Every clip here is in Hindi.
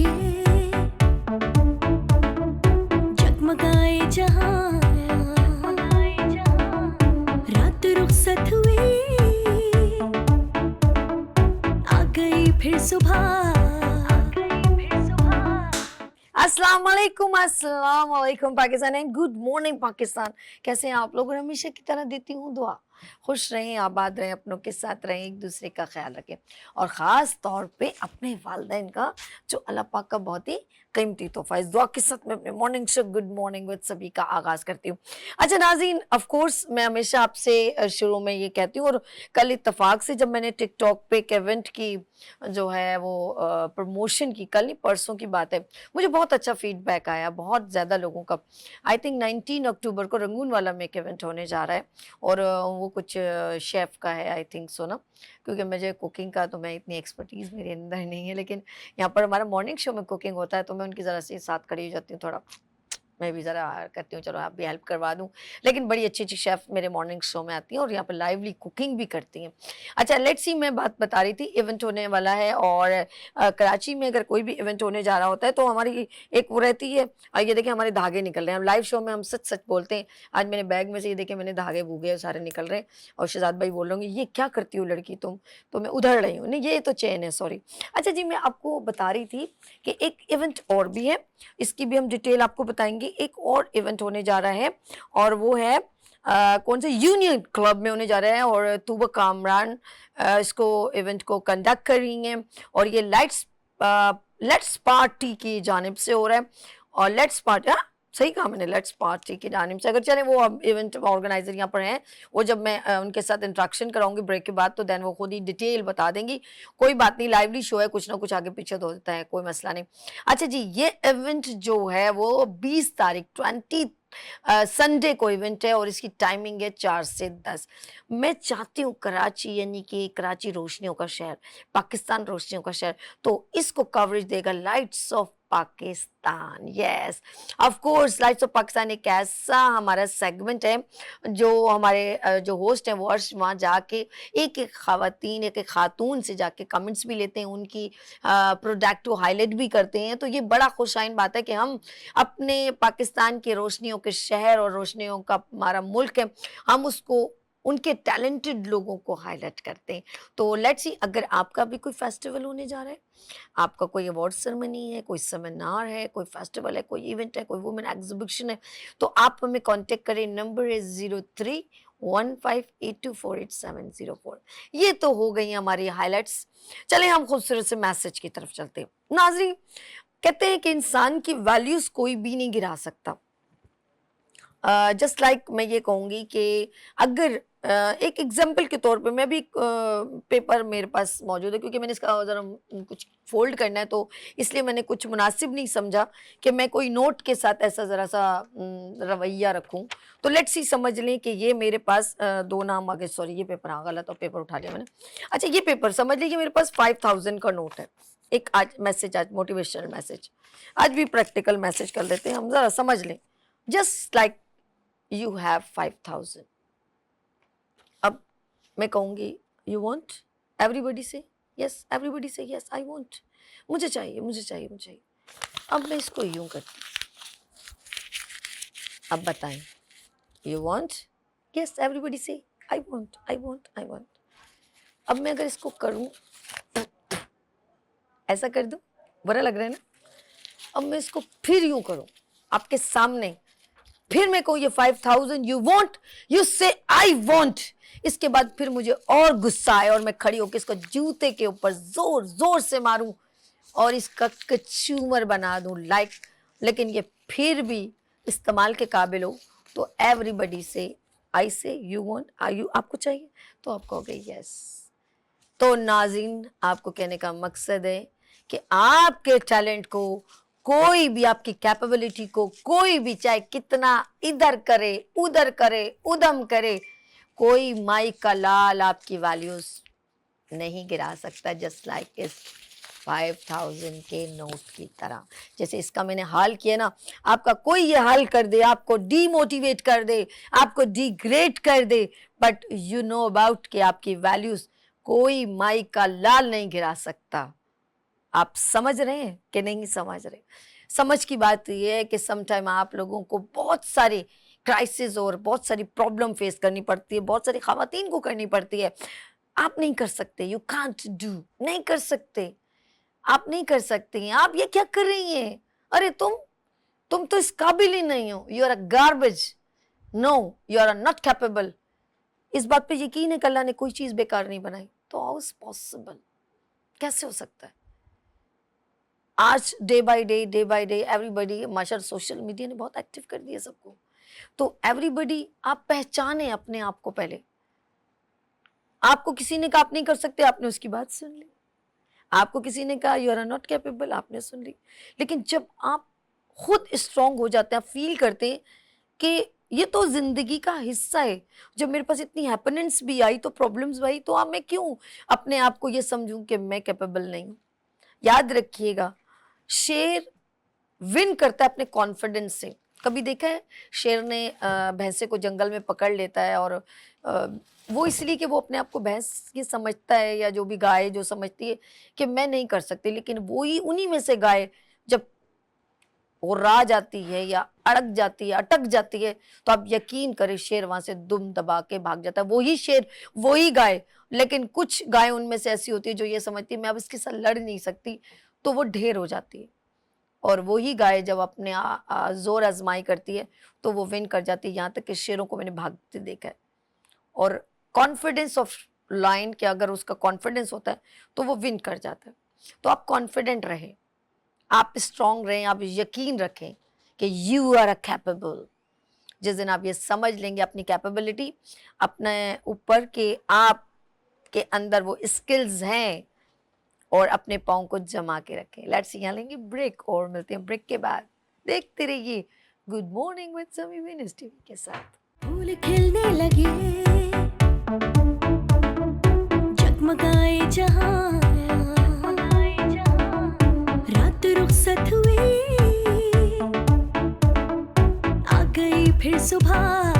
ये जगमगाए जहां, रात रुखसत हुई, आ गई फिर सुबह। अस्सलाम वालेकुम Pakistan and good morning Pakistan. कैसे हैं आप लोग? और हमेशा की तरह देती हूँ दुआ, खुश रहें, आबाद रहें, अपनों के साथ रहें, एक दूसरे का ख्याल रखें और ख़ास तौर पे अपने वालिदैन का, जो अल्लाह पाक का बहुत ही कीमती तोहफ़ा। इस दुआ के साथ मैं अपने morning show good morning with सभी का आगाज़ करती हूँ। अच्छा नाज़रीन, ऑफ कोर्स मैं हमेशा आपसे शुरू में ये कहती हूँ, और कल इत्तफ़ाक से जब मैंने टिकटॉक पे एक इवेंट की जो है वो प्रमोशन की, कल नहीं परसों की बात है, मुझे बहुत अच्छा फीडबैक आया, बहुत ज़्यादा लोगों का। आई थिंक 19 अक्टूबर को रंगून वाला में एक इवेंट होने जा रहा है, और वो कुछ शेफ़ का है, आई थिंक सो ना, क्योंकि मुझे कुकिंग का तो मैं इतनी एक्सपर्टीज़ मेरे अंदर नहीं है, लेकिन यहाँ पर हमारा मॉर्निंग शो में कुकिंग होता है, तो मैं उनकी ज़रा सी साथ खड़ी हो जाती हूँ, थोड़ा मैं भी ज़रा करती हूँ, चलो आप भी हेल्प करवा दूँ। लेकिन बड़ी अच्छी-अच्छी शेफ़ मेरे मॉर्निंग शो में आती हैं और यहाँ पे लाइवली कुकिंग भी करती हैं। अच्छा लेट्स सी, मैं बात बता रही थी, इवेंट होने वाला है, और कराची में अगर कोई भी इवेंट होने जा रहा होता है तो हमारी एक वो रहती है, ये देखिए हमारे धागे निकल रहे हैं। हम लाइव शो में हम सच-सच बोलते हैं। आज मेरे बैग में से ये देखिए मैंने धागे-भूगे सारे निकल रहे हैं, और शहज़ाद भाई बोल रहे होंगे ये क्या करती हो लड़की तुम? तो मैं उधड़ रही हूँ। नहीं, ये तो चेन है, सॉरी। अच्छा जी, मैं आपको बता रही थी कि एक इवेंट और भी है, इसकी भी हम डिटेल आपको बताएँगे। एक और इवेंट होने जा रहा है, और वो है कौन से यूनियन क्लब में होने जा रहा है, और तूबा कामरान इसको इवेंट को कंडक्ट कर रही हैं, और ये लेट्स पार्टी की जानिब से हो रहा है। और लेट्स पार्टी, हाँ सही कहा मैंने, लेट्स पार्टी की जानिब से। अगर चले वो अब इवेंट ऑर्गेनाइजर यहाँ पर हैं, वो जब मैं उनके साथ इंट्रैक्शन कराऊंगी ब्रेक के बाद, तो देन वो खुद ही डिटेल बता देंगी। कोई बात नहीं, लाइवली शो है, कुछ ना कुछ आगे पीछे तो होता है, कोई मसला नहीं। अच्छा जी, ये इवेंट जो है वो 20 तारीख 20 संडे को इवेंट है, और इसकी टाइमिंग है 4 से 10। मैं चाहती हूँ कराची, यानी कि कराची रोशनियों का शहर, पाकिस्तान रोशनियों का शहर, तो इसको कवरेज देगा lights off Pakistan. Yes, of course lights off Pakistan एक ऐसा हमारा सेगमेंट है, जो हमारे जो होस्ट हैं वो अर्श वहाँ जाके एक एक खवातीन, एक एक खातून से जाके कमेंट्स भी लेते हैं, उनकी प्रोडक्ट को हाईलाइट भी करते हैं। तो ये बड़ा खुशाइन बात है कि हम अपने पाकिस्तान के रोशनियों के शहर और रोशनियों का हमारा मुल्क है, हम उसको, उनके टैलेंटेड लोगों को हाईलाइट करते हैं। तो लेट्स सी, अगर आपका भी कोई फेस्टिवल होने जा रहा है, आपका कोई अवार्ड सेरेमनी है, कोई सेमिनार है, कोई फेस्टिवल है, कोई इवेंट है, कोई वुमेन एग्जीबिशन है, तो आप हमें कांटेक्ट करें। नंबर है 0315824870 ये तो हो गई हमारी हाईलाइट्स। चले हम खूबसूरत से मैसेज की तरफ चलते हैं। नाजरीन, कहते हैं कि इंसान की वैल्यूज कोई भी नहीं गिरा सकता। जस्ट लाइक मैं ये कहूँगी कि अगर एक एग्जाम्पल के तौर पे, मैं भी पेपर मेरे पास मौजूद है, क्योंकि मैंने इसका ज़रा कुछ फोल्ड करना है, तो इसलिए मैंने कुछ मुनासिब नहीं समझा कि मैं कोई नोट के साथ ऐसा ज़रा सा रवैया रखूं। तो लेट्स सी, समझ लें कि ये मेरे पास दो नाम आगे, सॉरी ये पेपर आ गलत, और पेपर उठा लिया मैंने। अच्छा, ये पेपर समझ लीजिए मेरे पास 5000 का नोट है। एक आज मैसेज, आज मोटिवेशनल मैसेज, आज भी प्रैक्टिकल मैसेज कर लेते हैं हम, ज़रा समझ लें। Just like you have 5000। अब मैं कहूँगी you want, everybody say yes, everybody say yes I want, मुझे चाहिए, मुझे चाहिए, मुझे चाहिए। अब मैं इसको यूं करती हूँ, अब बताएं, you want, yes everybody say I want, I want, I want। अब मैं अगर इसको करूँ, ऐसा कर दूँ, बुरा लग रहा है ना? अब मैं इसको फिर यूं करूँ आपके सामने, फिर मैं कहूँ ये 5000 यू वॉन्ट, यू से आई वॉन्ट। इसके बाद फिर मुझे और गुस्सा आए, और मैं खड़ी होकर इसको जूते के ऊपर जोर जोर से मारूं, और इसका कचूमर बना दूं लाइक। लेकिन ये फिर भी इस्तेमाल के काबिल हो, तो एवरीबडी से आई से यू वॉन्ट, आई यू, आपको चाहिए, तो आप कहोगे यस। तो नाज़रीन, आपको कहने का मकसद है कि आपके टैलेंट को कोई भी, आपकी कैपेबिलिटी को कोई भी, चाहे कितना इधर करे उधम करे, कोई माई का लाल आपकी वैल्यूज नहीं गिरा सकता। जस्ट लाइक इस 5000 के नोट की तरह, जैसे इसका मैंने हाल किया ना, आपका कोई ये हाल कर दे, आपको डीमोटिवेट कर दे, आपको डिग्रेड कर दे, बट यू नो अबाउट कि आपकी वैल्यूज कोई माई का लाल नहीं गिरा सकता। आप समझ रहे हैं कि नहीं समझ रहे? समझ की बात ये है कि सम टाइम आप लोगों को बहुत सारे क्राइसिस और बहुत सारी प्रॉब्लम फेस करनी पड़ती है, बहुत सारी ख़वातीन को करनी पड़ती है। आप नहीं कर सकते, यू कांट डू, नहीं कर सकते, आप नहीं कर सकती हैं। आप ये क्या कर रही हैं? अरे तुम तो इस काबिल ही नहीं हो, you are a garbage, no you are not capable. इस बात पे यकीन है कि अल्लाह ने कोई चीज़ बेकार नहीं बनाई, तो हाउ इज पॉसिबल, कैसे हो सकता है? आज डे बाय डे एवरीबडी माशाल्लाह सोशल मीडिया ने बहुत एक्टिव कर दिया सबको, तो एवरीबडी आप पहचाने अपने आप को पहले। आपको किसी ने कहा आप नहीं कर सकते, आपने उसकी बात सुन ली। आपको किसी ने कहा यू आर नॉट कैपेबल, आपने सुन ली। लेकिन जब आप खुद स्ट्रांग हो जाते हैं, फील करते हैं कि ये तो जिंदगी का हिस्सा है, जब मेरे पास इतनी हैप्पीनेस भी आई तो प्रॉब्लम्स भी आई, तो अब मैं क्यों अपने आप को ये समझूं कि मैं कैपेबल नहीं हूं? याद रखिएगा, शेर विन करता है अपने कॉन्फिडेंस से। कभी देखा है शेर ने भैंसे को जंगल में पकड़ लेता है, और वो इसलिए कि वो अपने आप को भैंस की समझता है, या जो भी गाय जो समझती है कि मैं नहीं कर सकती, लेकिन वो ही उन्हीं में से गाय जब वो रा जाती है या अड़क जाती है, अटक जाती है, तो आप यकीन करें शेर वहां से दुम दबा के भाग जाता है। वही शेर, वही गाय, लेकिन कुछ गाय उनमें से ऐसी होती है जो ये समझती है मैं अब इसके साथ लड़ नहीं सकती, तो वो ढेर हो जाती है। और वही गाय जब अपने जोर आजमाई करती है तो वो विन कर जाती है। यहाँ तक कि शेरों को मैंने भागते देखा है। और कॉन्फिडेंस ऑफ लायन के अगर उसका कॉन्फिडेंस होता है तो वो विन कर जाता है। तो आप कॉन्फिडेंट रहें, आप स्ट्रांग रहें, आप यकीन रखें कि यू आर अ कैपेबल। जिस दिन आप ये समझ लेंगे अपनी कैपेबिलिटी अपने ऊपर कि आपके अंदर वो स्किल्स हैं, और अपने पाँव को जमा के रखें। लेट्स यहाँ लेंगे ब्रेक और मिलते हैं ब्रेक के बाद। देखते रहिए गुड मॉर्निंग विद समी विनेस टीवी के साथ। फूल खिलने लगे, जगमगाए जहां, रात रुखसत हुई, आ गई फिर सुबह,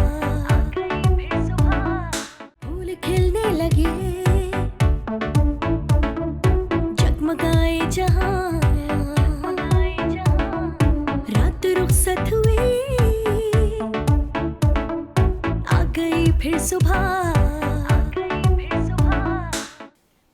फूल खिलने लगे, जगमगाए जहां, रात रुखसत हुई, आ गई फिर सुबह।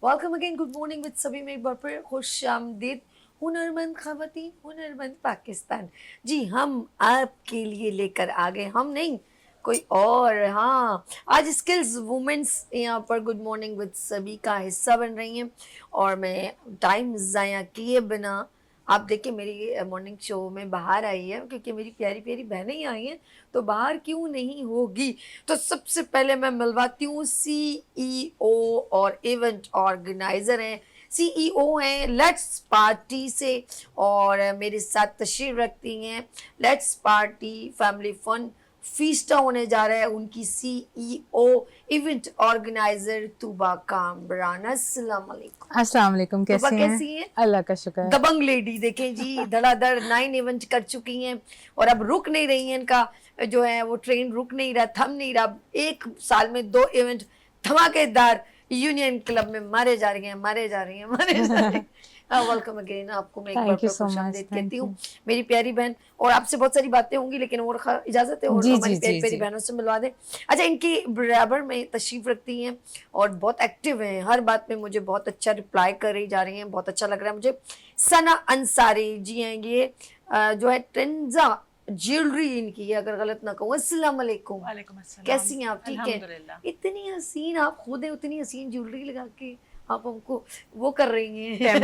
Welcome again, good morning with सभी में एक बार फिर खुश आमदीद। हुनरमंद खवातीन, हुनरमंद पाकिस्तान। जी हम आपके लिए लेकर आ गए, हम नहीं कोई और। हाँ, आज स्किल्स वुमेन्स यहाँ पर गुड मॉर्निंग विद सभी का हिस्सा बन रही हैं, और मैं टाइम ज़ाया किए बिना, आप देखिए मेरी मॉर्निंग शो में बाहर आई है क्योंकि मेरी प्यारी प्यारी बहनें ही आई हैं, तो बाहर क्यों नहीं होगी। तो सबसे पहले मैं मिलवाती हूँ CEO और इवेंट ऑर्गेनाइजर हैं, CEO हैं लेट्स पार्टी से, और मेरे साथ तशरीफ रखती हैं let's party family fun fiesta होने जा रहा है, उनकी CEO event organizer Tuba Kamran. अस्सलाम वालेकुम। अस्सलाम वालेकुम, तुबा कैसी कैसी हैं? अल्लाह का शुक्र है। दबंग लेडी देखें जी, धड़ाधड़ 9 इवेंट कर चुकी हैं, और अब रुक नहीं रही हैं। इनका जो है वो ट्रेन रुक नहीं रहा, थम नहीं रहा। एक साल में 2 इवेंट धमाकेदार यूनियन क्लब में मारे जा रही हैं, मारे जा रही हैं, मारे जा रही हैं। वेलकम अगेन, आपको मैं एक बार Thank you फिर so खुशामदीद much, कहती thank हूँ मेरी प्यारी बहन। और आपसे बहुत सारी बातें होंगी, लेकिन और इजाजत है और जी, हमारी जी, प्यारी जी, प्यारी जी। बहनों से मिलवा दें। अच्छा, इनकी बराबर में तशरीफ रखती हैं और बहुत एक्टिव हैं, हर बात में मुझे बहुत अच्छा रिप्लाई कर रही जा रही हैं, बहुत अच्छा लग रहा है मुझे। सना अंसारी जी हैं ये, जो है ट्रेंजा ज्वेलरी इनकी है, अगर गलत ना कहूँ। अस्सलाम वालेकुम, वालेकुम अस्सलाम। कैसी हैं आप? ठीक है, अल्हम्दुलिल्लाह। इतनी हसीन आप खुद हैं, उतनी हसीन ज्वेलरी लगा के आप हमको वो कर रही हैं,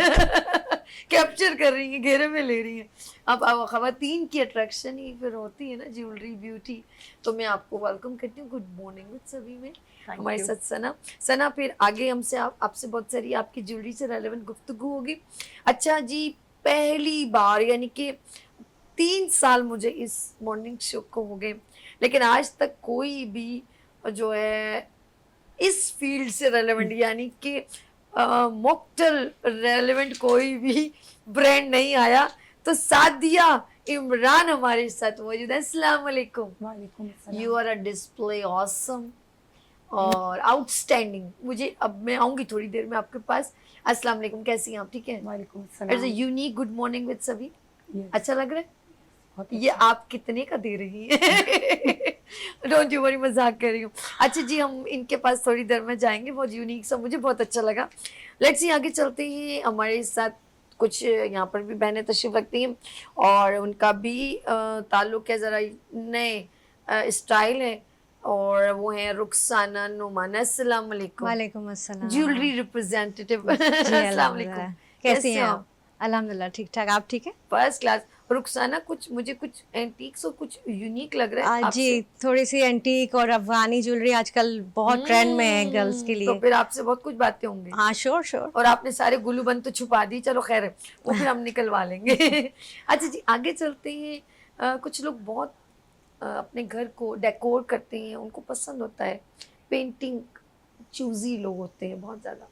कैप्चर कर रही हैं, घेरे में ले रही हैं। अब खवातीन की अट्रैक्शन ही फिर होती है ना ज्वेलरी, ब्यूटी। तो मैं आपको वेलकम करती हूँ गुड मॉर्निंग विद सभी में। हमारे you. साथ सना फिर आगे हमसे आपसे बहुत सारी आपकी ज्वेलरी से रेलेवेंट गुफ्तगू होगी। अच्छा जी, पहली बार यानी कि 3 साल मुझे इस मॉर्निंग शो को हो गए, लेकिन आज तक कोई भी जो है इस फील्ड से रेलेवेंट यानी कि मॉकटेल रेलेवेंट कोई भी ब्रांड नहीं आया। तो सादिया इमरान हमारे साथ मौजूद है। अस्सलाम वालेकुम। वालेकुम you are a display awesome और आउटस्टैंडिंग। मुझे अब मैं आऊँगी थोड़ी देर में आपके पास, अस्सलाम वालेकुम, कैसी हैं आप? ठीक है? वालेकुम इट्स अ सलाम। यूनिक गुड मॉर्निंग विद सभी। Yes, अच्छा लग रहा है? बहुत ये अच्छा। आप कितने का दे रही हैं? डोंट यू वरी, मजाक कर रही हूँ। अच्छा जी, हम इनके पास थोड़ी देर में जाएंगे। बहुत यूनिक सा, मुझे बहुत अच्छा लगा। लेट्स सी, आगे चलते हैं। हमारे साथ कुछ यहाँ पर भी बहनें तशरीफ रखती हैं और उनका भी ताल्लुक है ज़रा नए स्टाइल है, और वो हैं रुखसाना नुमान। अस्सलाम वालेकुम। वालेकुम अस्सलाम। Jewellery representative. जी अस्सलाम वालेकुम। अल्हम्दुलिल्लाह। कैसी कैसे हैं हो आप? अल्हम्दुलिल्लाह ठीक ठाक। आप ठीक है? First class. रुखसाना, कुछ मुझे कुछ एंटीक्स और कुछ यूनिक लग रहा है जी, आपसे। थोड़ी सी एंटीक और अफगानी ज्वेलरी आजकल बहुत ट्रेंड में है गर्ल्स के तो लिए। फिर आपसे बहुत कुछ बातें होंगी। हाँ श्योर श्योर। और आपने सारे गुलूबंद तो छुपा दी, चलो खैर है, वो फिर हम निकलवा लेंगे। अच्छा जी, आगे चलते हैं। कुछ लोग बहुत अपने घर को डेकोर करते हैं, उनको पसंद होता है पेंटिंग। चूजी लोग होते हैं बहुत ज़्यादा,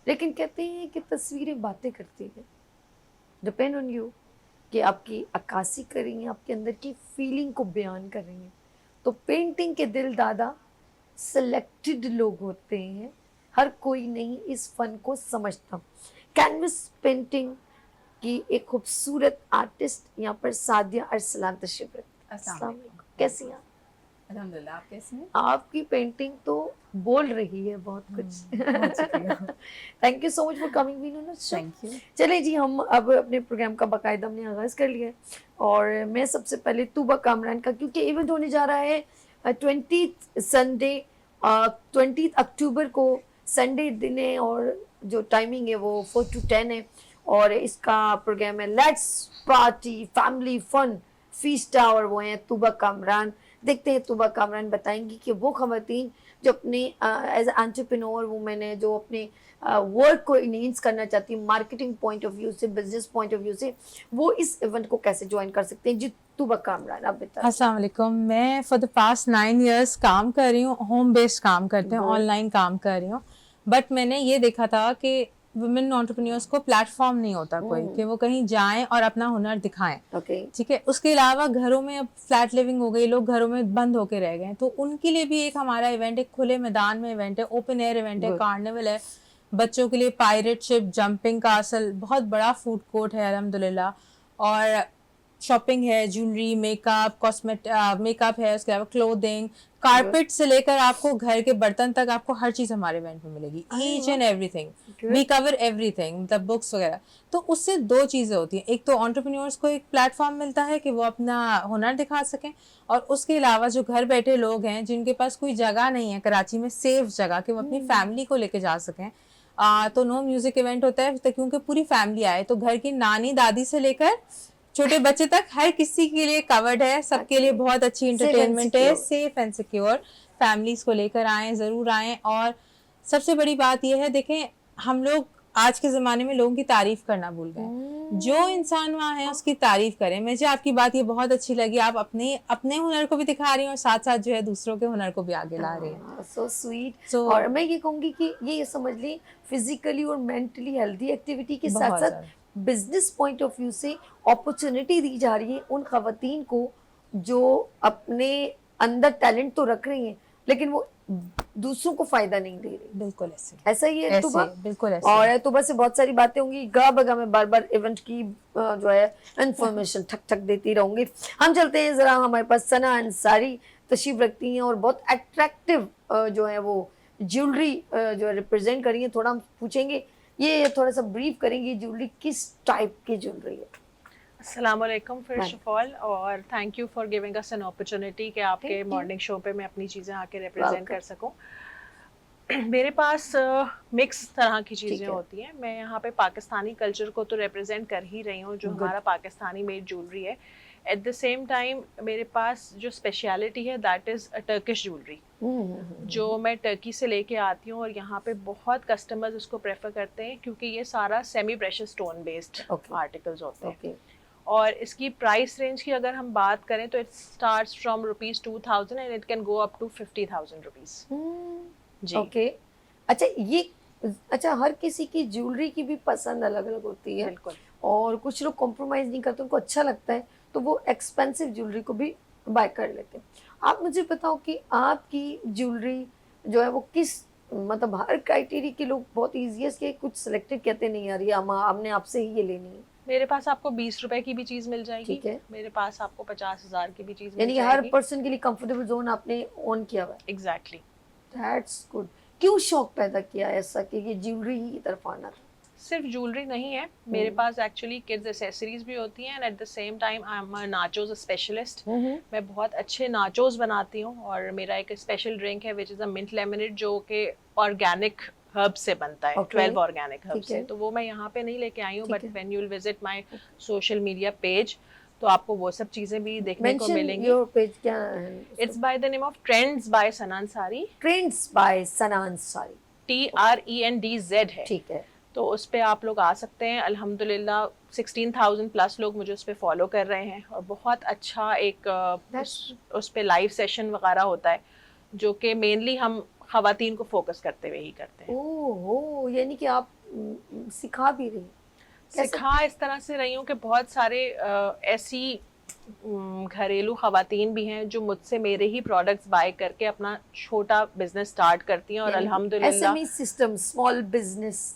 लेकिन कहते हैं कि तस्वीरें बातें करती हैं। डिपेंड ऑन यू कि आपकी अक्कासी कर रही हैं, आपके अंदर की फीलिंग को बयान कर रही हैं। तो पेंटिंग के दिल दादा सिलेक्टेड लोग होते हैं, हर कोई नहीं इस फन को समझता। कैनवस पेंटिंग की एक खूबसूरत आर्टिस्ट यहाँ पर सादिया अरसलान तशरीफ रखती। अस्सलाम वालेकुम, कैसी हैं आप? अल्हम्दुलिल्लाह, आप कैसे हैं? आपकी पेंटिंग तो बोल रही है बहुत कुछ। बहुत शुक्रिया। Thank you so much for coming we know. Thank you. चलिए जी, हम अब अपने प्रोग्राम का बाकायदा हमने आगाज़ कर लिया है, और मैं सबसे पहले तूबा कामरान का, क्योंकि इवेंट होने जा रहा है 20 संडे 20 अक्टूबर को, संडे दिन है, और जो टाइमिंग है वो 4 to 10 है, और इसका प्रोग्राम है let's party family fun fiesta, और वो हैं तूबा कामरान। देखते हैं तूबा कामरान बताएंगी कि वो खवातीन जो अपने एज एंटरप्रेन्योर वुमेन है, जो अपने वर्क को इनहेंस करना चाहती है मार्केटिंग पॉइंट ऑफ व्यू से, बिजनेस पॉइंट ऑफ व्यू से, वो इस इवेंट को कैसे ज्वाइन कर सकते हैं। जी तूबा कामरान, आप बताइए। अस्सलाम वालेकुम। मैं फॉर द पास्ट 9 years काम कर रही हूँ, होम बेस्ड काम करते हैं, ऑनलाइन काम कर रही हूँ। बट मैंने ये देखा था कि वुमेन एंटरप्रेन्योर्स को प्लेटफॉर्म नहीं होता कोई कि वो कहीं जाएं और अपना हुनर दिखाएं। ओके, ठीक है, उसके अलावा घरों में अब फ्लैट लिविंग हो गई, लोग घरों में बंद होके रह गए, तो उनके लिए भी एक हमारा इवेंट, एक खुले मैदान में इवेंट है, ओपन एयर इवेंट है, कार्निवल है, बच्चों के लिए पायरेट शिप, जंपिंग कासल, बहुत बड़ा फूड कोर्ट है अल्हम्दुलिल्लाह, और शॉपिंग है, ज्वेलरी, मेकअप, मेकअप है, उसके अलावा क्लोथिंग, कारपेट से लेकर आपको घर के बर्तन तक, आपको हर चीज हमारे इवेंट में मिलेगी। Each and everything we cover everything, मतलब बुक्स वगैरह। तो उससे दो चीजें होती हैं, एक तो एंटरप्रेन्योर्स को एक प्लेटफॉर्म मिलता है कि वो अपना हुनर दिखा सकें, और उसके अलावा जो घर बैठे लोग हैं जिनके पास कोई जगह नहीं है कराची में, सेफ जगह कि वो अपनी फैमिली को लेके जा सकें, तो नो म्यूजिक इवेंट होता है, तो क्योंकि पूरी फैमिली आए, तो घर की नानी दादी से लेकर छोटे बच्चे तक हर किसी के लिए कवर्ड है, सबके लिए बहुत अच्छी एंटरटेनमेंट है, सेफ एंड सिक्योर। फैमिलीज को लेकर आएं, जरूर आएं। और सबसे बड़ी बात यह है, देखें हम लोग आज के ज़माने में लोगों की तारीफ करना भूल गए। जो इंसान वहाँ है उसकी तारीफ करें। मुझे आपकी बात ये बहुत अच्छी लगी, आप अपने हुनर को भी दिखा रही हैं और साथ साथ जो है दूसरों के हुनर को भी आगे ला रही हैं। So sweet. और मैं ये कहूँगी कि ये समझ लें, फिजिकली और मेंटली हेल्दी एक्टिविटी के साथ बहुत साथ बिजनेस पॉइंट ऑफ व्यू से अपॉर्चुनिटी दी जा रही है उन खवातीन को जो अपने अंदर टैलेंट तो रख रही हैं, लेकिन वो दूसरों को फायदा नहीं दे रही। बिल्कुल ऐसे, ऐसा ही है तुबा? बिल्कुल ऐसे। और तुबा से बहुत सारी बातें होंगी, गा बगा में बार बार इवेंट की जो है इंफॉर्मेशन ठक ठक देती रहूंगी। हम चलते हैं जरा, हमारे पास सना अंसारी तशरीफ रखती हैं और बहुत अट्रैक्टिव जो है वो ज्वेलरी जो है रिप्रेजेंट करी है। थोड़ा हम पूछेंगे, ये थोड़ा सा ब्रीफ करेंगे ज्वेलरी किस टाइप की ज्वेलरी है। अस्सलाम वालेकुम फर्स्ट ऑफ ऑल, और thank you for giving us an opportunity कि आपके मॉर्निंग शो पे मैं अपनी चीज़ें आके रिप्रेजेंट कर सकूं। मेरे पास मिक्स तरह की चीज़ें होती हैं। मैं यहाँ पे पाकिस्तानी कल्चर को तो रिप्रेजेंट कर ही रही हूँ, जो हमारा पाकिस्तानी मेड ज्वेलरी है। एट द सेम टाइम मेरे पास जो स्पेशलिटी है दैट इज़ टर्किश ज्वेलरी, जो मैं टर्की से लेके आती हूँ, और यहाँ पे बहुत कस्टमर्स उसको प्रेफर करते हैं क्योंकि ये सारा semi precious stone based articles होते हैं। और इसकी प्राइस रेंज की अगर हम बात करें तो it starts from ₹2000 and it can go up to ₹50,000 जी। ओके, अच्छा ये, अच्छा हर किसी की ज्वेलरी की भी पसंद अलग अलग होती है। बिल्कुल। और कुछ लोग कॉम्प्रोमाइज़ नहीं करते, उनको अच्छा लगता है तो वो एक्सपेंसिव ज्वेलरी को भी बाय कर लेते हैं। आप मुझे बताओ कि आपकी ज्वेलरी जो है वो किस मतलब हर क्राइटेरिया के लोग बहुत इजीएस्ट के कुछ सिलेक्टेड कहते नहीं यार ये हमने आपसे ही ये लेनी है, मेरे पास आपको 20 रुपए की भी चीज मिल जाएगी, ठीक है। मेरे पास आपको 50,000 की भी चीज मिल यानी कि हर जाएगी। पर्सन के लिए कंफर्टेबल जोन आपने ऑन किया हुआ है। एग्जैक्टली। That's good. क्यों शौक पैदा किया ऐसा कि ये ज्वेलरी ही की तरफ आना था? सिर्फ ज्वेलरी नहीं है, मेरे पास एक्चुअली किड्स एक्सेसरीज भी होती हैं and at the same time I am a nachos specialist. मैं बहुत अच्छे नाचोस बनाती हूँ और मेरा एक स्पेशल ड्रिंक है which is a mint lemonade जो कि ऑर्गेनिक हर्ब से बनता है, Okay. 12 ऑर्गेनिक हर्ब ठीक है। से। तो वो मैं यहाँ पे नहीं लेके आई हूँ, ठीक बट है। When you will visit my social media page तो आपको वो सब चीजें भी देखने को मेंशन मिलेंगी। योर पेज क्या है? It's by the name of trends bye Sana Ansari, trends bye Sana Ansari, TRENDZ है। ठीक है। तो उस पे आप लोग आ सकते हैं। अल्हम्दुलिल्लाह 16,000 प्लस लोग मुझे उस पे फॉलो कर रहे हैं और बहुत अच्छा एक उस पे लाइव सेशन वगैरह होता है जो कि मेनली हम खवातीन को फोकस करते हुए ही करते हैं। ओहो, यानी कि आप सिखा भी रही हैं। कैसे? सिखा इस तरह से रही हूँ कि बहुत सारे ऐसी घरेलू खवातीन भी हैं जो मुझसे मेरे ही प्रोडक्ट्स बाय करके अपना छोटा बिजनेस स्टार्ट करती हैं और अल्हम्दुलिल्लाह एसएमई सिस्टम, स्मॉल बिजनेस,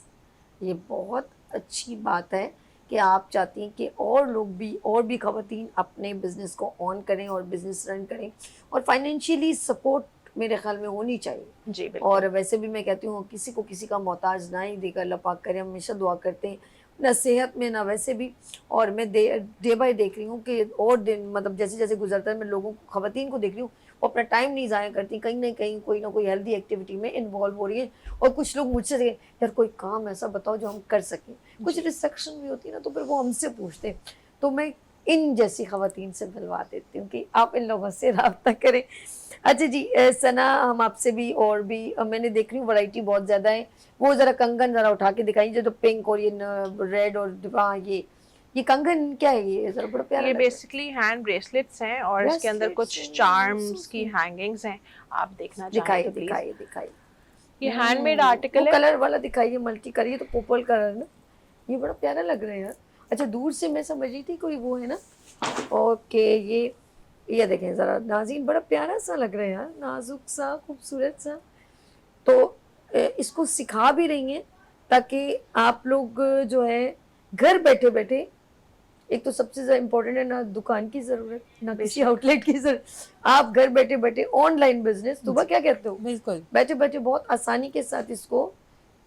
ये बहुत अच्छी बात है कि आप चाहती हैं कि और भी खवातीन अपने बिजनेस को ऑन करें और बिजनेस रन करें और फाइनेंशियली सपोर्ट मेरे ख्याल में होनी चाहिए। जी बिल्कुल। और वैसे भी मैं कहती हूँ किसी को किसी का मोहताज ना ही देकर अल्लाह पाक करे, हमेशा दुआ करते हैं ना सेहत में ना वैसे भी। और मैं डे बाय देख रही हूँ कि और दिन मतलब जैसे जैसे गुजरता है मैं लोगों को खवातीन को देख रही हूँ वो अपना टाइम नहीं ज़ाया करती, कहीं ना कहीं कोई ना कोई हेल्दी एक्टिविटी में इन्वॉल्व हो रही है। और कुछ लोग मुझसे कहें यार कोई काम ऐसा बताओ जो हम कर सकें, कुछ रिस्ट्रिक्शन भी होती है ना तो फिर वो हमसे पूछते हैं, तो मैं इन जैसी खवातीन से मिलवा देती हूँ कि आप इन लोगों से रब्ता करें। अच्छा जी सना, हम आपसे भी और भी मैंने देख रही हूँ वैरायटी बहुत ज़्यादा है, वो ज़रा कंगन ज़रा उठा के दिखाई जो पिंक और ये रेड और हाँ ये कंगन क्या है? ये ज़रा बड़ा प्यारा ये लग रहा है। बेसिकली हैंड ब्रेसलेट्स हैं और इसके अंदर Bracelets कुछ हैं, चार्म्स so की sweet। हैंगिंग्स हैं, आप देखना चाहें दिखाइए तो प्लीज। दिखाइए दिखाइए। ये हैंडमेड आर्टिकल वो है। कलर वाला दिखाइए, मल्टी करिए तो पर्पल कलर ना, ये बड़ा प्यारा लग रहा है यार। अच्छा दूर से मैं समझ रही थी कोई वो है ना। ओके ये देखें ज़रा नाज़रीन, बड़ा प्यारा सा लग रहा है यार, नाजुक सा खूबसूरत सा। तो इसको सिखा भी रही हैं ताकि आप लोग जो है घर बैठे बैठे, एक तो सबसे ज़्यादा इम्पोर्टेंट है ना दुकान की ज़रूरत ना किसी आउटलेट की ज़रूरत, आप घर बैठे बैठे ऑनलाइन बिजनेस, सुबह क्या कहते हो, बिल्कुल बैठे बैठे बहुत आसानी के साथ इसको,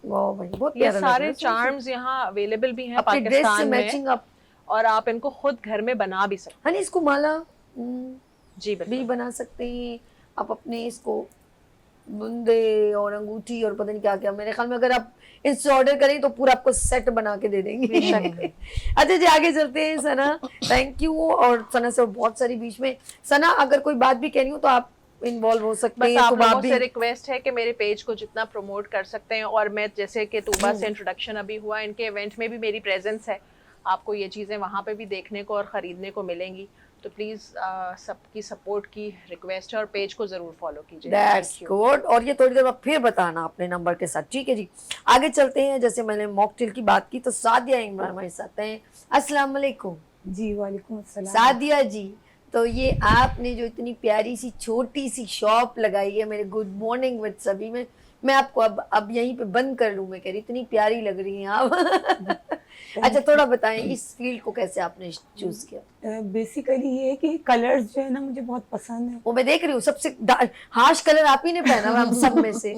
वाह भाई बहुत ये प्यारा लग रहा सारे है। चार्म्स यहाँ अवेलेबल भी हैं अपनी ड्रेस से पाकिस्तान में मैचिंग आप, और आप इनको खुद घर में बना भी सकते हाँ इसको माला हैं। जी भी बिल्कुल। बना सकते हैं आप, अपने इसको बुंदे और अंगूठी और पता नहीं क्या क्या, मेरे ख्याल में अगर आप इससे ऑर्डर करें तो पूरा आपको सेट बना के दे देंगे। अच्छा जी आगे चलते हैं सना, थैंक यू। और सना से बहुत सारी बीच में, सना अगर कोई बात भी कहनी हो तो आप इन्वॉल्व हो सकते बस हैं। आप तुबा लोगों भी से रिक्वेस्ट है कि मेरे पेज को जितना प्रमोट कर सकते हैं, और मैं जैसे कि तूबा से इंट्रोडक्शन अभी हुआ, इनके इवेंट में भी मेरी प्रेजेंस है, आपको ये चीज़ें वहाँ पे भी देखने को और ख़रीदने को मिलेंगी। तो प्लीज़ सबकी सपोर्ट की रिक्वेस्ट है और पेज को ज़रूर फॉलो कीजिए। That's good. और ये थोड़ी देर बाद फिर बताना अपने नंबर के साथ, ठीक है जी। आगे चलते हैं, जैसे मैंने मॉकटेल की बात की तो सादिया इमरान हमारे साथ हैं। अस्सलाम वालेकुम। जी वालेकुम अस्सलाम। सादिया जी, तो ये आपने जो इतनी प्यारी सी छोटी सी शॉप लगाई है मेरे गुड मॉर्निंग विद सभी में, मैं आपको अब यहीं पे बंद कर लूँ, मैं कह रही इतनी प्यारी लग रही हैं आप। अच्छा थोड़ा बताएं इस फील्ड को कैसे आपने चूज किया? बेसिकली ये है कि कलर्स जो है ना मुझे बहुत पसंद है। वो मैं देख रही हूँ सबसे हार्श कलर आप ही ने पहना हुआ हम सब में से।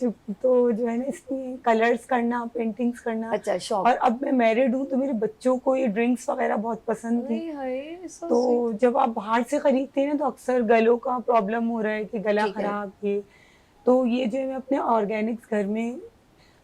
तो जो है ना इसमें कलर्स करना, पेंटिंग्स करना। अच्छा शॉप। और अब मैं मैरिड हूँ तो मेरे बच्चों को ये ड्रिंक्स वगैरह बहुत पसंद थी। तो जब आप बाहर से खरीदते हैं ना तो अक्सर गलों का प्रॉब्लम हो रहा है कि गला खराब है, तो ये जो है मैं अपने ऑर्गेनिक्स घर में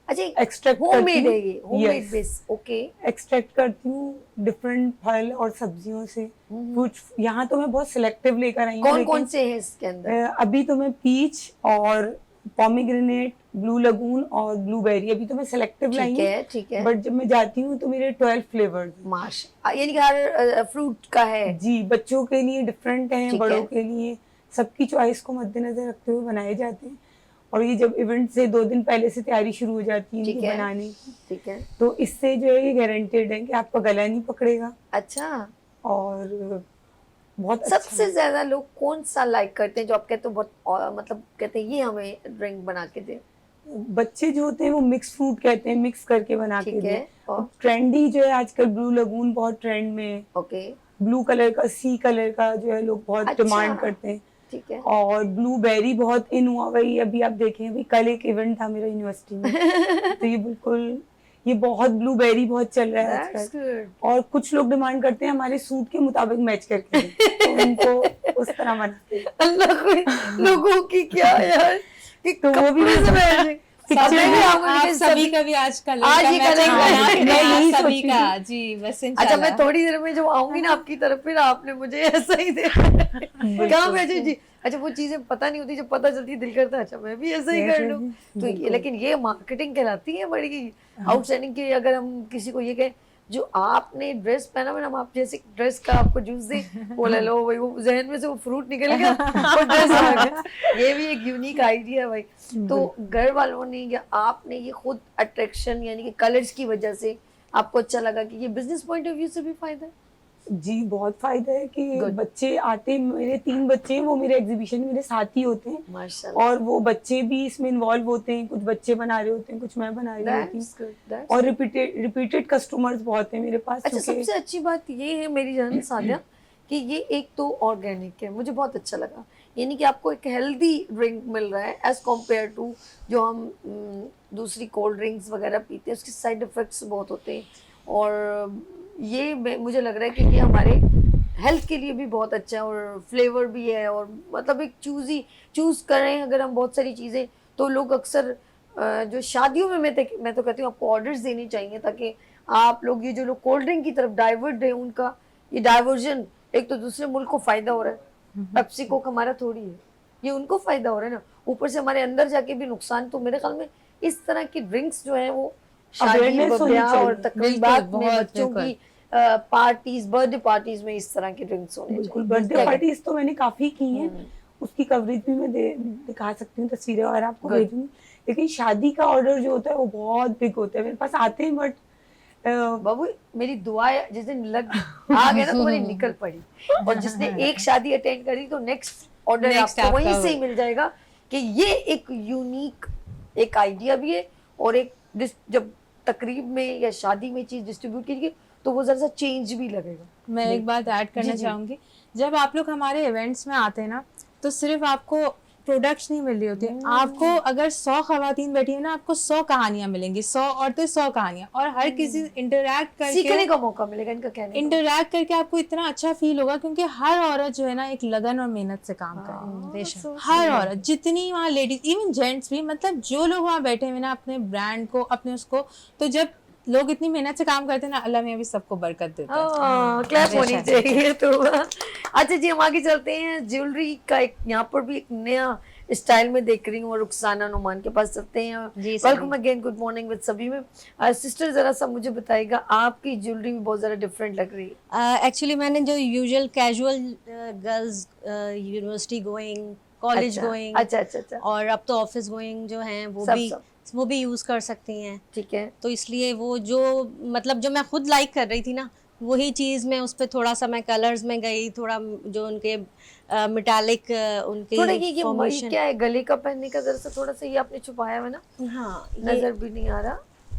अच्छा एक्सट्रैक्ट होममेड है ये, होममेड बेस, ओके। एक्सट्रैक्ट करती हूँ डिफरेंट फल और सब्जियों से। कुछ यहाँ तो मैं बहुत सिलेक्टिव लेकर आई हूँ। कौन कौन से हैं इसके अंदर? अभी तो मैं पीच और पॉमीग्रेनेट, ब्लू लगून और ब्लूबेरी अभी तो मैं सिलेक्टिव लाई ठीक हूँ। है ठीक है। बट जब मैं जाती हूँ तो मेरे 12 फ्लेवर्स माशा, यानी कि हर फ्रूट का है जी, बच्चों के लिए डिफरेंट हैं, ठीक बड़ों है। के लिए, सबकी चॉइस को मद्देनजर रखते हुए बनाए जाते हैं। और ये जब इवेंट से 2 दिन पहले से तैयारी शुरू हो जाती है इनको बनाने की, ठीक है। तो इससे जो है ये गारंटेड है कि आपका गला नहीं पकड़ेगा। अच्छा और बहुत अच्छा सबसे ज्यादा लोग कौन सा लाइक करते हैं जो आप कहते हो बहुत मतलब कहते हैं ये हमें ड्रिंक बना के दे? बच्चे जो होते हैं वो मिक्स फ्रूट कहते हैं, मिक्स करके बना के ठीक दे। है। और ट्रेंडी जो है आजकल ब्लू लगून बहुत ट्रेंड में है। ओके, ब्लू कलर का, सी कलर का जो है लोग बहुत अच्छा। डिमांड करते हैं। ठीक है। और ब्लूबेरी बहुत इन हुआ वही अभी आप देखें, अभी कल एक इवेंट था मेरा यूनिवर्सिटी में तो ये बिल्कुल ये बहुत ब्लूबेरी बहुत चल रहा है That's आजकल। good. और कुछ लोग डिमांड करते हैं हमारे सूट के मुताबिक मैच करके दें, तो उनको उस तरह बनाते हैं। अल्लाह कोई लोगों की क्या यार, कि तो वो भी कपड़े से मैचिंग। सब में भी आप आप उनके सभी का भी आज का आज ये मैचिंग करेंगे। बना के मैं देना, यही सभी सोच रही का जी बस अच्छा, इंशाल्लाह। मैं थोड़ी देर में जब आऊंगी ना आपकी तरफ फिर आपने मुझे ऐसा ही दे कहाँ मैचिंग जी। अच्छा, वो चीजें पता नहीं होती, जब पता चलती है दिल करता है अच्छा मैं भी ऐसा ही कर लूं। तो ये, लेकिन ये मार्केटिंग कहलाती है बड़ी आउटस्टैंडिंग की। अगर हम किसी को ये कहें जो आपने ड्रेस पहना, मैडम आप जैसे ड्रेस का आपको जूस दे वो ले लो भाई, वो जहन में से वो फ्रूट निकल गया और ड्रेस आ गया। ये भी एक यूनिक आइडिया है भाई। तो घर वालों ने या आपने ये खुद अट्रैक्शन यानी कि कलर्स की वजह से आपको अच्छा लगा कि ये बिजनेस पॉइंट ऑफ व्यू से भी फायदा है? जी बहुत फायदा है कि Good. बच्चे आते, मेरे 3 बच्चे हैं, वो मेरे एग्जीबिशन में मेरे साथ ही होते हैं माशाल्लाह, और वो बच्चे भी इसमें इन्वॉल्व होते हैं। कुछ बच्चे बना रहे होते हैं, कुछ मैं बना रही होती that's हूँ। good, that's और रिपीटेड कस्टमर्स बहुत हैं मेरे पास। अच्छा, क्योंकि सबसे अच्छी बात ये है मेरी जान सादिया कि ये एक तो ऑर्गेनिक है, मुझे बहुत अच्छा लगा। यानी कि आपको एक हेल्दी ड्रिंक मिल रहा है एज कम्पेयर टू जो हम दूसरी कोल्ड ड्रिंक्स वगैरह पीते हैं, उसके साइड इफेक्ट्स बहुत होते हैं। और ये मुझे लग रहा है कि ये हमारे हेल्थ के लिए भी बहुत अच्छा है और फ्लेवर भी है। और मतलब एक चूज़ करें अगर हम बहुत सारी चीज़ें, तो लोग अक्सर जो शादियों में मैं तो कहती हूँ आपको ऑर्डर्स देने चाहिए ताकि आप लोग ये जो लोग कोल्ड ड्रिंक की तरफ डाइवर्ट है उनका ये डाइवर्जन एक तो दूसरे मुल्क को फायदा हो रहा है। पेप्सी कोक हमारा थोड़ी है, ये उनको फायदा हो रहा है ना, ऊपर से हमारे अंदर जाके भी नुकसान। तो मेरे ख्याल में इस तरह की ड्रिंक्स जो है वो शादी Awareness होनी ब्याह और चाहिए। तकरीबात में बहुत, बच्चों बिल्कुल। की पार्टीज, बर्थडे पार्टीज में इस तरह की ड्रिंक्स होने बिल्कुल चाहिए। बर्थडे क्या पार्टीज तो मैंने काफी की हैं, उसकी कवरेज भी मैं दिखा सकती हूँ, तस्वीरें और आपको Good. भेजूंगी। लेकिन शादी का ऑर्डर जो होता है वो बहुत बिग होता है, मेरे पास आते हैं बट बाबू मेरी दुआ है जिस दिन लग आ गया ना तुम्हारी निकल पड़ी, और जिसने एक शादी अटेंड करी तो नेक्स्ट ऑर्डर Next आपको वहीं आपका से ही मिल जाएगा कि ये एक यूनिक एक आइडिया भी है। और एक जब तकरीब में या शादी में चीज डिस्ट्रीब्यूट कीजिए तो वो जरा सा चेंज भी लगेगा। मैं एक बात ऐड करना जी। चाहूंगी, जब आप लोग हमारे इवेंट्स में आते हैं ना तो सिर्फ आपको प्रोडक्ट्स नहीं मिल रही होती, आपको अगर 100 खवातीन बैठी है ना, आपको 100 कहानियां मिलेंगी, 100 औरतें 100 कहानियां, और हर किसी इंटरैक्ट सीखने करके का मौका मिलेगा इनका कहने का। इंटरैक्ट करके आपको इतना अच्छा फील होगा, क्योंकि हर औरत जो है ना एक लगन और मेहनत से काम कर रही है। हर औरत, जितनी वहाँ लेडीज, इवन जेंट्स भी, मतलब जो लोग वहाँ बैठे हुए ना अपने ब्रांड को, अपने उसको, तो जब लोग इतनी मेहनत से काम करते हैं ना, अल्लाह मियां भी सबको बरकत देता है। क्लैप होनी चाहिए। तो अच्छा जी, हम आगे चलते हैं। ज्वेलरी का एक यहाँ पर भी एक नया स्टाइल में देख रही हूँ और रुखसाना नुमान के पास चलते हैं। Welcome again, good morning with सभी में। सिस्टर जरा सा मुझे बताइएगा, आपकी ज्वेलरी भी बहुत ज़्यादा डिफरेंट लग रही है। एक्चुअली मैंने जो usual casual girls university going, college going, अच्छा और अब तो ऑफिस गोइंग जो हैं सब। वो भी यूज़ कर सकती हैं। ठीक है। तो इसलिए वो जो मतलब जो मैं खुद लाइक कर रही थी ना, वही चीज़ मैं उस पर थोड़ा सा मैं कलर्स में गई, थोड़ा जो उनके मेटालिक उनके थोड़ा ये formation- क्या है गले का पहनने का, जरा सा थोड़ा सा ये आपने छुपाया हुआ ना, हाँ नजर भी नहीं आ रहा।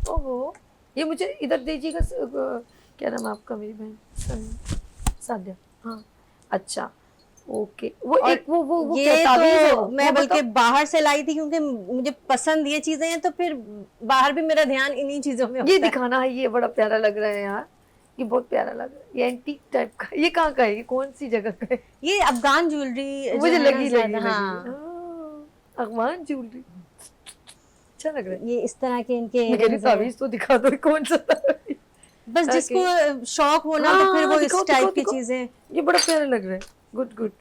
ओहो, ये मुझे इधर दीजिएगा। क्या नाम है आपका मेरी बहन? सादिया। हाँ अच्छा, ओके। वो एक वो ये क्या ताबीज़ है तो वो? मैं वो बल्कि बताओ। बाहर से लाई थी, क्योंकि मुझे पसंद ये चीजें हैं, तो फिर बाहर भी मेरा ध्यान इन्हीं चीजों में ये होता है। दिखाना है, ये बड़ा प्यारा लग रहा है यार, ये बहुत प्यारा लग रहा है। ये एंटीक टाइप का, ये कहाँ का है, ये कौन सी जगह का है? ये अफगान ज्वेलरी मुझे लगी हाँ, अगवान ज्वेलरी अच्छा लग रहा है। ये इस तरह के इनके मैं कह रही earrings हैं। ताबीज़ तो दिखा दो, कौन सा ताबीज़? बस जिसको शौक हो ना, तो फिर वो इस टाइप की चीजें। ये बड़ा प्यारा लग रहा है। गुड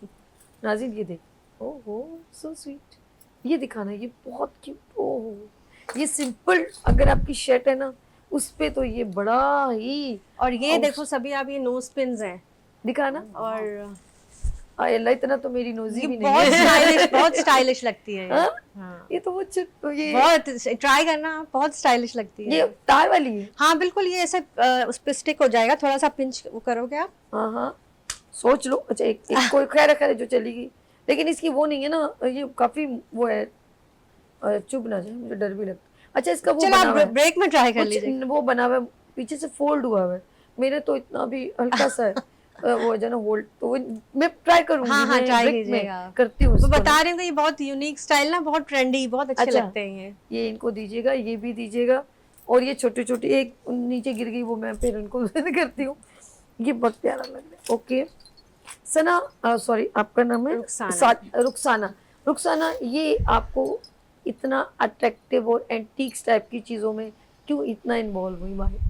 नाज़िन, ये देख, ओहो सो स्वीट। ये दिखाना, ये बहुत क्यूट। ओहो, ये सिंपल अगर आपकी शर्ट है ना उस पे तो ये बड़ा ही। और ये देखो सभी, आप ये नोज पिन्स हैं, दिखाना। और आय अल्लाह, इतना तो मेरी नोजी ये भी बहुत नहीं है। स्टाइलिश, बहुत स्टाइलिश लगती है ये। हाँ? हाँ, ये तो वो ये बहुत ट्राई करना, बहुत स्टाइलिश लगती है। ये तार वाली है। हाँ बिल्कुल, ये ऐसे उस पे स्टिक हो जाएगा, थोड़ा सा पिंच वो करोगे आप, हाँ सोच लो। अच्छा एक कोई खैर खैर जो चली गई, लेकिन इसकी वो नहीं है ना, ये काफी वो है, चुभ ना जाए, मुझे डर भी लगता है। अच्छा इसका वो चलो बना हुआ आप है, ब्रेक में ट्राई कर कुछ लीजिए। वो बना हुआ है, पीछे से फोल्ड हुआ हुआ है, मेरे तो इतना भी हल्का सा है वो है ना होल्ड, तो वो मैं ट्राई करूंगी। हाँ हाँ मैं ट्राई ब्रेक में कीजिएगा। करती हूँ वो इसको बता ना। रहे थे ये बहुत यूनिक स्टाइल ना, बहुत ट्रेंडी, बहुत अच्छे अच्छा। लगते हैं ये इनको दीजिएगा, ये भी दीजिएगा, और ये छोटी छोटी एक नीचे गिर गई वो मैं फिर उनको करती हूँ। ये बहुत प्यारा लग रहा है। ओके सना, सॉरी आपका नाम है रुखसाना। रुखसाना। रुखसाना, ये आपको इतना अट्रैक्टिव और एंटीक्स टाइप की चीजों में क्यों इतना इन्वॉल्व हुई माहिर?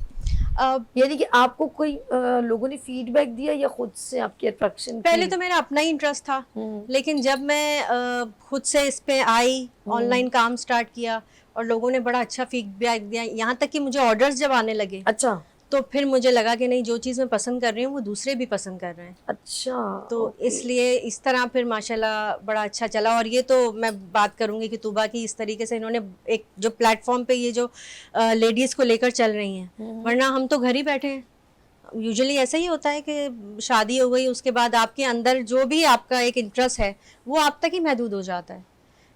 यानी कि आपको कोई लोगों ने फीडबैक दिया या खुद से आपकी अट्रैक्शन? पहले तो मेरा अपना ही इंटरेस्ट था, लेकिन जब मैं खुद से इस पे आई, ऑनलाइन काम स्टार्ट किया और लोगों ने बड़ा अच्छा फीडबैक दिया, यहाँ तक कि मुझे ऑर्डर्स जब आने लगे, अच्छा तो फिर मुझे लगा कि नहीं, जो चीज़ मैं पसंद कर रही हूँ वो दूसरे भी पसंद कर रहे हैं। अच्छा, तो ओके। इसलिए इस तरह फिर माशाल्लाह बड़ा अच्छा चला। और ये तो मैं बात करूंगी कि तुबा की इस तरीके से इन्होंने एक जो प्लेटफॉर्म पे ये जो लेडीज़ को लेकर चल रही हैं, वरना हम तो घर ही बैठे हैं। यूजुअली ऐसा ही होता है कि शादी हो गई, उसके बाद आपके अंदर जो भी आपका एक इंटरेस्ट है वो आप तक ही महदूद हो जाता है।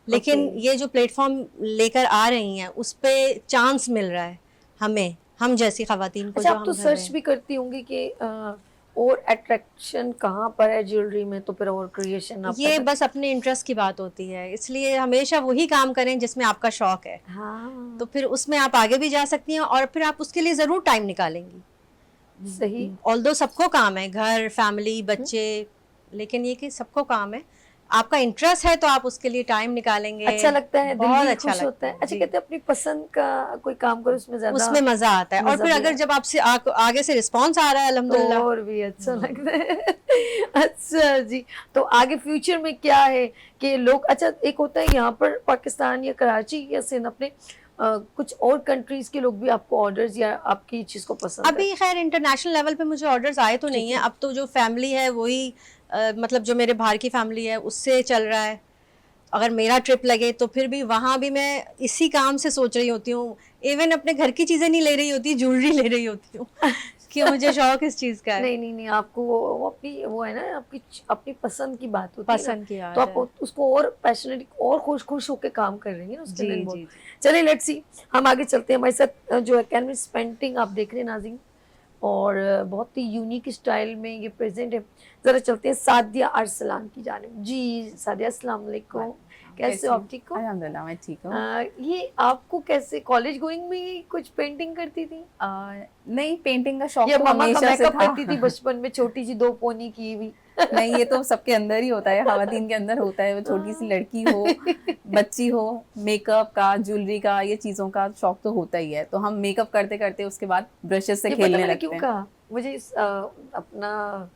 लेकिन ये जो प्लेटफॉर्म लेकर आ रही हैं उस पे चांस मिल रहा है हमें, हम जैसी खवातीन को। अच्छा जो आप हम तो कर रहे सर्च हैं। भी करती होंगी कि और अट्रैक्शन कहाँ पर है ज्वेलरी में, तो फिर और क्रिएशन आप ये बस अपने इंटरेस्ट की बात होती है, इसलिए हमेशा वही काम करें जिसमें आपका शौक है, हाँ तो फिर उसमें आप आगे भी जा सकती हैं और फिर आप उसके लिए ज़रूर टाइम निकालेंगी। सही। ऑल्दो सबको काम है, घर, फैमिली, बच्चे, लेकिन ये कि सबको काम है, आपका इंटरेस्ट है तो आप उसके लिए टाइम निकालेंगे। अच्छा लगता है, दिल बहुत भी अच्छा खुश होता है। लगता अच्छा जी। कहते हैं अपनी पसंद का कोई काम करो उसमें ज्यादा उसमें मजा आता है, और मजा फिर भी अगर आता जब आपसे आगे से रिस्पांस आ रहा है तो अल्हम्दुलिल्लाह। और भी अच्छा लगता है। अच्छा जी, तो आगे फ्यूचर में क्या है कि लोग, अच्छा एक होता है यहाँ पर पाकिस्तान या कराची या सिंध, अपने कुछ और कंट्रीज के लोग भी आपको ऑर्डर्स या आपकी चीज को पसंद अभी खैर इंटरनेशनल लेवल पे मुझे ऑर्डर्स आए तो नहीं है, अब तो जो फैमिली है वही मतलब जो मेरे बाहर की फैमिली है उससे चल रहा है। अगर मेरा ट्रिप लगे तो फिर भी वहाँ भी मैं इसी काम से सोच रही होती हूँ, इवन अपने घर की चीज़ें नहीं ले रही होती, ज्वेलरी ले रही होती हूँ कि मुझे शौक इस चीज़ का है। नहीं आपको वो अपनी वो है ना, आपकी अपनी पसंद की बात होती है ना, पसंद की तो आप उसको और पैशनेट और खुश होकर काम कर रही है ना उसके जी, लिए जी, बहुत। चलिए लेट्स सी, हम आगे चलते हैं। हमारे साथ जो है कैनवस पेंटिंग आप देख रहे हैं नाज़रीन, और बहुत ही यूनिक स्टाइल में ये प्रेजेंट है। जरा चलते हैं सादिया अरसलान की जानिब। जी सादिया, अस्सलाम वालेकुम, कैसे हो आप? ठीक हो? अल्हम्दुलिल्लाह मैं ठीक हूँ। ये आपको कैसे, कॉलेज गोइंग में कुछ पेंटिंग करती थी नहीं, पेंटिंग का शौक या तो मम्मा का हमेशा से मेकअप था। करती थी बचपन में, छोटी सी 2 पोनी की हुई? नहीं, ये तो सबके अंदर ही होता है, खवातीन के अंदर होता है। वो छोटी सी लड़की हो, बच्ची हो, मेकअप का, ज्वेलरी का, ये चीज़ों का शौक तो होता ही है। तो हम मेकअप करते करते उसके बाद ब्रशेस से ये पता खेलने मैंने लगते क्यों हैं। कहा, मुझे अपना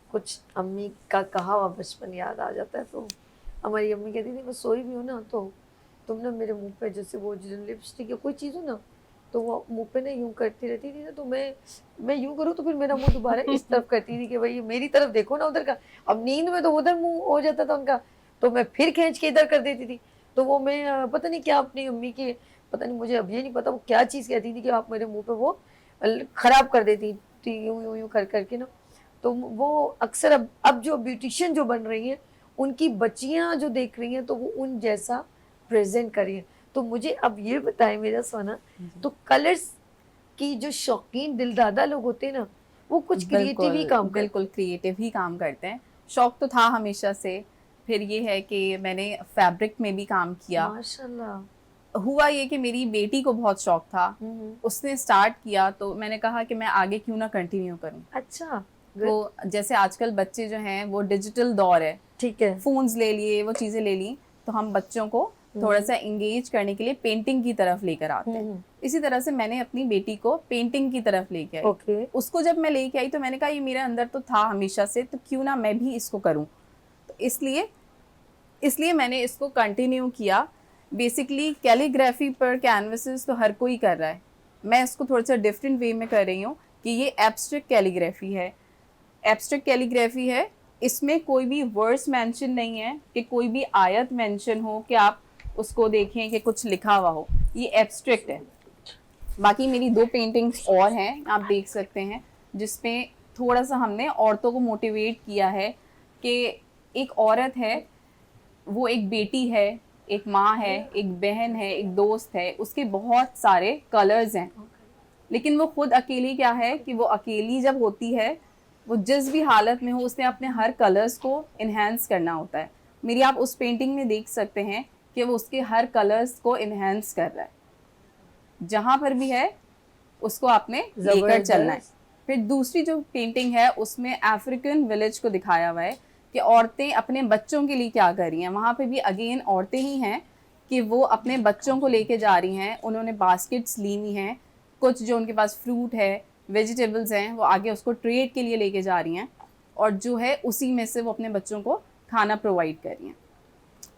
कुछ अम्मी का कहा हुआ बचपन याद आ जाता है। तो हमारी अम्मी कहती थी मैं सोई भी हूँ ना तो तुम ना मेरे मुंह पे जैसे वो जो लिपस्टिक या कोई चीज़ हो ना, तो वो मुंह पे ना यूं करती रहती थी ना, तो मैं यूं करूँ तो फिर मेरा मुंह दोबारा इस तरफ करती थी कि भाई मेरी तरफ देखो ना उधर का। अब नींद में तो उधर मुंह हो जाता था उनका, तो मैं फिर खींच के इधर कर देती थी। तो वो मैं पता नहीं क्या अपनी अम्मी की, पता नहीं, मुझे अब ये नहीं पता वो क्या चीज़ कहती थी कि आप मेरे मुँह पे वो ख़राब कर देती थी यूं यूं यूं कर करके ना। तो वो अक्सर अब जो ब्यूटिशियन जो बन रही हैं उनकी बच्चियां जो देख रही हैं तो वो उन जैसा प्रेजेंट करिए। तो मुझे अब ये बताएं मेरा सोना, तो कलर्स की जो शौकीन दिलदादा लोग होते हैं ना, वो कुछ क्रिएटिव ही काम करते बिल्कुल क्रिएटिव ही काम करते हैं। शौक तो था हमेशा से। फिर ये है कि मैंने फैब्रिक में भी काम किया। हैं। माशाल्लाह। हुआ ये कि मेरी बेटी को बहुत शौक था, उसने स्टार्ट किया तो मैंने कहा कि मैं आगे क्यों ना कंटिन्यू करूं। अच्छा तो जैसे आजकल बच्चे जो हैं वो डिजिटल दौर है, ठीक है। फोन्स ले लिए, वो चीज़ें ले ली, तो हम बच्चों को थोड़ा सा इंगेज करने के लिए पेंटिंग की तरफ लेकर आते हैं। इसी तरह से मैंने अपनी बेटी को पेंटिंग की तरफ लेके आई। ओके। उसको जब मैं लेके आई तो मैंने कहा ये मेरे अंदर तो था हमेशा से, तो क्यों ना मैं भी इसको करूं। तो इसलिए मैंने इसको कंटिन्यू किया। बेसिकली कैलीग्राफी पर कैनवसेस तो हर कोई कर रहा है, मैं इसको थोड़ा सा डिफरेंट वे में कर रही हूँ कि ये एब्स्ट्रैक्ट कैलीग्राफी है। एब्स्ट्रैक्ट कैलीग्राफी है, इसमें कोई भी वर्ड्स मेंशन नहीं है कि कोई भी आयत मेंशन हो कि आप उसको देखें कि कुछ लिखा हुआ हो, ये एब्स्ट्रैक्ट है। बाकी मेरी 2 पेंटिंग्स और हैं, आप देख सकते हैं, जिसमें थोड़ा सा हमने औरतों को मोटिवेट किया है कि एक औरत है, वो एक बेटी है, एक माँ है, एक बहन है, एक दोस्त है, उसके बहुत सारे कलर्स हैं, लेकिन वो खुद अकेली क्या है कि वो अकेली जब होती है, वो जिस भी हालत में हो उसने अपने हर कलर्स को इन्हेंस करना होता है। मेरी आप उस पेंटिंग में देख सकते हैं कि वो उसके हर कलर्स को इन्हेंस कर रहा है, जहाँ पर भी है उसको आपने लेकर चलना है। फिर दूसरी जो पेंटिंग है उसमें अफ्रीकन विलेज को दिखाया हुआ है कि औरतें अपने बच्चों के लिए क्या कर रही हैं। वहाँ पे भी अगेन औरतें ही हैं कि वो अपने बच्चों को लेके जा रही हैं, उन्होंने बास्केट्स ली हुई हैं, कुछ जो उनके पास फ्रूट है, वेजिटेबल्स हैं, वो आगे उसको ट्रेड के लिए लेके जा रही हैं, और जो है उसी में से वो अपने बच्चों को खाना प्रोवाइड कर रही हैं।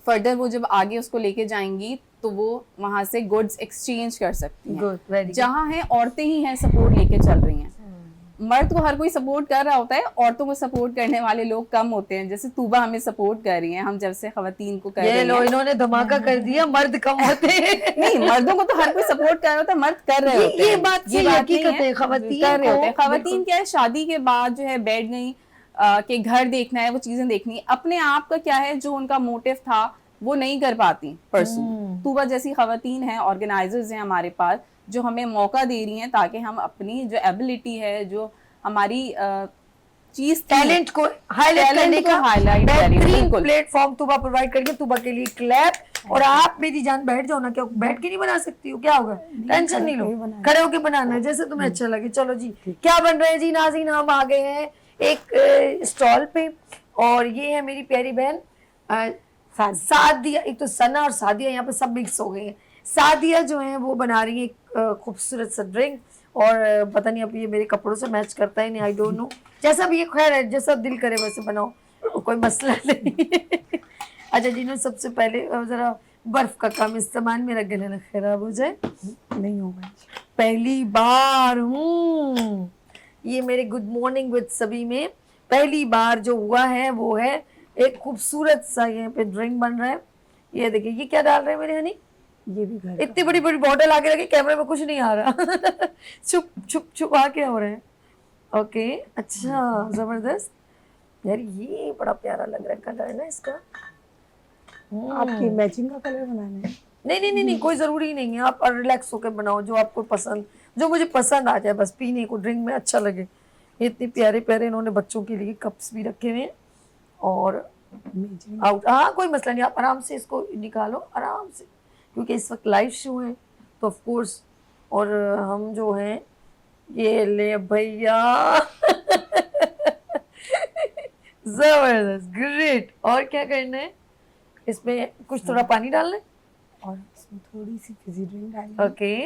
फर्दर वो जब आगे उसको लेके जाएंगी तो वो वहाँ से गुड्स एक्सचेंज कर सकती हैं। जहाँ है औरतें ही हैं सपोर्ट लेके चल रही हैं। मर्द को हर कोई सपोर्ट कर रहा होता है, औरतों को सपोर्ट करने वाले लोग कम होते हैं। जैसे तूबा हमें सपोर्ट कर रही हैं, हम जब से खवातीन को कर रही हैं। इन्होंने धमाका कर दिया, मर्द कम होते हैं। नहीं, मर्दों को तो हर कोई सपोर्ट कर रहा होता है, मर्द कर रहे होते हैं। ये बात सही हकीकत है, खवातीन कर रहे होते हैं। को खवातीन क्या है, शादी के बाद जो है बैठ गई कि घर देखना है, वो चीजें देखनी है, अपने आप का क्या है जो उनका मोटिव था वो नहीं कर पाती परसू। तूबा जैसी खवातीन हैं, ऑर्गेनाइजर्स हैं हमारे पास, जो हमें मौका दे रही हैं ताकि हम अपनी जो एबिलिटी है, जो हमारी चीज टैलेंट को हाईलाइट करने का हाईलाइट प्लेटफॉर्म तूबा प्रोवाइड करके तूबा के लिए क्लैप। और आप मेरी जान बैठ जाओ ना, क्या बैठ के नहीं बना सकती हो? क्या होगा, टेंशन नहीं लो, खड़े होके बनाना है जैसे तुम्हें अच्छा लगे। चलो जी, क्या बन रहा है जी नाज़रीन? हम आ गए हैं एक स्टॉल पे, और ये है मेरी प्यारी बहन सादिया। एक तो सना और सादिया यहाँ पे सब मिक्स हो गए हैं। सादिया जो है वो बना रही है एक खूबसूरत सा ड्रिंक, और पता नहीं अब ये मेरे कपड़ों से मैच करता है नहीं, आई डोंट नो, जैसा भी ये खैर है, जैसा दिल करे वैसे बनाओ, कोई मसला नहीं। अच्छा जी, सबसे पहले जरा बर्फ का काम इस्तेमाल, मेरा गला ना खराब हो जाए। नहीं होगा, पहली बार हूँ ये मेरे गुड मॉर्निंग विद सभी में पहली बार जो हुआ है वो है एक खूबसूरत सा यहाँ पे ड्रिंक बन रहा है। ये देखिए, ये क्या डाल रहे हैं मेरे हनी? ये भी घर इतनी बड़ी बड़ी बॉटल आगे लगी, कैमरे में कुछ नहीं आ रहा। छुप छुप छुप आके हो रहे हैं। ओके, अच्छा, जबरदस्त यार, ये बड़ा प्यारा लग रहा है कलर है ना इसका। आपकी मैचिंग का कलर बनाना है? नहीं नहीं नहीं नहीं, कोई जरूरी नहीं है, आप रिलैक्स होकर बनाओ, जो आपको पसंद, जो मुझे पसंद आ जाए, बस पीने को ड्रिंक में अच्छा लगे। ये इतने प्यारे प्यारे इन्होंने बच्चों के लिए कप्स भी रखे हुए हैं, और आउट, हाँ कोई मसला नहीं, आप आराम से इसको निकालो आराम से, क्योंकि इस वक्त लाइव शो है तो ऑफ कोर्स। और हम जो हैं ये ले भैया। जबरदस्त, ग्रेट। और क्या करना है इसमें? कुछ थोड़ा पानी डालना है और इसमें थोड़ी सी फिजी ड्रिंक डालनी है। ओके,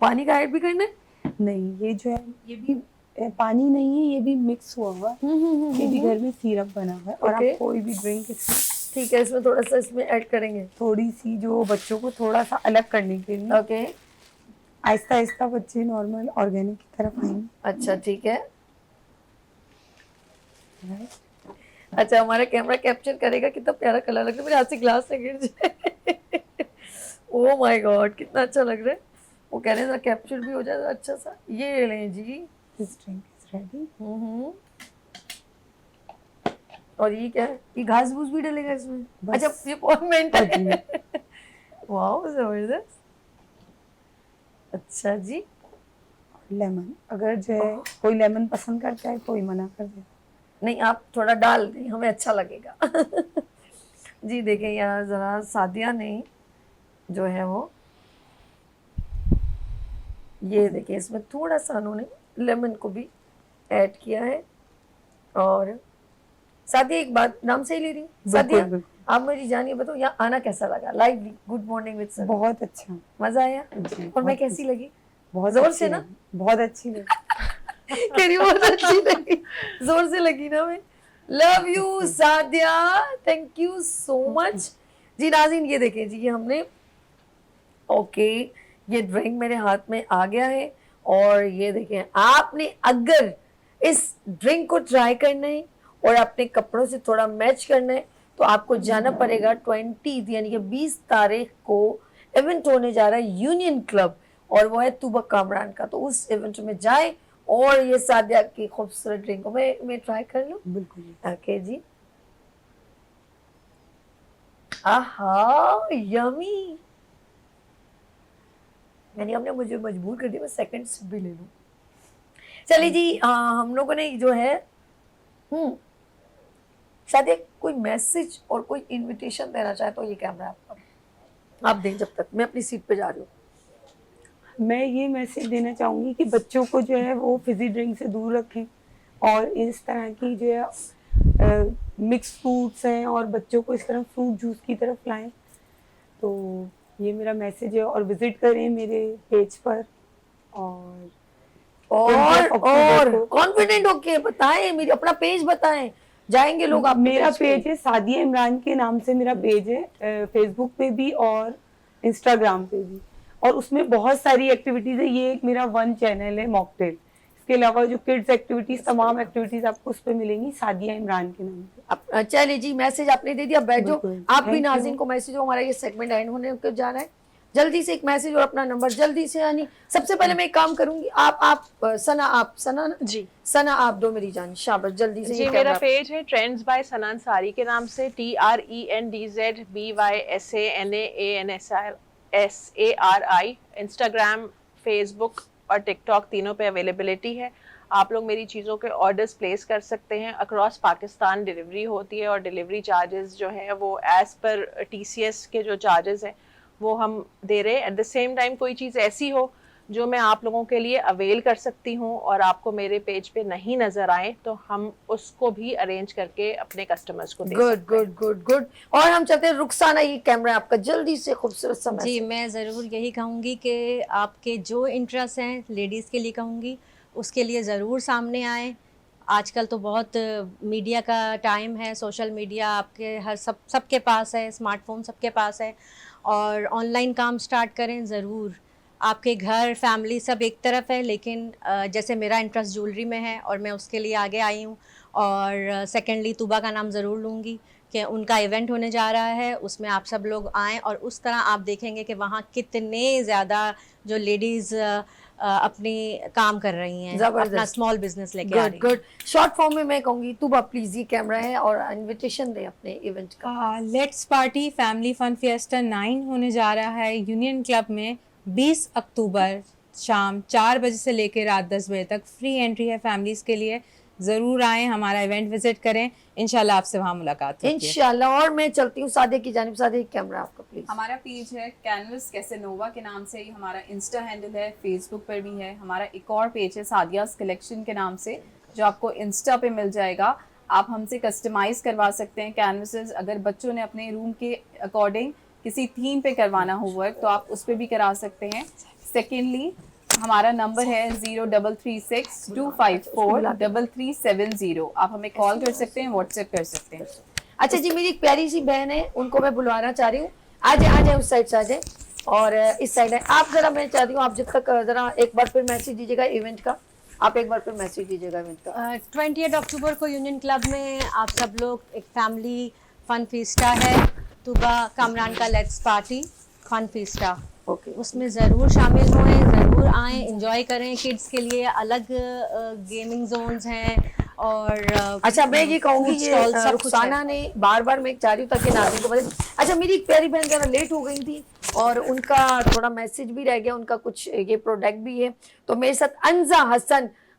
पानी का ऐड भी करना है? नहीं, ये जो है ये भी पानी नहीं है, ये भी मिक्स हुआ हुआ, ये भी घर में सिरप बना हुआ है। और आप कोई भी ड्रिंक ठीक है, इसमें थोड़ा सा इसमें ऐड करेंगे, थोड़ी सी जो बच्चों को थोड़ा सा अलग करने के लिए। ओके, आहिस्ता आहिस्ता बच्चे नॉर्मल ऑर्गेनिक की तरफ आएंगे। अच्छा, ठीक है। अच्छा, हमारा कैमरा कैप्चर करेगा कितना प्यारा कलर लग रहा है, मेरे हाथ से ग्लास से गिर जाए। ओह माय गॉड, कितना अच्छा लग रहा है। वो कह रहे हैं कैप्चर भी हो जाए अच्छा सा। ये लें जी, दिस ड्रिंक इज रेडी। और ये क्या है? ये घास फूस भी डलेगा इसमें? अच्छा, ये पॉइंट है। वाओ, जबरदस्त। अच्छा जी, लेमन, अगर जो है कोई लेमन पसंद करता है कोई मना कर दे। नहीं, आप थोड़ा डाल दें, हमें अच्छा लगेगा। जी देखें, यहाँ जरा सादिया ने जो है वो, ये देखिए इसमें थोड़ा सा उन्होंने लेमन को भी ऐड किया है। और सादिया, एक बात, नाम से ही ले रही हूँ सादिया, आप मेरी जानिए बताओ यहाँ आना कैसा लगा? Live good morning with sir. बहुत अच्छा, मजा आया। और मैं कैसी लगी? बहुत जोर से ना? बहुत अच्छी लगी। कह रही बहुत अच्छी लगी, जोर से लगी ना। मैं love you Sadia, thank you so much. जी नाज़रीन, ये देखें जी, ये हमने ओके, ये ड्रिंक मेरे हाथ में आ गया है। और ये देखें, आपने अगर इस ड्रिंक को ट्राई करना है और अपने कपड़ों से थोड़ा मैच करना है तो आपको जाना पड़ेगा 20 यानी कि 20 तारीख को इवेंट होने जा रहा है यूनियन क्लब, और वो है तूबा कामरान का। तो उस इवेंट में जाए और ये सादिया की खूबसूरत ड्रिंक को मैं ट्राई कर लूं? बिल्कुल। ओके जी। आहा, यमी। यानी आपने मुझे मजबूर कर दिया, मैं सेकंड सिप भी ले लूं। चलिए जी, हम लोगों ने जो है शायद एक कोई मैसेज और कोई इनविटेशन देना चाहे तो ये कैमरा आप दें, जब तक मैं अपनी सीट पे जा रही हूँ। मैं ये मैसेज देना चाहूँगी कि बच्चों को जो है वो फिजी ड्रिंक से दूर रखें और इस तरह की जो है मिक्स फ्रूट्स हैं और बच्चों को इस तरह फ्रूट जूस की तरफ लाएं। तो ये मेरा मैसेज है और विजिट करें मेरे पेज पर और कॉन्फिडेंट होके बताएं, मेरी अपना पेज बताएं, जाएंगे लोग आप। मेरा पेज है सादिया इमरान के नाम से मेरा पेज है, फेसबुक पे भी और इंस्टाग्राम पे भी, और उसमें बहुत सारी एक्टिविटीज है। ये एक मेरा वन चैनल है मॉकटेल, इसके अलावा जो किड्स एक्टिविटीज तमाम एक्टिविटीज आपको उस पर मिलेंगी सादिया इमरान के नाम से। चलिए जी, मैसेज आपने दे दिया, बैठो। बिल्कुल, आप भी thank नाज़रीन you। को मैसेज हो, हमारा ये सेगमेंट एंड होने को जा रहा है। जल्दी से एक मैसेज और अपना नंबर जल्दी से। यानी सबसे पहले मैं एक काम करूंगी, सना जी सना आप दो मेरी जान, शाबाश, जल्दी से। जी, ये मेरा कैमरा पेज है ट्रेंड्स बाय सना अंसारी के नाम से, TRENDZBYSANANSARI। इंस्टाग्राम, फेसबुक और टिकटॉक तीनों पे अवेलेबिलिटी है। आप लोग मेरी चीज़ों के ऑर्डर्स प्लेस कर सकते हैं। अक्रॉस पाकिस्तान डिलीवरी होती है और डिलीवरी चार्जेस जो है वो एज़ पर TCS के जो चार्जेस हैं वो हम दे रहे हैं। एट द सेम टाइम कोई चीज़ ऐसी हो जो मैं आप लोगों के लिए अवेल कर सकती हूँ और आपको मेरे पेज पे नहीं नज़र आए तो हम उसको भी अरेंज करके अपने कस्टमर्स को दे सकते हैं। Good good good. और हम चाहते हैं रुखसाना, ये कैमरा आपका, जल्दी से खूबसूरत सा जी, मैसेज। मैं ज़रूर यही कहूँगी कि आपके जो इंटरेस्ट हैं, लेडीज़ के लिए कहूँगी, उसके लिए ज़रूर सामने आएँ। आजकल तो बहुत मीडिया का टाइम है, सोशल मीडिया आपके हर सबके पास है, स्मार्टफोन सबके पास है, और ऑनलाइन काम स्टार्ट करें ज़रूर। आपके घर, फैमिली सब एक तरफ है, लेकिन जैसे मेरा इंटरेस्ट ज्वेलरी में है और मैं उसके लिए आगे आई हूँ। और सेकेंडली तूबा का नाम ज़रूर लूँगी कि उनका इवेंट होने जा रहा है, उसमें आप सब लोग आएँ और उस तरह आप देखेंगे कि वहाँ कितने ज़्यादा जो लेडीज़ अपनी काम कर रही हैं, अपना स्मॉल बिजनेस लेके आ रही हैं। गुड। शॉर्ट फॉर्म में मैं कहूँगी, तूबा प्लीज ये कैमरा है और इनविटेशन दे अपने इवेंट का। Let's party family fun fiesta 9 होने जा रहा है यूनियन क्लब में 20 अक्टूबर शाम 4 बजे से लेकर रात 10 बजे तक। फ्री एंट्री है फैमिलीज के लिए, ज़रूर आएँ, हमारा इवेंट विजिट करें, इंशाल्लाह आपसे वहाँ मुलाकात होगी इंशाल्लाह। और मैं चलती हूँ सादे की जानिब। सादे कैमरा आपका प्लीज। हमारा पेज है कैनवस कैसेनोवा के नाम से, हमारा इंस्टा हैंडल है, फेसबुक पर भी है। हमारा एक और पेज है सादियास कलेक्शन के नाम से, जो आपको इंस्टा पे मिल जाएगा। आप हमसे कस्टमाइज़ करवा सकते हैं कैनवसेस। अगर बच्चों ने अपने रूम के अकॉर्डिंग किसी थीम पे करवाना हो वर्क तो आप उस पर भी करा सकते हैं। सेकेंडली हमारा नंबर है 0336254370। आप हमें कॉल कर सकते हैं, व्हाट्सएप कर सकते हैं। अच्छा जी, मेरी एक प्यारी सी बहन है, उनको मैं बुलवाना चाह रही हूँ। आ जाए उस साइड से आ जाए, और इस साइड है आप। जरा मैं चाहती हूँ आप जब तक जरा एक बार फिर मैसेज दीजिएगा इवेंट का, आप एक बार फिर मैसेज दीजिएगा इवेंट का। 28 अक्टूबर को यूनियन क्लब में आप सब लोग, एक फैमिली फन फीस्टा है, तूबा कामरान का let's party fun fiesta, okay, उसमें ज़रूर शामिल होएं, ज़रूर आएँ, एंजॉय करें। किड्स के लिए अलग गेमिंग जोन्स हैं और अच्छा मैं ये कहूँगी, food ये stall सब कुछ रुखसाना है। ने बार मैं चाह रही हूँ ताकि नाज़रीन को बता। अच्छा मेरी एक प्यारी बहन जरा लेट हो गई थी और उनका थोड़ा मैसेज भी रह गया, उनका कुछ ये प्रोडक्ट भी है, तो मेरे साथ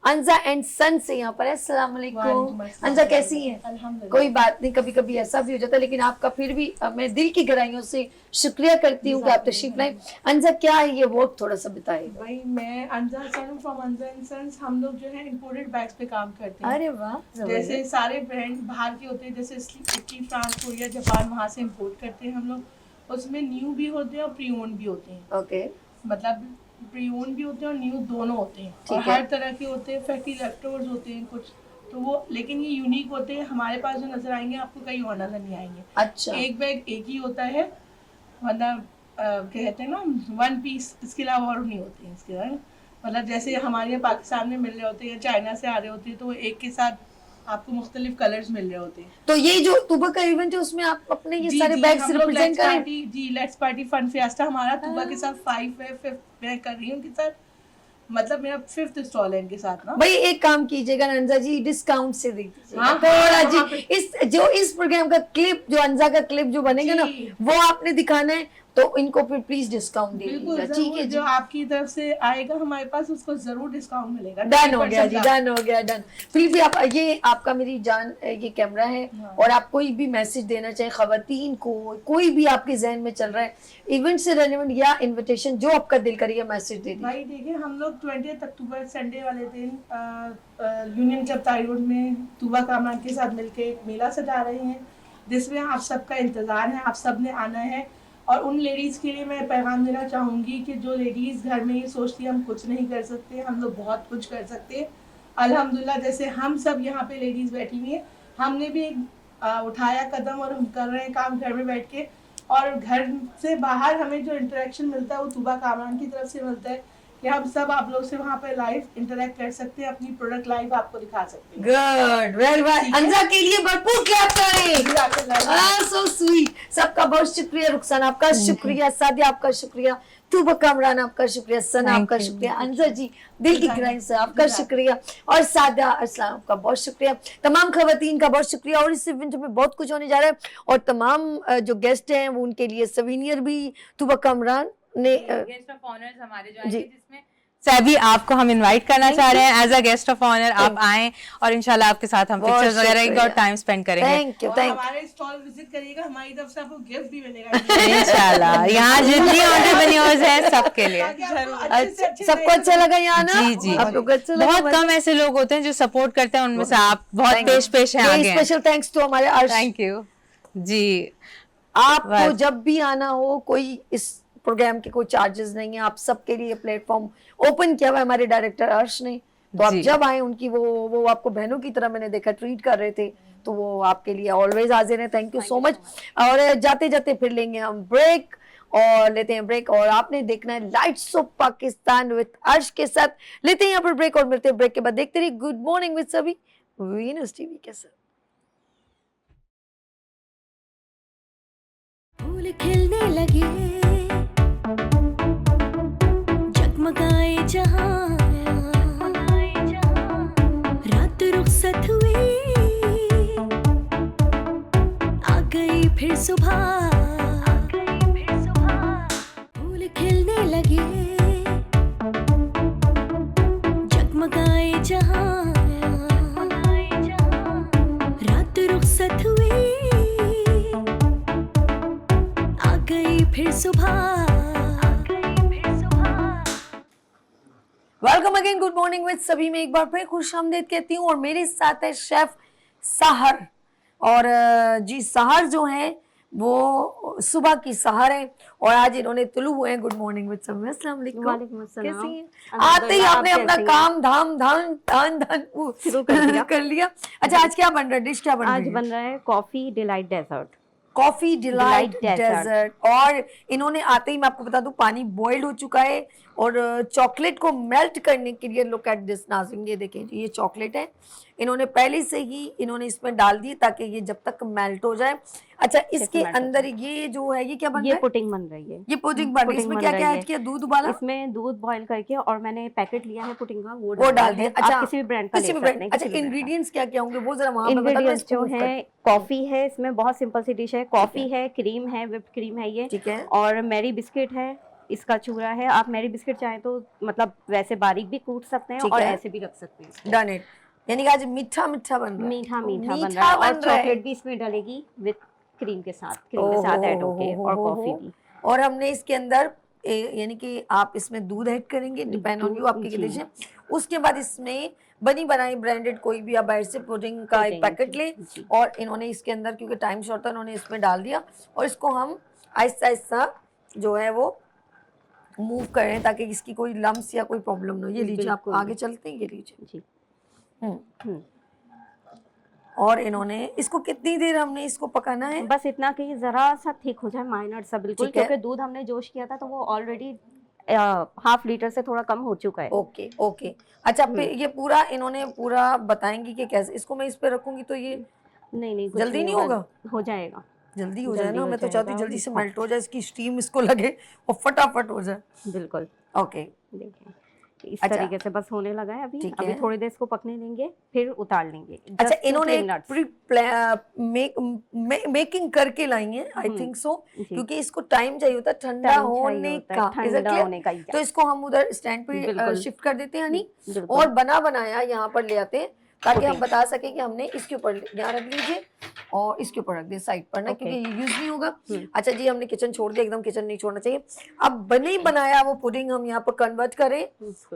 अंजा एंड सन से यहाँ पर है। अस्सलाम वालेकुम अंजा, कैसी हैं? कोई बात नहीं, कभी कभी ऐसा भी हो जाता है, लेकिन आपका फिर भी मैं दिल की गहराइयों से शुक्रिया करती हूँ कि आप तशरीफ लाए। अंजा क्या है ये वर्क, थोड़ा सा बताइए। भाई मैं अंजा Hasan from Anja and sons. हम लोग जो है इंपोर्टेड बैग्स पे काम करते हैं। अरे वाह, जैसे सारे ब्रांड बाहर के होते हैं, जैसे इटली, फ्रांस, कोरिया, जापान, वहाँ से इंपोर्ट करते हैं हम लोग। उसमें न्यू भी होते हैं और प्री ओन भी होते हैं। ओके, मतलब प्री ओन भी होते हैं और न्यू दोनों होते हैं, और ठीक है। हर तरह के होते हैं। फैक्ट्री लेफ्टओवर्स होते हैं कुछ, तो वो लेकिन ये यूनिक होते हैं। हमारे पास जो नजर आएंगे आपको कहीं और नजर नहीं आएंगे। अच्छा, एक बैग एक ही होता है, मतलब कहते हैं ना वन पीस, इसके अलावा और नहीं होते हैं इसके अलावा। मतलब जैसे हमारे यहाँ पाकिस्तान में मिल रहे होते हैं या चाइना से आ रहे होते हैं, तो वो एक के साथ आपको मुख्तलिफ कलर्स मिल रहे होते हैं। तो ये जो तुबा का इवेंट है उसमें आप अपने ये सारे बैग्स हम लोग रिप्रेजेंट लेट्स करें। पार्टी, जी लेट्स पार्टी फन फिएस्टा हमारा तुबा के साथ 5 है, 5th मैं कर रही हूँ उनके साथ। मतलब मेरा 5th स्टॉल है इनके साथ ना। भाई एक काम कीजिएगा अंजा जी, डिस्काउंट से दे दीजिएगा हाँ, थोड़ा वहाँ जी। इस प्रोग्राम का क्लिप, जो अंजा का क्लिप जो बनेगा ना, जी। वो आपने दिखाना है, तो इनको फिर प्लीज डिस्काउंट दे बिल्कुल दीजिएगा, ठीक है जरूर, जी। जो आपकी तरफ से आएगा हमारे पास उसको जरूर डिस्काउंट मिलेगा। डन हो गया जी, 10% डन हो गया, डन। फिर भी आप, ये आपका मेरी जान, ये कैमरा है, और आप कोई भी मैसेज देना चाहे खवातीन को, कोई भी आपके जहन में चल रहा है इवेंट से रेलेवेंट या इनविटेशन, जो आपका दिल करेगा मैसेज दे दीजिए। भाई देखिए, हम लोग 20 अक्टूबर संडे वाले दिन यूनियन क्लब ताई रोड में तूबा कामरान के साथ मिलके एक मेला सजा रहे हैं, जिसमें आप सबका इंतज़ार है, आप सब ने आना है। और उन लेडीज़ के लिए मैं पैगाम देना चाहूँगी कि जो लेडीज़ घर में ये सोचती है हम कुछ नहीं कर सकते, हम लोग बहुत कुछ कर सकते हैं। अल्हम्दुलिल्लाह, जैसे हम सब यहाँ पे लेडीज़ बैठी हुई हैं, हमने भी उठाया कदम और हम कर रहे हैं काम घर में बैठ के। और घर से बाहर हमें जो इंटरेक्शन मिलता है वो तूबा कामरान की तरफ से मिलता है कि हम सब आप लोग से वहाँ पे लाइव इंटरेक्ट कर सकते हैं, अपनी प्रोडक्ट लाइव आपको दिखा सकते हैं। Good, very well. अंजा के लिए भरपूर क्लैप करें। So sweet. सबका बहुत शुक्रिया, रुखसाना आपका शुक्रिया, सादिया आपका शुक्रिया, तूबा कामरान आपका शुक्रिया, सना आपका शुक्रिया, अंजा जी दिल की गहराई से आपका शुक्रिया, और सादा अस्लाम आपका बहुत शुक्रिया, तमाम खवातीन का बहुत शुक्रिया। और इस इवेंट में बहुत कुछ होने जा रहा है, और तमाम जो गेस्ट हैं वो उनके लिए सवीनियर भी तूबा कामरान ने गेस्ट ऑफ ऑनर्स हमारे जो आएंगे, जिसमें सभी आपको हम इनवाइट करना चाह रहे हैं as a guest of honour. आप आएं और इंशाल्लाह आपके साथ हम पिक्चर्स वगैरह और टाइम स्पेंड करेंगे। थैंक यू, थैंक हमारे स्टॉल विजिट करिएगा, हमारी तरफ से आपको गिफ्ट भी मिलेगा इंशाल्लाह। यहाँ जितनी एंटरप्रेन्योर्स हैं सबके लिए। सबको अच्छा लगा यहाँ ना? जी जी, आप लोग अच्छा लगा? बहुत कम ऐसे लोग होते हैं जो सपोर्ट करते हैं, उनमें से आप बहुत पेश हैं आगे। स्पेशल थैंक्स टू हमारे अर्श। थैंक यू जी। आपको जब भी आना हो, कोई इस प्रोग्राम के कोई चार्जेस नहीं है, आप सबके लिए प्लेटफॉर्म ओपन किया हुआ है हमारे डायरेक्टर अर्श ने। तो आप जब आए, उनकी वो आपको बहनों की तरह मैंने देखा ट्रीट कर रहे थे, तो वो आपके लिए ऑलवेज हाजिर है। Thank you so much. और जाते जाते फिर लेंगे हम ब्रेक, और लेते हैं ब्रेक, और आपने देखना है लाइट्स ऑफ पाकिस्तान विद अर्श के साथ। लेते हैं यहाँ पर ब्रेक और मिलते हैं ब्रेक के बाद। देखते रहिए गुड मॉर्निंग विद सभी वीनस टीवी के साथ। फूल खिलने लगे, जगमगाए जहां, रात रुखसत हुई, आ गई फिर सुबह, फूल खिलने लगे, जगमगाए जहां, रात रुखसत हुई, आ गई फिर सुबह। Welcome again, good morning with सभी में एक बार फिर खुशामदीद कहती हूँ। और मेरे साथ है शेफ सहर, और जी सहर जो है वो सुबह की सहर है, और आज इन्होंने तुलू हुए हैं। गुड मॉर्निंग विद सभी, अस्सलाम वालेकुम। वालेकुम अस्सलाम। कैसी हैं? आते ही आपने अपना काम धाम धाम धान धान शुरू कर दिया। अच्छा, आज क्या बन रहा है? डिश क्या बन रही आज है? बन रहा है coffee delight dessert. Coffee delight Delight Dessert। Dessert. और इन्होंने आते ही, मैं आपको बता दूं, पानी बॉइल्ड हो चुका है, और चॉकलेट को मेल्ट करने के लिए लुक एट दिस नाज़रीन, ये देखें जी, ये चॉकलेट है, इन्होंने पहले से ही इन्होंने इसमें डाल दी ताकि ये जब तक मेल्ट हो जाए। अच्छा, इसके अंदर ये जो है, ये क्या बन रहा ये है? पुडिंग बन रही है। ये पुडिंग बन रही है। इसमें क्या क्या ऐड किया? दूध उबाला, इसमें दूध बॉईल करके, और मैंने पैकेट लिया है पुडिंग का, वो डाल दिया। अच्छा, आप किसी भी ब्रांड का ले किसी भी सकते ब्रांड। हैं। अच्छा, इंग्रेडिएंट्स क्या क्या होंगे वो जरा वहां पे बता दो। इंग्रेडिएंट्स जो है, कॉफी है, इसमें बहुत सिंपल सी डिश है। कॉफी है, क्रीम है, व्हिप्ड क्रीम है ये, ठीक है, और मैरी बिस्किट है, इसका चूरा है। आप मैरी बिस्किट चाहें तो मतलब वैसे बारीक भी कूट सकते हैं, और ऐसे भी रख सकते हैं। Done it. यानी कि आज मीठा मीठा बन रहा है। मीठा मीठा बन रहा है, और चॉकलेट भी इसमें डलेगी विद क्रीम के साथ ऐड होके, और कॉफी भी। और हमने इसके अंदर यानी कि आप इसमें दूध ऐड करेंगे, डिपेंड ऑन यू, आपकी डिश है। उसके बाद इसमें बनी बनाई ब्रांडेड कोई भी आप बाहर से पुडिंग का एक पैकेट ले, और इन्होंने इसके अंदर, क्योंकि टाइम शॉर्ट था, इन्होंने इसमें डाल दिया, और इसको हम आहिस्ता आहिस्ता जो है वो मूव करें ताकि इसकी कोई लम्स या कोई प्रॉब्लम ना हो। ये लीजिए, आप आगे चलते हैं, ये लीजिए जी। और इन्होंने इसको कितनी देर हमने इसको पकाना है? बस इतना कि जरा सा थिक हो जाए, माइनर सा बिल्कुल, ठीक है। क्योंकि दूध हमने जोश किया था तो वो ऑलरेडी हाफ लीटर से थोड़ा कम हो चुका है। Okay okay. अच्छा, फिर ये पूरा इन्होंने पूरा बताएंगे कि कैसे इसको मैं इस पे रखूंगी, तो ये नहीं कुछ जल्दी नहीं होगा? हो जाएगा, जल्दी हो जाए ना, हो मैं तो चाहती जाएगा। जल्दी से मेल्ट हो जाए, इसकी स्टीम इसको लगे और फटाफट हो जाए। बिल्कुल। ओके, देखिए इस अच्छा। तरीके से बस होने लगा है अभी। ठीक अभी है। थोड़ी देर इसको पकने देंगे, फिर उतार लेंगे। अच्छा, Just 2-3 इन्होंने मिनट्स। मेकिंग करके लाई है, आई थिंक सो, जी। क्योंकि इसको टाइम चाहिए होता है ठंडा टाइम चाहिए होने होता है, का। Is it ठंडा clear? होने का। तो इसको हम उधर स्टैंड पे बिल्कुल। शिफ्ट कर देते हैं हनी, बिल्कुल। और बना बनाया यहाँ पर ले आते हैं, ताकि हम Okay. बता सके कि हमने इसके ऊपर यहाँ रख लीजिए और इसके ऊपर रख दिया साइड पर ना, Okay. क्योंकि ये यूज नहीं होगा। हम्म। अच्छा जी, हमने किचन छोड़ दिया, एकदम किचन नहीं छोड़ना चाहिए। अब बने बनाया वो पुडिंग हम यहाँ पर कन्वर्ट करें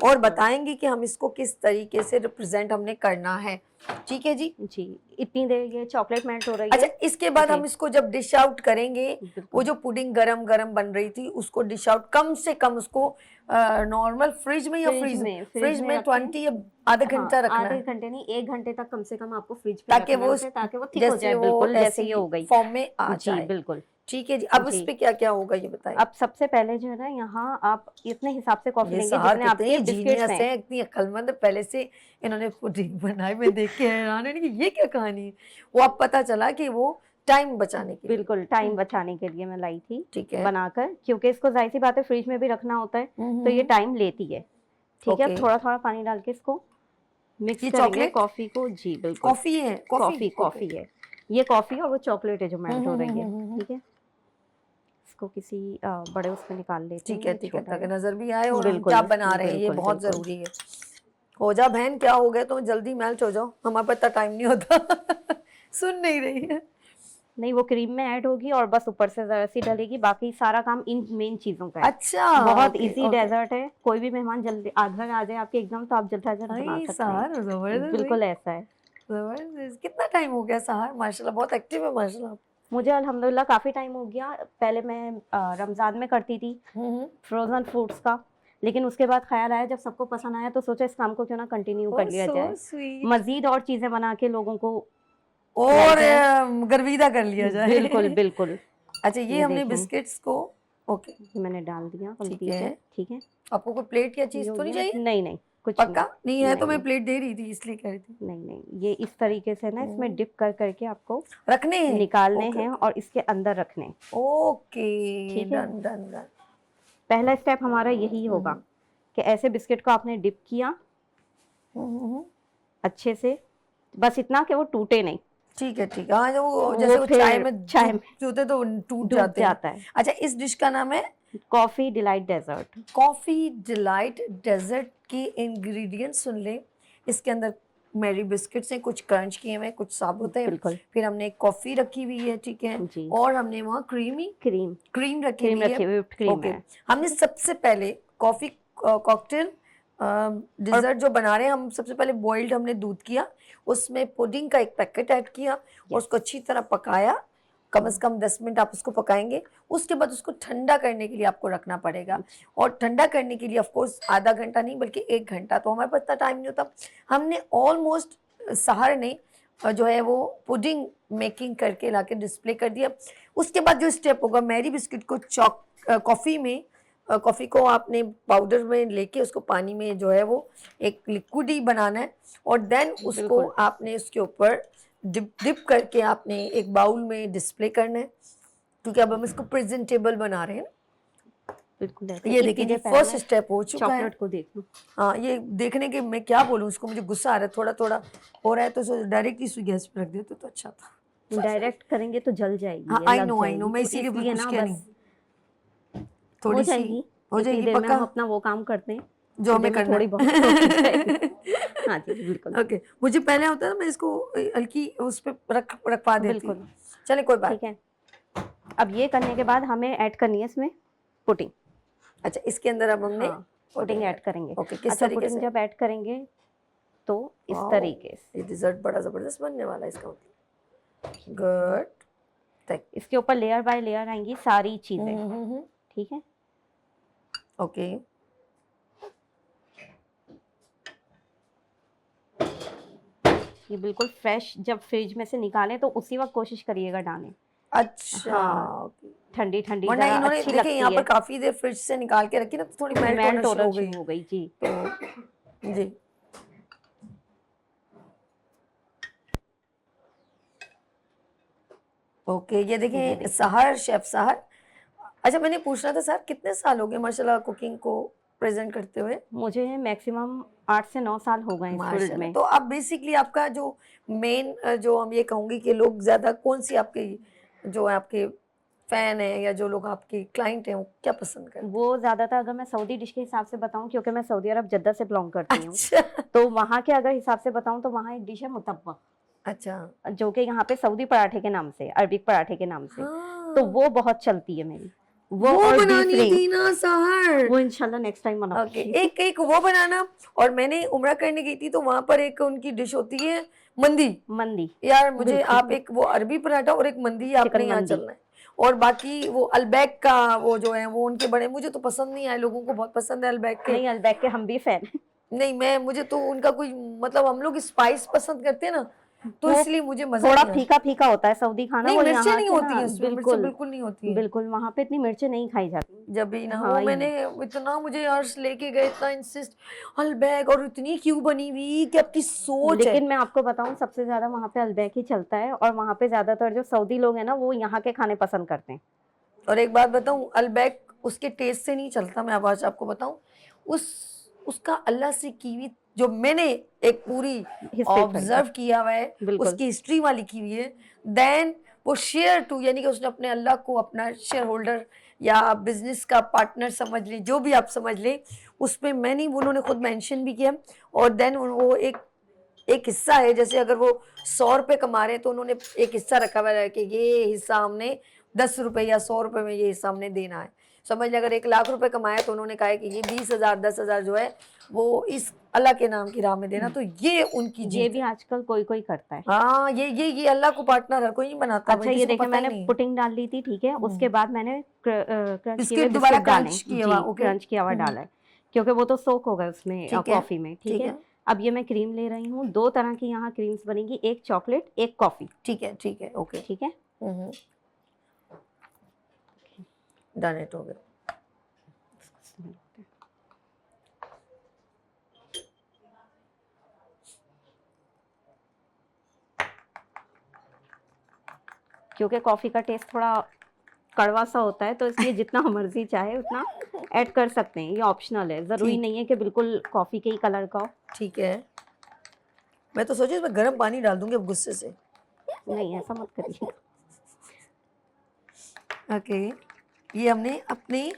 और बताएंगे कि हम इसको किस तरीके से रिप्रेजेंट हमने करना है। ठीक है जी। जी, इतनी देर ये चॉकलेट मेल्ट हो रही अच्छा, है। इसके बाद जी। हम इसको जब डिश आउट करेंगे, बिल्कुल। वो जो पुडिंग गरम गरम बन रही थी उसको डिश आउट कम से कम उसको नॉर्मल फ्रिज में या फ्रीज में रखें। 20 या आधा घंटा रखना आधे है, घंटे नहीं, 1 घंटे तक कम से कम आपको फ्रिज पे ताकि रखना वो है, ताकि वो थिक हो जाए, वो बिल्कुल जैसे ऐसी ये हो गई फॉर्म में आ जी। जाए। बिल्कुल। ठीक है जी। अब जी। इस पे क्या क्या होगा ये बताइए। अब सबसे पहले जो है ना, यहाँ आप इतने हिसाब से कॉफी ये लेंगे सहार जितने आपके कितने बिस्किट्स जीनियस हैं। हैं, इतनी अक्लमंद है, पहले से इन्होंने पुडिंग बनाई, मैं देख के हैरान है कि ये क्या कहानी है। वो अब पता चला कि वो टाइम बचाने के लिए। बिल्कुल, टाइम बचाने के लिए मैं लाई थी ठीक है। बनाकर, क्योंकि इसको जाहिर सी बात है फ्रिज में भी रखना होता है, तो ये टाइम लेती है। ठीक है, ओके। अब थोड़ा थोड़ा पानी डाल के इसको मिक्स ये करेंगे चॉकलेट? कॉफी को। जी बिल्कुल, कॉफी है? Coffee okay. कॉफी है ये, कॉफी और वो चॉकलेट है जो मेल्ट हो रही है। ठीक है, इसको किसी बड़े उसमें निकाल लेते हैं। ठीक है ये ठीक है, छोटा ताकि नजर भी आए और हम बिल्कुल, क्या बना रहे हैं, ये बिल्कुल, बहुत बिल्कुल। जरूरी है। हो जा बहन, क्या हो गया, तो जल्दी मेल्ट हो जाओ, हमारे पास इतना टाइम नहीं होता। सुन नहीं रही है। नहीं, वो क्रीम में ऐड होगी और बस ऊपर से जरा सी डलेगी, बाकी सारा काम इन मेन चीजों का है। अच्छा, बहुत ओके, इजी ओके। डेजर्ट है, कोई भी मेहमान जल्दी आधा आ जाए आपके एकदम, तो आप जल्द बना भाई सकते सहार हैं। जबरदस्त, बिल्कुल ऐसा है। जबरदस्त। कितना टाइम हो गया सहार, माशाल्लाह बहुत एक्टिव है माशाल्लाह। मुझे अल्हम्दुलिल्लाह काफ़ी टाइम हो गया। पहले मैं रमज़ान में करती थी फ्रोज़न फूड्स का, लेकिन उसके बाद ख्याल आया, जब सबको पसंद आया तो सोचा इस काम को क्यों ना कंटिन्यू कर लिया जाए, मज़ीद और चीज़ें बना के लोगों को और गर्विदा कर लिया जाए। बिल्कुल बिल्कुल। अच्छा, ये ये हमने देखें। बिस्किट्स को, ओके, ये मैंने डाल दिया ठीक गलती है। से। ठीक है, आपको कोई प्लेट या चीज ये हो तो नहीं गया? चाहिए? नहीं नहीं, कुछ पक्का नहीं है तो नहीं, मैं प्लेट दे रही थी, इसलिए कह रही थी। नहीं नहीं, ये इस तरीके से ना इसमें डिप कर करके आपको रखने हैं, निकालने ओके, हैं और इसके अंदर रखने हैं। ओके, ठीक है। Done done done. पहला स्टेप हमारा यही होगा कि ऐसे बिस्किट को आपने डिप किया अच्छे से, बस इतना कि वो टूटे नहीं। ठीक है ठीक है। हाँ, जो वो जैसे वो फिर चाय में चाय में टूटे तो टूट डूब जाते हैं। जाता है। अच्छा, इस डिश का नाम है coffee delight dessert. Coffee delight dessert. की इंग्रेडिएंट्स सुन ले, इसके अंदर मेरी बिस्किट्स हैं, कुछ क्रंच किए हुए हैं, कुछ साबुत है, बिल्कुल फिर हमने एक कॉफी रखी हुई है, ठीक है, जी। और हमने वहाँ क्रीम रखी हुई है। व्हिप्ड क्रीम ओके, है। हमने सबसे पहले कॉफी कॉकटेल डिजर्ट जो बना रहे हैं, हम सबसे पहले बॉइल्ड हमने दूध किया, उसमें पुडिंग का एक पैकेट ऐड किया और उसको अच्छी तरह पकाया। कम से कम 10 मिनट आप उसको पकाएंगे। उसके बाद उसको ठंडा करने के लिए आपको रखना पड़ेगा, और ठंडा करने के लिए ऑफ कोर्स आधा घंटा नहीं बल्कि 1 घंटा, तो हमारे पास इतना टाइम नहीं होता। हमने ऑलमोस्ट सहर ने जो है वो पुडिंग मेकिंग करके लाके डिस्प्ले कर दिया। उसके बाद जो स्टेप होगा, मैरी बिस्किट को कॉफ़ी में, कॉफ़ी को आपने पाउडर में लेके उसको पानी में जो है वो एक लिक्विड ही बनाना है, और देन उसको आपने उसके ऊपर डिप करके आपने एक बाउल में डिस्प्ले करना है, क्योंकि अब हम इसको प्रेजेंटेबल बना रहे हैं ना। बिल्कुल ये देखिए जी, फर्स्ट स्टेप हो चुका है। चॉकलेट को देख लो। हाँ, ये देखने के मैं क्या बोलूँ, उसको मुझे गुस्सा आ रहा है, थोड़ा थोड़ा हो रहा है, तो डायरेक्टली इस गैस पे रख देते तो अच्छा था। डायरेक्ट करेंगे तो जल जाएगी। हाँ, आई नो मैं तो इसीलिए इसलिए कुछ ना किया बस नहीं। थोड़ी हो सी जाएगी, हो इतनी जाएगी देर में पक्का, हम अपना वो काम करते हैं जो हमें इतनी देर करना में है। थोड़ी बहुत हो जाएगी। हाँ जी बिल्कुल ओके, मुझे पहले होता है मैं इसको हल्की उस पे रखवा देती। बिल्कुल। चले कोई बात। ठीक है, अब ये करने के बाद हमें ऐड करनी है इसमें पुडिंग। अच्छा, इसके अंदर अब हमने पुडिंग ऐड करेंगे। ओके, किस अच्छा, तरीके पुडिंग से? जब ऐड करेंगे तो इस वाओ, तरीके से ये डिजर्ट बड़ा जबरदस्त बनने वाला है इसका मतलब। गुड। इसके ऊपर लेयर बाय लेयर आएंगी सारी चीजें। ठीक है, ओके, ये बिल्कुल फ्रेश जब फ्रिज में से निकालें तो उसी वक्त कोशिश करिएगा डालें। अच्छा। हाँ, ठंडी ठंडी वरना जरा इन्होंने अच्छी देखिए लगती यहाँ पर है। काफी देर फ्रिज से निकाल के रखी ना, तो थोड़ी मेल्ट मेल्ट होना होना शुरू शुरू हो गई जी। तो जी। ओके, ये देखें सहर, शेफ सहर। अच्छा, मैंने पूछना था सर, कितने साल हो गए माशाल्लाह कुकिंग को प्रेजेंट करते हुए? मुझे मैक्सिमम 8 से 9 साल हो गए इस फील्ड माशाल्लाह। में। तो आप बेसिकली आपका जो मेन जो हम ये कहूँगी कि लोग ज़्यादा कौन सी आपकी जो है आपके फैन है या जो लोग आपके क्लाइंट हैं वो क्या पसंद करते हैं? वो ज़्यादातर अगर मैं सऊदी डिश के हिसाब से बताऊँ, क्योंकि मैं सऊदी अरब जद्दा से बिलोंग करती हूँ, अच्छा तो वहाँ के अगर हिसाब से बताऊँ तो वहाँ एक डिश है मुतब्बा, अच्छा जो कि यहाँ पे सऊदी पराठे के नाम से, अरबिक पराठे के नाम से, हाँ, तो वो बहुत चलती है मेरी। वो और बनानी beef थी ना सहर। वो इंशाल्लाह नेक्स्ट टाइम ओके, बनाऊंगी। एक एक वो बनाना। और मैंने उम्रा करने गई थी तो वहां पर एक उनकी डिश होती है मंदी। मंदी, यार मुझे बिल्कुल। आप एक वो अरबी पराठा और एक मंदी आपने चिकन यहाँ मंदी। चलना है। और बाकी वो अलबैक का वो जो है वो उनके बड़े मुझे तो पसंद नहीं आए, लोगों को बहुत पसंद है अलबैक के। नहीं अलबैक के हम भी फैन हैं। नहीं मैं मुझे तो उनका कोई मतलब हम लोग स्पाइस पसंद करते हैं ना, तो वो इसलिए मुझे मजा थोड़ा नहीं आया। फीका फीका होता है सऊदी खाना, नहीं वो मिर्चें यहाँ नहीं के होती ना हैं उसमें, मिर्चें बिल्कुल बिल्कुल नहीं होती है। बिल्कुल वहाँ पे इतनी मिर्चें नहीं खाई जाती। जब भी ना हाँ, वो ये- मैंने इतना मुझे अर्श लेके गए, इतना इंसिस्ट अलबैक, और इतनी क्यों बनी हुई कि आपकी सोच है। लेकिन मैं आपको बताऊं सबसे ज्यादा वहाँ पे अलबैक ही चलता है, और वहाँ पे ज्यादातर जो सऊदी लोग हैं ना वो यहाँ के खाने पसंद करते हैं। और एक बात बताऊं, अलबैक उसके टेस्ट से नहीं चलता, मैं आज आपको बताऊं, उसका अल्लाह से की हुई जो मैंने एक पूरी History ऑब्जर्व किया हुआ है, बिल्कुल। उसकी हिस्ट्री वाली की हुई है, देन वो शेयर टू, यानी कि उसने अपने अल्लाह को अपना शेयर होल्डर या बिजनेस का पार्टनर समझ लें, जो भी आप समझ लें, उसमें मैं नहीं, उन्होंने खुद मेंशन भी किया। और देन वो एक हिस्सा है, जैसे अगर वो 100 रुपये कमा रहे हैं तो उन्होंने एक हिस्सा रखा हुआ है कि ये हिस्सा हमने 10 रुपये या 100 रुपये में ये हिस्सा हमने देना है। समझ लें अगर 1 लाख रुपए कमाया तो उन्होंने कहा है कि ये 20,000 10,000 जो है वो इस अल्लाह के नाम की राह में देना, तो ये उनकी ये जीत भी है। आजकल कोई कोई करता है। हाँ ये अल्लाह को पार्टनर हर कोई नहीं बनाता। अच्छा भाई, ये किसी को देखिए पता ही मैंने नहीं है। पुटिंग डाल ली थी, ठीक है, उसके बाद मैंने क्रंच बिस्किट किए दोबारा बिस्किट डाले, क्रंच किया हुआ, ओके। क्रंच किया हुआ डाला है, क्योंकि वो तो सोक होगा उसमें ठीक है, कॉफी में, ठीक है। अब ये मैं क्रीम ले रही हूँ, 2 तरह की यहाँ क्रीम्स बनेगी, एक चॉकलेट एक कॉफी, ठीक है ओके। ठीक है। डन इट हो गया। क्योंकि कॉफ़ी का टेस्ट थोड़ा कड़वा सा होता है, तो इसलिए जितना मर्जी चाहे उतना ऐड कर सकते हैं, ये ऑप्शनल है, ज़रूरी ठीक। नहीं है कि बिल्कुल कॉफ़ी के ही कलर का हो। ठीक है, मैं तो सोची इसमें गर्म पानी डाल दूंगी अब गुस्से से। नहीं ऐसा मत करिए, ओके, ये हमने अपनी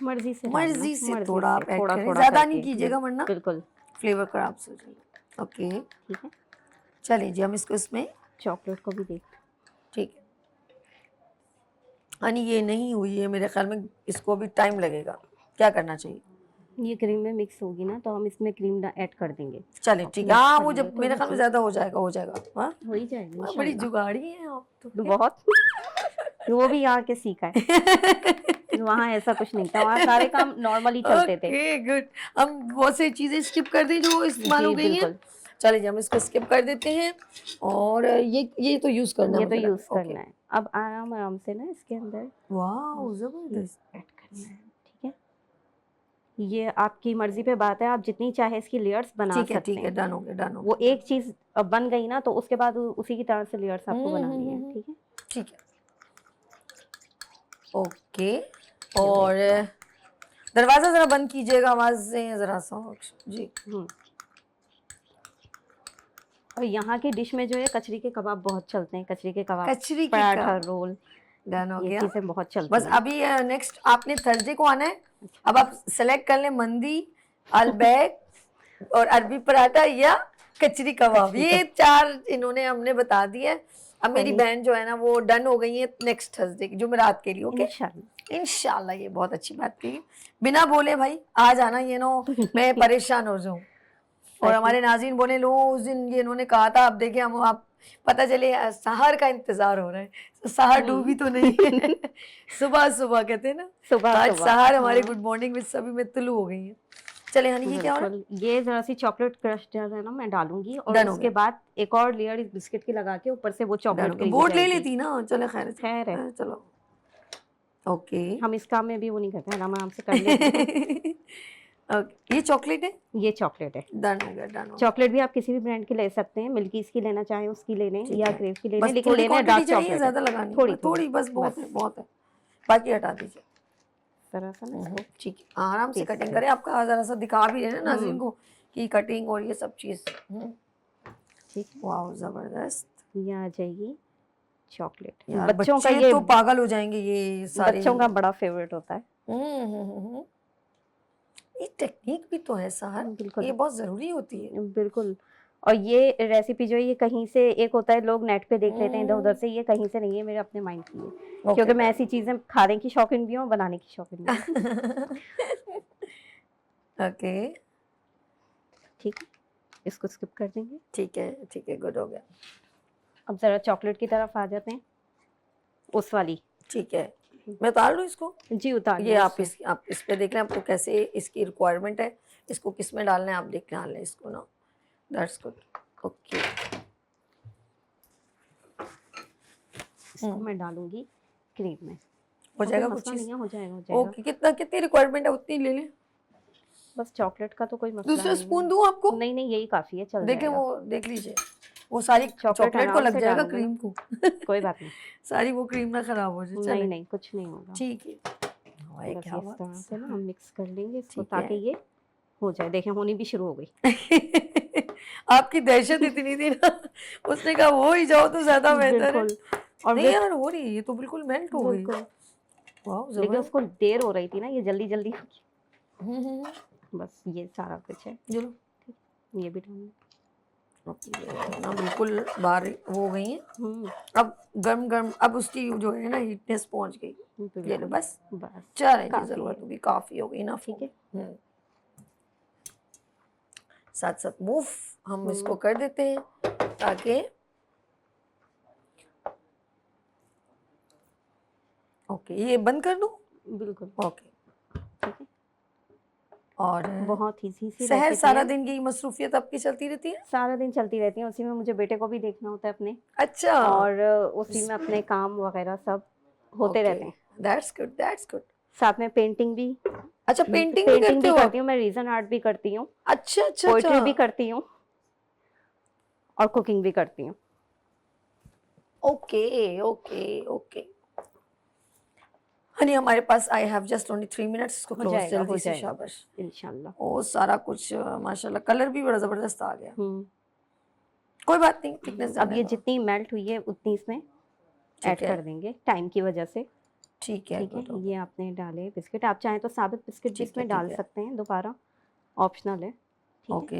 मर्जी से मर्जी से थोड़ा आप ऐड थोड़ा करें, थोड़ा ज़्यादा करके, नहीं कीजिएगा वरना बिल्कुल फ्लेवर खराब हो जाएगा। ओके ठीक है। चलिए जी, हम इसको इसमें, चॉकलेट को भी देख, ठीक है हनी, ये नहीं हुई है मेरे ख्याल में, इसको अभी टाइम लगेगा, क्या करना चाहिए? ये क्रीम में मिक्स होगी ना तो हम इसमें क्रीम ऐड कर देंगे। चलिए ठीक है, mix हाँ कर वो लेंगे जब मेरे ख्याल में थोड़ी ज़्यादा हो जाएगा हाँ, हो ही जाएगी बड़ी इंशाल्लाह। जुगाड़ी है आप तो। बहुत वो भी यहाँ के सीखा है, वहाँ ऐसा कुछ नहीं था, वहाँ सारे काम नॉर्मली चलते थे। ओके गुड, हम बहुत सी चीज़ें स्किप कर दी जो इस्तेमाल हो जी, गई हैं। बिल्कुल। चलिए जी, हम इसको स्किप कर देते हैं। और ये तो यूज़ करना ये है तो मुझे यूज़ लगता है। करना है। अब आराम आराम से ना इसके अंदर वाह जबरदस्त। ऐड करना है, ठीक है। ये आपकी मर्जी पे बात है, आप जितनी चाहे इसकी लेयर्स बना सकते ठीक है हैं। डन हो गया डन हो वो गया। एक चीज बन गई ना तो उसके बाद उसी की तरह से लेयर्स आपको बनानी है, ठीक है। ठीक है ओके, और दरवाज़ा ज़रा बंद कीजिएगा, आवाज़ें ज़रा सा जी। और यहाँ की डिश में जो है कचरी के कबाब बहुत चलते हैं, कचरी के कबाब, कचरी के पराठा, कबाब। रोल, डन हो ये गया। चीजें बहुत चलती बस हैं। अभी नेक्स्ट आपने थर्सडे को आना है। अब आप सेलेक्ट कर लें मंदी, अलबैक और अरबी पराठा या कचरी कबाब, ये 4 इन्होंने हमने बता दिया। अब मेरी बहन जो है ना वो डन हो गई है नेक्स्ट थर्सडे की जुमेरात के लिए। ओके इंशाल्लाह। इंशाल्लाह, ये बहुत अच्छी बात कही, बिना बोले भाई आ जाना, ये नो मैं परेशान हो जाऊँ। और हमारे नाज़रीन बोले लो उस दिन ये इन्होंने कहा था, अब देखिए हम आप पता चले सहर का इंतजार हो रहा है, सहर डूबी तो नहीं है। सुबह सुबह कहते हैं ना, सुबह आज सुबह, सहर हमारे हाँ। गुड मॉर्निंग विद सभी में तुलू हो गई है। चले हनी, ये क्या हो रहा है? बिल्कुल, ये जरा सी चॉकलेट क्रश जो है ना मैं डालूंगी, और डन हो उसके गया। बाद एक और लेयर इस बिस्किट की लगा के ऊपर से वो चॉकलेट क्रीम बोर्ड ले जाएगी। लेती ना, चले खैर खैर है। चलो ओके। हम इस काम में भी वो नहीं करते, आराम आराम से कर लेते हैं। ओके, ये चॉकलेट है, ये चॉकलेट है। डन हो गया डन हो गया। चॉकलेट भी आप किसी भी ब्रांड की ले सकते हैं, मिल्कीज़ की लेना चाहें उसकी ले लें, ठीक या है। क्रेव की ले बस लें, लेकिन थोड़ी लेना है quantity डार्क चाहिए, चॉकलेट, ज़्यादा लगानी थोड़ी थोड़ी बस, बहुत है बाकी हटा दीजिए। तरह से ना इसको ठीक है, आराम से ठीक कटिंग है। करें। आपका जरा सा दिखा भी है ना नाज़रीन को कि कटिंग और ये सब चीज़। ठीक है, वाह ज़बरदस्त ये आ जाएगी चॉकलेट। यार, बच्चों का बच्चे ये तो पागल हो जाएंगे ये सारे। बच्चों का बड़ा फेवरेट होता है। ये टेक्निक भी तो है सहर, बिल्कुल। ये बहुत ज़रूरी होती है। बिल्कुल। और ये रेसिपी जो है ये कहीं से एक होता है लोग नेट पे देख लेते हैं इधर उधर से, ये कहीं से नहीं है, मेरे अपने माइंड की है। क्योंकि मैं ऐसी चीजें खाने की शौकीन भी हूँ, बनाने की शौकीन भी हूँ। ओके ठीक है, इसको स्किप कर देंगे। ठीक है, गुड हो गया। अब जरा चॉकलेट की तरफ आ जाते हैं, उस वाली। ठीक है, मैं उतार लूँ इसको? जी उतार ये लो आप इसको। आप इस पे देख लें आपको कैसे इसकी रिक्वायरमेंट है, इसको किस में डालना है आप देख डाल लें इसको ना। That's good. ओके, इसको मैं डालूंगी क्रीम में। हो जाएगा कोई कुछ मसला चीज़? नहीं है, हो जाएगा हो जाएगा। ओके, कितनी रिक्वायरमेंट है उतनी ले लें। बस चॉकलेट का तो कोई मसला दूसरा नहीं है। स्पून दूँ आपको? नहीं नहीं, यही काफी है, चल देखें जाएगा। वो देख लीजिए, वो सारी चॉकलेट चॉकलेट को आराम लग से जाएगा डालूंगी क्रीम ना। को। कोई बात नहीं। सारी वो क्रीम ना खराब हो जाए। नहीं चलें, नहीं, कुछ नहीं होगा। ठीक है। ओए, बस क्या इस बात तरह से ना हम मिक्स कर लेंगे इसको ठीक है। ताकि ये हो जाए। देखें होनी भी शुरू हो गई। आपकी दहशत इतनी थी ना, उसने कहा वो ही जाओ तो ज्यादा बेहतर है। बिल्कुल। और नहीं यार, हो रही है, ये तो बिल्कुल मेल्ट हो गई। बिल्कुल, वाह लेकिन जबरदस्त। उसको देर हो रही थी ना, ये जल्दी जल्दी होगी। हम्म, बस ये सारा कुछ है, चलो ये भी डालना। ये ना बिल्कुल बाहर हो गई है। अब गरम गरम, अब उसकी जो है ना हीटनेस पहुंच गई। ये लो बिल्कुल। बस, बस चलें जी, काफी जरूरत है। होगी, काफी हो गई ना। ठीक है। साथ साथ मूव हम इसको कर देते हैं ताकि ओके, ये बंद कर दूं? बिल्कुल ओके। ठीक है। और बहुत इजी सी सहर रेसिपी सारा है। दिन की मसरूफियत आपकी चलती रहती है? सारा दिन चलती रहती है, उसी में मुझे बेटे को भी देखना होता है अपने, अच्छा। और उसी में अपने काम वगैरह सब होते रहते हैं। That's good, that's good. साथ में पेंटिंग भी। अच्छा, पेंटिंग भी करते हो? करती हूँ मैं, रीजन आर्ट भी करती हूँ, अच्छा अच्छा पोएट्री भी अच्छा। करती हूँ, और कुकिंग भी करती हूँ। ओके ओके ओके हनी, हमारे पास I have just only 3 minutes, इसको हो क्लोज जाएगा, जल्दी हो से। जाएगा। शाबाश। इंशाल्लाह। ओ सारा कुछ माशाल्लाह, कलर भी बड़ा जबरदस्त आ गया। कोई बात नहीं, थिकनेस अब ये जितनी मेल्ट हुई है उतनी इसमें ऐड है। कर देंगे टाइम की वजह से। ठीक है, ठीक है, good हो ये आपने डाले बिस्किट, आप चाहें तो साबित बिस्किट भी ठीक है, इसमें ठीक डाल है। सकते हैं, दोबारा ऑप्शनल है। ठीक है, ओके,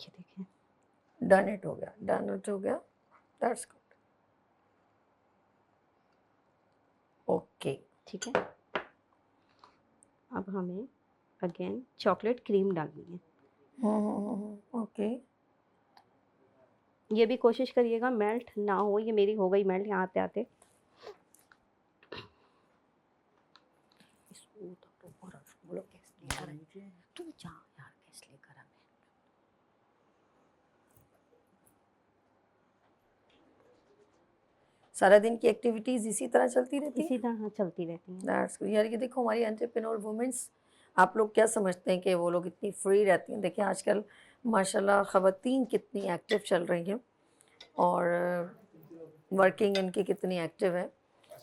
ये देखें। डन इट हो गया, डन इट हो गया। That's good. ओके, ठीक है, अब हमें अगेन चॉकलेट क्रीम डालनी है। ओके। ये भी कोशिश करिएगा मेल्ट ना हो, ये मेरी हो गई मेल्ट यहाँ आते आते। तू जा यार, कैसे लेकर आ? सारा दिन की एक्टिविटीज इसी तरह चलती रहती है? इसी तरह चलती रहती हैं। दैट्स गुड यार। ये देखो हमारी एंटरप्रेन्योर वुमेन्स, आप लोग क्या समझते हैं कि वो लोग इतनी फ्री रहती हैं? देखिए आजकल माशाल्लाह ख़वातीन कितनी एक्टिव चल रही हैं और वर्किंग इनकी कितनी एक्टिव है।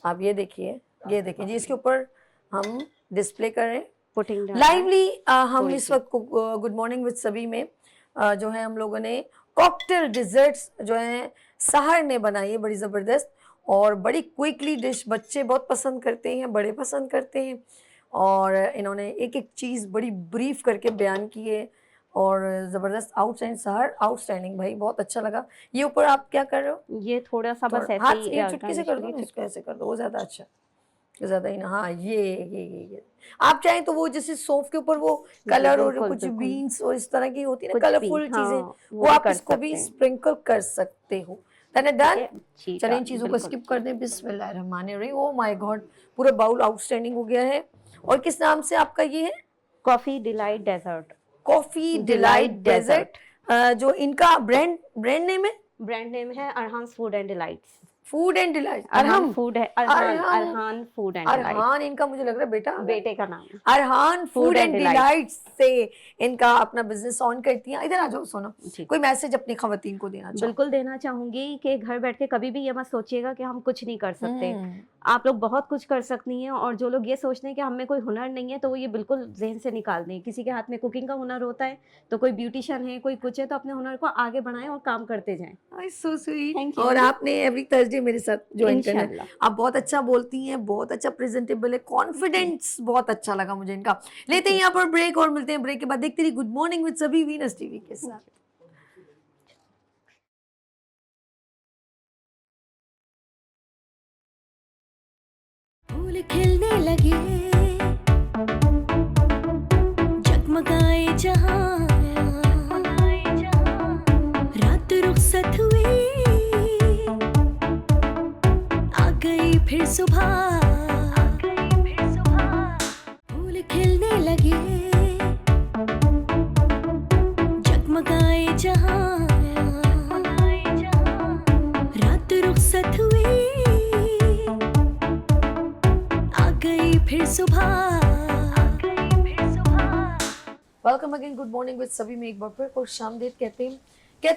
आप ये देखिए, ये देखिए जी, इसके ऊपर हम डिस्प्ले करें पुटिंग लाइवली। हम थोड़ी इस सी। वक्त गुड मॉर्निंग विद सभी में जो है हम लोगों ने कॉकटेल डिज़र्ट्स जो है सहर ने बनाई है, बड़ी ज़बरदस्त और बड़ी क्विकली डिश। बच्चे बहुत पसंद करते हैं, बड़े पसंद करते हैं, और इन्होंने एक एक चीज़ बड़ी ब्रीफ करके बयान की है और ज़बरदस्त। आउटस्टैंडिंग सहर, आउटस्टैंडिंग भाई, बहुत अच्छा लगा। ये ऊपर आप क्या कर रहे हो? ये थोड़ा सा बस ऐसे हाथ ही से चुटकी से कर दो ना, इसको ऐसे कर दो, वो ज़्यादा अच्छा, ज़्यादा ही ना। हाँ, ये आप चाहें तो वो जैसे सौंफ के ऊपर वो कलर और बिल्कुल, कुछ बिल्कुल। बीन्स और इस तरह की होती है ना कुछ भी, कलरफुल हाँ, चीज़ें, वो भी आप कर इसको भी सकते हैं। स्प्रिंकल कर सकते हो। डन? जी, चलें इन डाल, चीज़ों को बिल्कुल। स्किप कर दें। बिस्मिल्लाहिर्रहमानिर्रहीम। ओह माय गॉड, पूरा बाउल आउटस्टैंडिंग हो गया है। और किस नाम से आपका ये है? Coffee delight dessert. Coffee delight delight dessert. Dessert. जो इनका ब्रांड नेम है? ब्रांड नेम है Arhan food and delights. Food and delight. Arhan food है, Arhan Arhan food and delights, Arhan इनका मुझे लग रहा है बेटा बेटे का नाम है। Arhan food Food and and delights से इनका अपना बिजनेस ऑन करती हैं। इधर आ जाओ सोना, जी। कोई मैसेज अपनी खवातीन को देना चाहो? बिल्कुल देना चाहूंगी कि घर बैठ के कभी भी ये मत सोचिएगा कि हम कुछ नहीं कर सकते। आप लोग बहुत कुछ कर सकती हैं। और जो लोग ये सोचते हैं कि हम में कोई हुनर नहीं है, तो वो ये बिल्कुल जहन से निकाल दें। किसी के हाथ में कुकिंग का हुनर होता है, तो कोई ब्यूटिशियन है, कोई कुछ है, तो अपने हुनर को आगे बढ़ाएं और काम करते जाएं। So sweet. Thank you. और आपने एवरी थर्सडे मेरे साथ ज्वाइन करना है। इंशाल्लाह। आप बहुत अच्छा बोलती हैं, बहुत अच्छा प्रेजेंटेबल है, कॉन्फिडेंस बहुत अच्छा लगा मुझे इनका। लेते हैं यहाँ पर ब्रेक और मिलते हैं ब्रेक के बाद। देखते रहिए गुड मॉर्निंग विद सभी वीनस टीवी के साथ। फूल खिलने लगे, जगमगाए जहां, रात रुखसत हुई, आ गई फिर सुबह, फूल खिलने लगे, जगमगाए जहां, रात रुखसत हुई, आ गई फिर सुबह। Welcome again, good morning with सभी में एक बार फिर खुश आमदीद कहते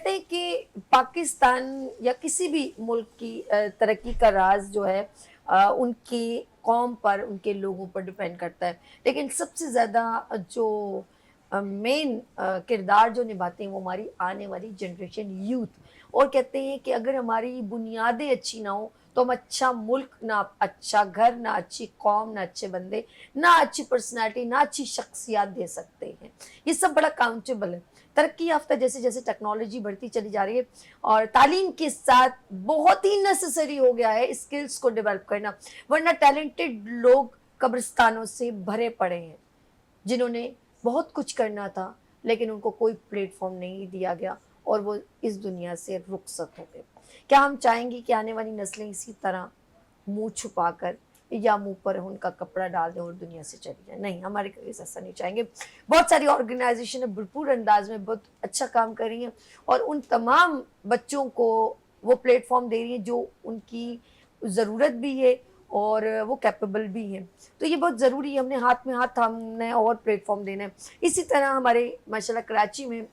हैं कि पाकिस्तान या किसी भी मुल्क की तरक्की का राज जो है उनकी कौम पर, उनके लोगों पर डिपेंड करता है। लेकिन सबसे ज़्यादा जो मेन किरदार जो निभाते हैं वो हमारी आने वाली जनरेशन, यूथ। और कहते हैं कि अगर हमारी बुनियादें अच्छी ना हो तो हम अच्छा मुल्क, ना अच्छा घर, ना अच्छी कौम, ना अच्छे बंदे, ना अच्छी पर्सनालिटी, ना अच्छी शख्सियत दे सकते हैं। ये सब बड़ा काउंटेबल है। तरक्की याफ्ता जैसे जैसे टेक्नोलॉजी बढ़ती चली जा रही है और तालीम के साथ बहुत ही नेसेसरी हो गया है स्किल्स को डेवलप करना, वरना टैलेंटेड लोग कब्रिस्तानों से भरे पड़े हैं जिन्होंने बहुत कुछ करना था लेकिन उनको कोई प्लेटफॉर्म नहीं दिया गया और वो इस दुनिया से रुखसत हो गए। क्या हम चाहेंगे कि आने वाली नस्लें इसी तरह मुंह छुपाकर या मुंह पर उनका कपड़ा डाल दें और दुनिया से चली जाए? नहीं, हमारे कभी ऐसा नहीं चाहेंगे। बहुत सारी ऑर्गेनाइजेशन भरपूर अंदाज में बहुत अच्छा काम कर रही हैं और उन तमाम बच्चों को वो प्लेटफॉर्म दे रही हैं जो उनकी ज़रूरत भी है और वो कैपेबल भी हैं। तो ये बहुत ज़रूरी है, हमने हाथ में हाथ थामना है और प्लेटफॉर्म देना है। इसी तरह हमारे माशाल्लाह कराची में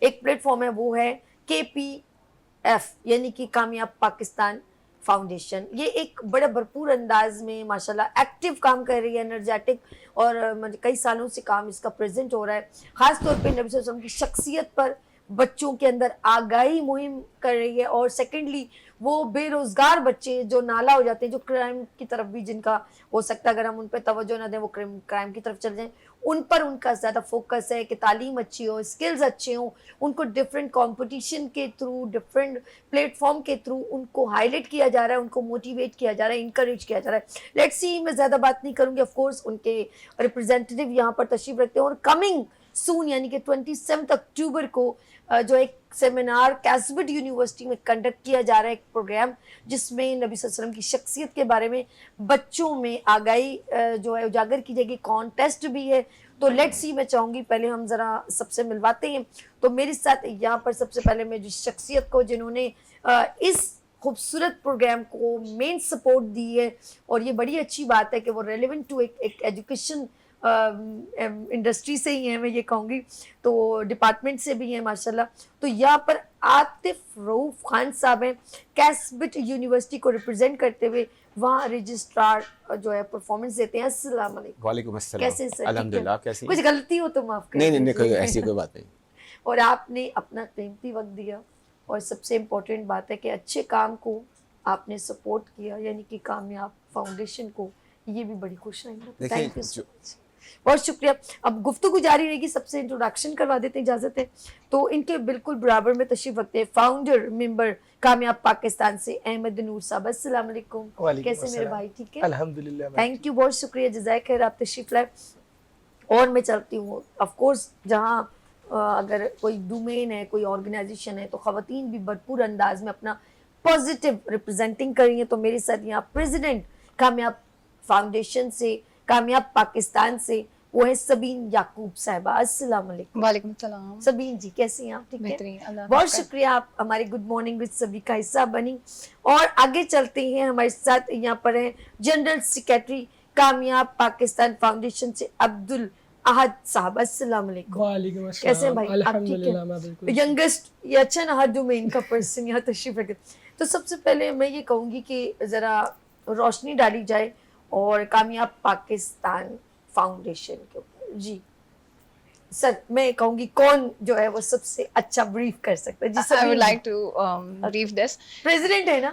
एक प्लेटफॉर्म है, वो है KPF यानी कि कामयाब पाकिस्तान फाउंडेशन। ये एक बड़े भरपूर अंदाज में माशाल्लाह एक्टिव काम कर रही है, एनर्जेटिक, और कई सालों से काम इसका प्रेजेंट हो रहा है। ख़ास तौर पे नबी सल्लल्लाहु अलैहि वसल्लम की शख्सियत पर बच्चों के अंदर आगाही मुहिम कर रही है। और सेकेंडली वो बेरोज़गार बच्चे जो नाला हो जाते हैं, जो क्राइम की तरफ भी जिनका हो सकता है अगर हम उन पर तवज्जो ना दें वो क्राइम की तरफ चले जाएं, उन पर उनका ज़्यादा फोकस है कि तालीम अच्छी हो, स्किल्स अच्छे हों, उनको डिफरेंट कंपटीशन के थ्रू, डिफरेंट प्लेटफॉर्म के थ्रू उनको हाईलाइट किया जा रहा है, उनको मोटिवेट किया जा रहा है, इंकरेज किया जा रहा है। लेट्स सी, मैं ज़्यादा बात नहीं करूँगी, ऑफ कोर्स उनके रिप्रेजेंटेटिव यहाँ पर तशरीफ रखते हैं और कमिंग सून यानी कि 27 अक्टूबर को जो एक सेमिनार कैसबिट यूनिवर्सिटी में कंडक्ट किया जा रहा है, एक प्रोग्राम जिसमें नबी सल्लल्लाहु अलैहि वसल्लम की शख्सियत के बारे में बच्चों में आगाही जो है उजागर की जाएगी। कॉन्टेस्ट भी है। तो लेट्स सी, मैं चाहूँगी पहले हम ज़रा सबसे मिलवाते हैं। तो मेरे साथ यहाँ पर सबसे पहले मैं जिस शख्सियत को जिन्होंने इस खूबसूरत प्रोग्राम को मेन सपोर्ट दी है, और ये बड़ी अच्छी बात है कि वो रेलिवेंट टू एक एजुकेशन इंडस्ट्री से ही है, मैं ये कहूँगी, तो डिपार्टमेंट से भी है माशाल्लाह। तो यहाँ पर आतिफ रऊफ खान साहब हैं, कैसबिट यूनिवर्सिटी को रिप्रेजेंट करते हुए वहाँ रजिस्ट्रार जो है परफॉर्मेंस देते हैं। अस्सलाम वालेकुम। वालेकुम अस्सलाम। कैसे सर? अल्हम्दुलिल्लाह। कैसे? कुछ गलती हो तो माफ कर नहीं, कोई ऐसी कोई बात नहीं। और आपने अपना कीमती वक्त दिया और सबसे इम्पोर्टेंट बात है कि अच्छे काम को आपने सपोर्ट किया, यानी कि कामयाब फाउंडेशन को, ये भी बड़ी खुश रहेंगे। थैंक यू सो मच, बहुत शुक्रिया। अब गुफ्तगू जारी रहेगी, सबसे इंट्रोडक्शन करवा देते हैं, इजाजत है। तो इनके बिल्कुल बराबर में तशरीफ रखते हैं फाउंडर मेंबर कामयाब पाकिस्तान से अहमद नूर साहब। अस्सलाम वालेकुम। कैसे मेरे भाई? ठीक है, अल्हम्दुलिल्लाह। थैंक यू, बहुत शुक्रिया, जज़ाक खैर, आप तशरीफ लाए। और मैं चलती हूँ, ऑफ कोर्स जहाँ अगर कोई डोमेन है, कोई ऑर्गेनाइजेशन है, तो ख़वातीन भी भरपूर अंदाज में अपना पॉजिटिव रिप्रेजेंटिंग कर रही हैं। तो मेरे साथ यहाँ प्रेसिडेंट कामयाब फाउंडेशन से, कामयाब पाकिस्तान से, वो है सबीन याकूब साहिबा। अस्सलाम वालेकुम। वालेकुम सलाम। सबीन जी कैसे हैं आप? ठीक है, बेहतरीन, अल्लाह बहुत का शुक्रिया, आप हमारे गुड मॉर्निंग विद सभी का हिस्सा बनी। और आगे चलते हैं, हमारे साथ यहाँ पर है जनरल सेक्रेटरी कामयाब पाकिस्तान फाउंडेशन से अब्दुल अहद साहब। अस्सलाम वालेकुम। वालेकुम अस्सलाम। कैसे हैं भाई? आप ठीक है? यंगेस्ट, ये अच्छा ना, हर डोमेन का पर्सन यहाँ तशरीफ रखे। तो सबसे पहले मैं ये कहूँगी कि ज़रा रोशनी डाली जाए और कामयाब पाकिस्तान फाउंडेशन के ऊपर। जी सर, मैं कहूंगी कौन जो है वो सबसे अच्छा ब्रीफ कर सकता है? जी sir, I would like to brief this. President है ना?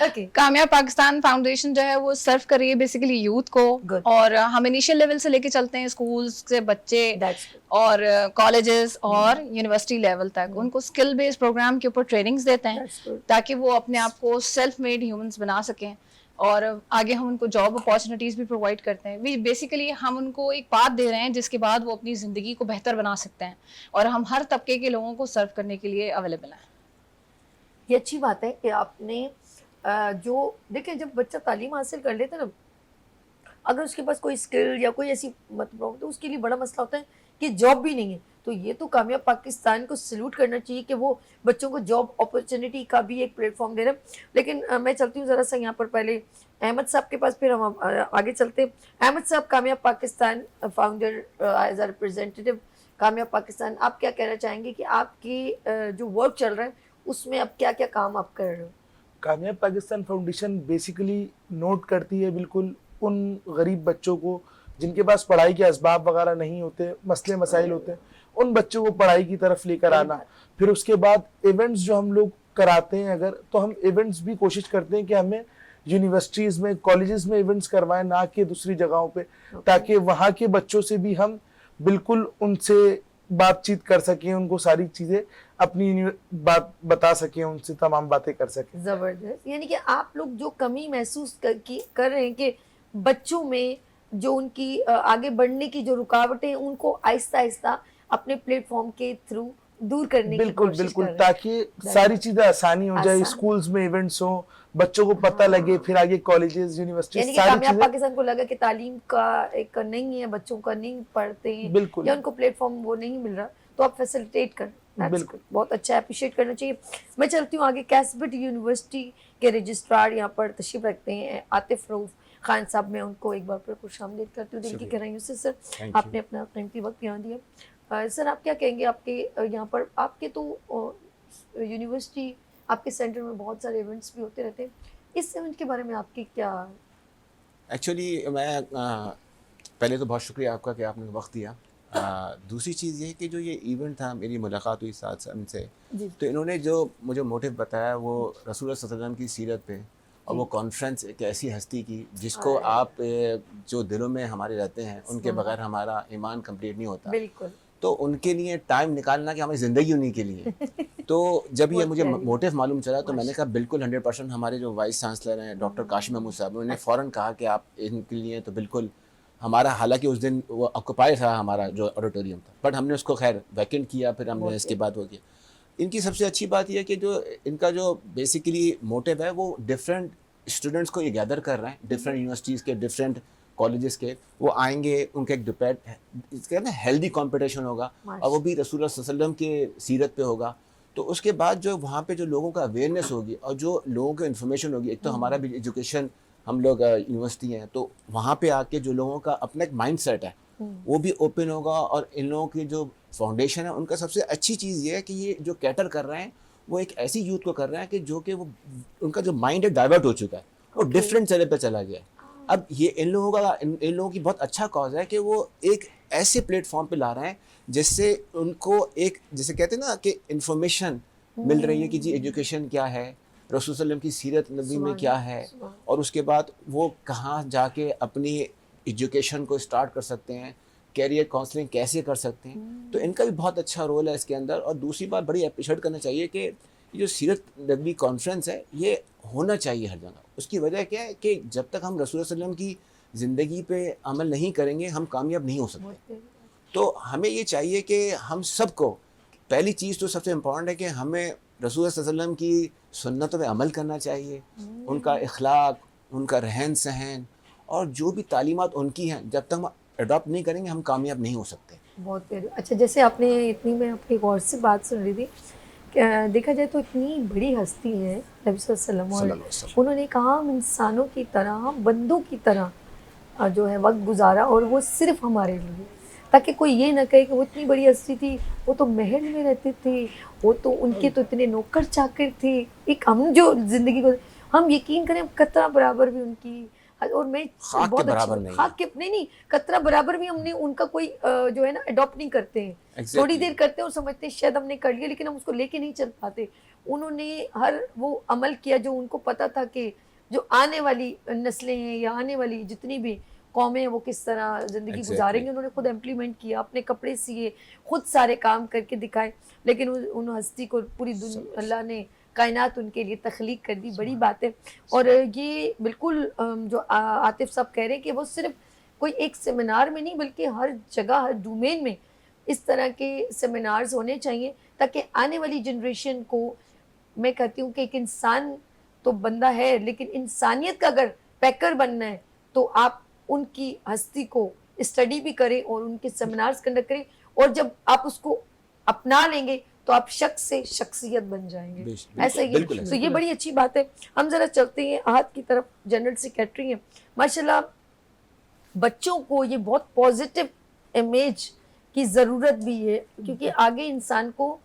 ओके, कामयाब पाकिस्तान फाउंडेशन जो है वो सर्व कर रही है बेसिकली यूथ को। Good. और हम इनिशियल लेवल से लेके चलते हैं स्कूल्स से बच्चे दैट्स और कॉलेजेस और यूनिवर्सिटी लेवल तक उनको स्किल बेस्ड प्रोग्राम के ऊपर ट्रेनिंग्स देते हैं That's good. ताकि वो अपने आप को सेल्फ मेड ह्यूमंस बना सकें। और आगे हम उनको जॉब अपॉर्चुनिटीज भी प्रोवाइड करते हैं। वी बेसिकली हम उनको एक पाथ दे रहे हैं जिसके बाद वो अपनी ज़िंदगी को बेहतर बना सकते हैं और हम हर तबके के लोगों को सर्व करने के लिए अवेलेबल हैं। ये अच्छी बात है कि आपने जो देखिए, जब बच्चा तालीम हासिल कर लेता है ना, अगर उसके पास कोई स्किल या कोई ऐसी मतलब तो उसके लिए बड़ा मसला होता है कि जॉब भी नहीं है। तो ये तो कामयाब पाकिस्तान को सल्यूट करना चाहिए कि वो बच्चों को जॉब अपॉर्चुनिटी का भी एक प्लेटफॉर्म दे रहे हैं। लेकिन मैं चलती हूँ ज़रा सा यहाँ पर पहले अहमद साहब के पास, फिर हम आगे चलते हैं। अहमद साहब, Kamyab Pakistan founder as a representative Kamyab Pakistan, आप क्या कहना चाहेंगे कि आपकी जो वर्क चल रहा है उसमें अब क्या क्या काम आप कर रहे हो? कामयाब पाकिस्तान फाउंडेशन बेसिकली नोट करती है बिल्कुल उन गरीब बच्चों को जिनके पास पढ़ाई के असबाब वगैरह नहीं होते, मसले मसाइल होते हैं, उन बच्चों को पढ़ाई की तरफ लेकर आना। फिर उसके बाद इवेंट्स जो हम लोग कराते हैं, अगर तो हम इवेंट्स भी कोशिश करते हैं कि हमें यूनिवर्सिटीज़ में, कॉलेजेस में इवेंट्स करवाएं, ना कि दूसरी जगहों पे, ताकि वहाँ के बच्चों से भी हम बिल्कुल उनसे बातचीत कर सकें, उनको सारी चीज़ें अपनी बात बता सकें, उनसे तमाम बातें कर सकें। ज़बरदस्त। यानी कि आप लोग जो कमी महसूस कर रहे हैं कि बच्चों में जो उनकी आगे बढ़ने की जो रुकावटें हैं उनको आहिस्ता आहिस्ता अपने प्लेटफॉर्म के थ्रू दूर करने की बिल्कुल कोशिश बिल्कुल, कर रहे हैं। ताकि सारी चीजें आसानी हो जाए, आसान। स्कूल्स में इवेंट्स हो, बच्चों को पता लगे, फिर आगे कॉलेजेस, यूनिवर्सिटी, यानी कि सारी कामयाब चीजें। पाकिस्तान को लगा कि तालीम का एक नहीं है, बच्चों का नहीं पढ़ते हैं बिल्कुल। या उनको प्लेटफॉर्म वो नहीं मिल रहा, तो आप फैसिलिटेट कर। बिल्कुल। बहुत अच्छा, अप्रिशिएट करना चाहिए। मैं चलती हूँ आगे। कैसबट यूनिवर्सिटी के रजिस्ट्रार यहाँ पर तशरीफ रखते हैं आतिफ रऊफ खान साहब, मैं उनको एक बार फिर खुशामदीद करती हूँ दिल की गहराइयों से। सर, आपने अपना कीमती वक्त यहाँ दिया। सर, आप क्या कहेंगे? आपके यहाँ पर आपके तो यूनिवर्सिटी, आपके सेंटर में बहुत सारे इवेंट्स भी होते रहते हैं, इस इवेंट के बारे में आपकी क्या? एक्चुअली मैं पहले तो बहुत शुक्रिया आपका कि आपने वक्त दिया। दूसरी चीज़ ये है कि जो ये इवेंट था, मेरी मुलाकात हुई साथ इनसे, तो इन्होंने जो मुझे मोटिव बताया वो रसूल सल्लल्लाहु अलैहि वसल्लम की सीरत पे, और वो कॉन्फ्रेंस एक ऐसी हस्ती की जिसको आप जो दिलों में हमारे रहते हैं, उनके बगैर हमारा ईमान कंप्लीट नहीं होता। बिल्कुल। तो उनके लिए टाइम निकालना कि हमारी ज़िंदगी उन्हीं के लिए। तो जब ये मुझे मोटिव मालूम चला तो मैंने कहा बिल्कुल 100%। हमारे जो वाइस चांसलर हैं डॉक्टर काशिम महमूद साहब, उन्होंने फ़ौरन कहा कि आप इनके लिए तो बिल्कुल हमारा, हालांकि उस दिन वो ऑक्यूपाई था हमारा जो ऑडिटोरियम था, बट हमने उसको खैर वैकेंट किया, फिर हमने इसके बाद वो किया। इनकी सबसे अच्छी बात यह है कि जो इनका जो बेसिकली मोटिव है वो डिफरेंट स्टूडेंट्स को ये गैदर कर रहे हैं, डिफरेंट यूनिवर्सिटीज़ के, डिफरेंट कॉलेजेस के। वो आएंगे, उनका एक डिबेट ना हेल्दी कंपटीशन होगा, और वो भी रसूल सल्लल्लाहु अलैहि वसल्लम के सीरत पे होगा। तो उसके बाद जो वहाँ पे जो लोगों का अवेयरनेस होगी और जो लोगों को इन्फॉर्मेशन होगी, एक तो हमारा भी एजुकेशन, हम लोग यूनिवर्सिटी हैं, तो वहाँ पे आके जो लोगों का अपना एक माइंड सेट है वो भी ओपन होगा। और इन लोगों की जो फाउंडेशन है, उनका सबसे अच्छी चीज़ ये है कि ये जो कैटर कर रहे हैं वो एक ऐसी यूथ को कर रहे हैं कि जो कि वो, उनका जो माइंड है डाइवर्ट हो चुका है, वो डिफरेंट जगह पे चला गया है। अब ये इन लोगों की बहुत अच्छा कॉज है कि वो एक ऐसे प्लेटफॉर्म पे ला रहे हैं जिससे उनको एक, जैसे कहते हैं ना कि इंफॉर्मेशन मिल रही है कि जी एजुकेशन क्या है, रसूल सल्लल्लाहु अलैहि वसल्लम की सीरत नबी में क्या है, और उसके बाद वो कहाँ जाके अपनी एजुकेशन को स्टार्ट कर सकते हैं, कैरियर काउंसलिंग कैसे कर सकते हैं। तो इनका भी बहुत अच्छा रोल है इसके अंदर। और दूसरी बात बड़ी अप्रिशिएट करना चाहिए कि ये जो सीरत नबी कॉन्फ्रेंस है ये होना चाहिए हर जगह। उसकी वजह क्या है कि जब तक हम रसूल सल्लल्लाहु अलैहि वसल्लम की ज़िंदगी पे अमल नहीं करेंगे हम कामयाब नहीं हो सकते। तो हमें ये चाहिए कि हम सबको, पहली चीज़ तो सबसे इम्पॉर्टेंट है कि हमें रसूल सल्लल्लाहु अलैहि वसल्लम की सुन्नतों पे अमल करना चाहिए, उनका इखलाक, उनका रहन सहन, और जो भी तालीमात उनकी हैं, जब तक हम अडॉप्ट नहीं करेंगे हम कामयाब नहीं हो सकते। बहुत प्यारी। अच्छा, जैसे आपने इतनी, मैं आपकी गौर से बात सुन रही थी, देखा जाए तो इतनी बड़ी हस्ती है नबी सल्लल्लाहु अलैहि वसल्लम, उन्होंने एक आम इंसानों की तरह, बंदों की तरह जो है वक्त गुजारा, और वो सिर्फ हमारे लिए, ताकि कोई ये ना कहे कि वो इतनी बड़ी हस्ती थी, वो तो महल में रहते थे, वो तो उनके तो इतने नौकर चाकर थे, एक हम जो ज़िंदगी को, हम यकीन करें कतरा बराबर भी उनकी, और मैं खाक के बराबर नहीं है। खाक के नहीं कतरा बराबर भी हमने उनका कोई जो है ना अडॉप्ट नहीं करते हैं। Exactly. थोड़ी देर करते हैं और समझते हैं शायद हमने कर लिया, लेकिन हम उसको लेके नहीं चल पाते। उन्होंने हर वो अमल किया जो उनको पता था कि जो आने वाली नस्लें हैं या आने वाली जितनी भी कौमें हैं वो किस तरह ज़िंदगी गुजारेंगे। उन्होंने खुद इम्प्लीमेंट किया, अपने कपड़े सिए, खुद सारे काम करके दिखाए, लेकिन उन हस्ती को पूरी दुनिया अल्लाह ने कायनात उनके लिए तख्लीक कर दी। बड़ी बात है। और ये बिल्कुल जो आतिफ साहब कह रहे हैं कि वो सिर्फ कोई एक सेमिनार में नहीं बल्कि हर जगह हर डोमेन में इस तरह के सेमिनार्स होने चाहिए, ताकि आने वाली जनरेशन को, मैं कहती हूँ कि एक इंसान तो बंदा है, लेकिन इंसानियत का अगर पैकर बनना है तो आप उनकी हस्ती को स्टडी भी करें और उनके सेमिनार्स कंडक्ट करें, और जब आप उसको अपना लेंगे तो आप शख्स से शख्सियत बन जाएंगे। ऐसा ही है। तो ये बड़ी अच्छी बात है। हम जरा चलते हैं आहत की तरफ, जनरल सेक्रेटरी हैं माशाल्लाह। बच्चों को ये बहुत पॉजिटिव इमेज की ज़रूरत भी है, क्योंकि आगे इंसान को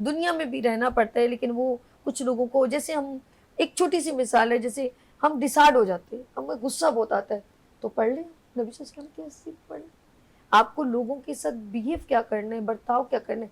दुनिया में भी रहना पड़ता है, लेकिन वो कुछ लोगों को, जैसे हम एक छोटी सी मिसाल है, जैसे हम डिसाइड हो जाते हैं, हमें गुस्सा बहुत आता है तो पढ़ लें नबी सल्लल्लाहु अलैहि वसल्लम की हदीस पढ़ लें। आपको लोगों के साथ बिहेव क्या करना है, बर्ताव क्या करना है,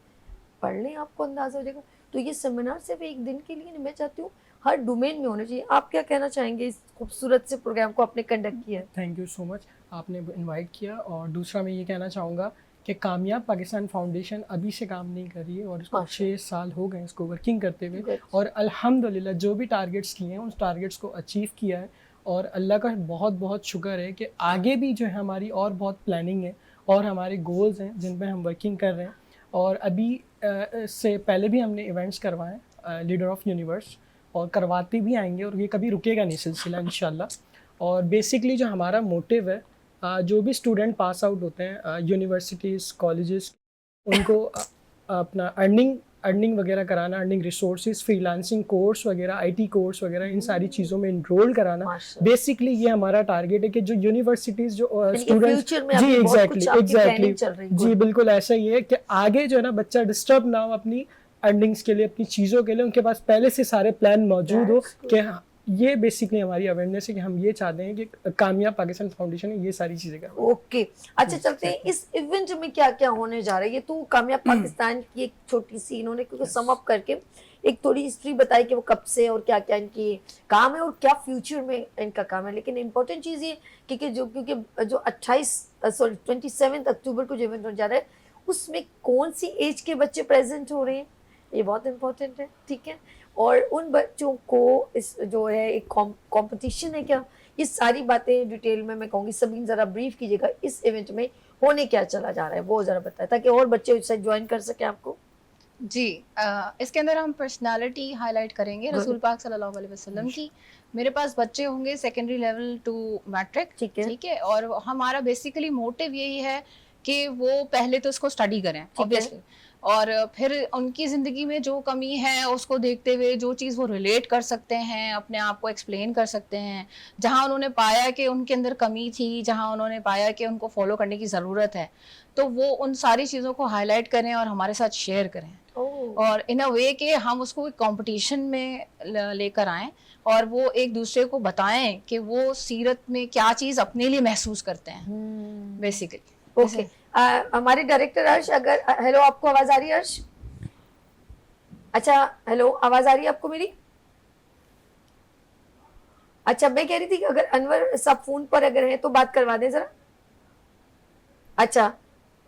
पढ़ लें, आपको अंदाजा हो जाएगा। तो ये सेमिनार सिर्फ एक दिन के लिए नहीं, मैं चाहती हूँ हर डोमेन में होना चाहिए। आप क्या कहना चाहेंगे इस खूबसूरत से प्रोग्राम को आपने कंडक्ट किया? थैंक यू सो मच, आपने इनवाइट किया। और दूसरा मैं ये कहना चाहूँगा कि कामयाब पाकिस्तान फाउंडेशन अभी से काम नहीं कर रही है, और इसको 6 साल हो गए इसको वर्किंग करते हुए, और अल्हम्दुलिल्लाह जो भी टारगेट्स किए हैं उन टारगेट्स को अचीव किया है। और अल्लाह का बहुत बहुत शुक्र है कि आगे भी जो है हमारी और बहुत प्लानिंग है और हमारे गोल्स हैं जिन पर हम वर्किंग कर रहे हैं। और अभी से पहले भी हमने इवेंट्स करवाए लीडर ऑफ यूनिवर्स, और करवाते भी आएंगे, और ये कभी रुकेगा नहीं सिलसिला इंशाल्लाह। और बेसिकली जो हमारा मोटिव है, जो भी स्टूडेंट पास आउट होते हैं यूनिवर्सिटीज़ कॉलेजेस, उनको अपना अर्निंग वगैरह कराना, अर्निंग रिसोर्सेज, फ्रीलांसिंग कोर्स वगैरह, आईटी कोर्स वगैरह, इन सारी चीज़ों में इनरोल कराना। बेसिकली ये हमारा टारगेट है कि जो यूनिवर्सिटीज़ जो स्टूडेंट्स, जी एग्जैक्टली जी बिल्कुल ऐसा ही है कि आगे जो है ना बच्चा डिस्टर्ब ना हो अपनी अर्निंग्स के लिए, अपनी चीज़ों के लिए, उनके पास पहले से सारे प्लान मौजूद हो। कि ये बेसिकली हमारी अवेयरनेस है कि हम ये चाहते हैं कि कामयाब पाकिस्तान फाउंडेशन है ये सारी चीज़ें करें। ओके, अच्छा चलते हैं इस इवेंट में क्या क्या होने जा रहा है। ये तो कामयाब पाकिस्तान की एक छोटी सी इन्होंने क्योंकि सम अप करके एक थोड़ी हिस्ट्री बताई कि वो कब से और क्या क्या इनकी काम है और क्या फ्यूचर में इनका काम है। लेकिन इम्पोर्टेंट चीज़ ये क्योंकि जो 27 अक्टूबर को जो इवेंट होने जा रहा है उसमें कौन सी एज के बच्चे प्रेजेंट हो रहे हैं, ये बहुत इम्पोर्टेंट है। ठीक है, और उन बच्चों को इस जो है एक कंपटीशन है क्या, ये सारी बातें डिटेल में मैं कहूँगी। सभी ज़रा ब्रीफ कीजिएगा इस इवेंट में होने क्या चला जा रहा है वो ज़रा बताएं ताकि और बच्चे इससे ज्वाइन कर सकें आपको। जी इसके अंदर हम पर्सनालिटी हाईलाइट करेंगे रसूल पाक सल्लल्लाहु अलैहि वसल्लम की। मेरे पास बच्चे होंगे सेकेंडरी लेवल टू मैट्रिक, ठीक है, और हमारा बेसिकली मोटिव यही है कि वो पहले तो इसको स्टडी करें ऑब्वियसली, और फिर उनकी ज़िंदगी में जो कमी है उसको देखते हुए जो चीज़ वो रिलेट कर सकते हैं, अपने आप को एक्सप्लेन कर सकते हैं, जहाँ उन्होंने पाया कि उनके अंदर कमी थी, जहाँ उन्होंने पाया कि उनको फॉलो करने की ज़रूरत है, तो वो उन सारी चीज़ों को हाईलाइट करें और हमारे साथ शेयर करें। और इन अ वे कि हम उसको एक कंपटीशन में लेकर आएँ और वो एक दूसरे को बताएं कि वो सीरत में क्या चीज़ अपने लिए महसूस करते हैं बेसिकली। ओके, हमारे डायरेक्टर अर्श, अगर हेलो आपको आवाज आ रही है अर्श? अच्छा हेलो, आवाज आ रही है आपको मेरी? अच्छा मैं कह रही थी कि अगर अनवर सब फोन पर अगर है तो बात करवा दें जरा। अच्छा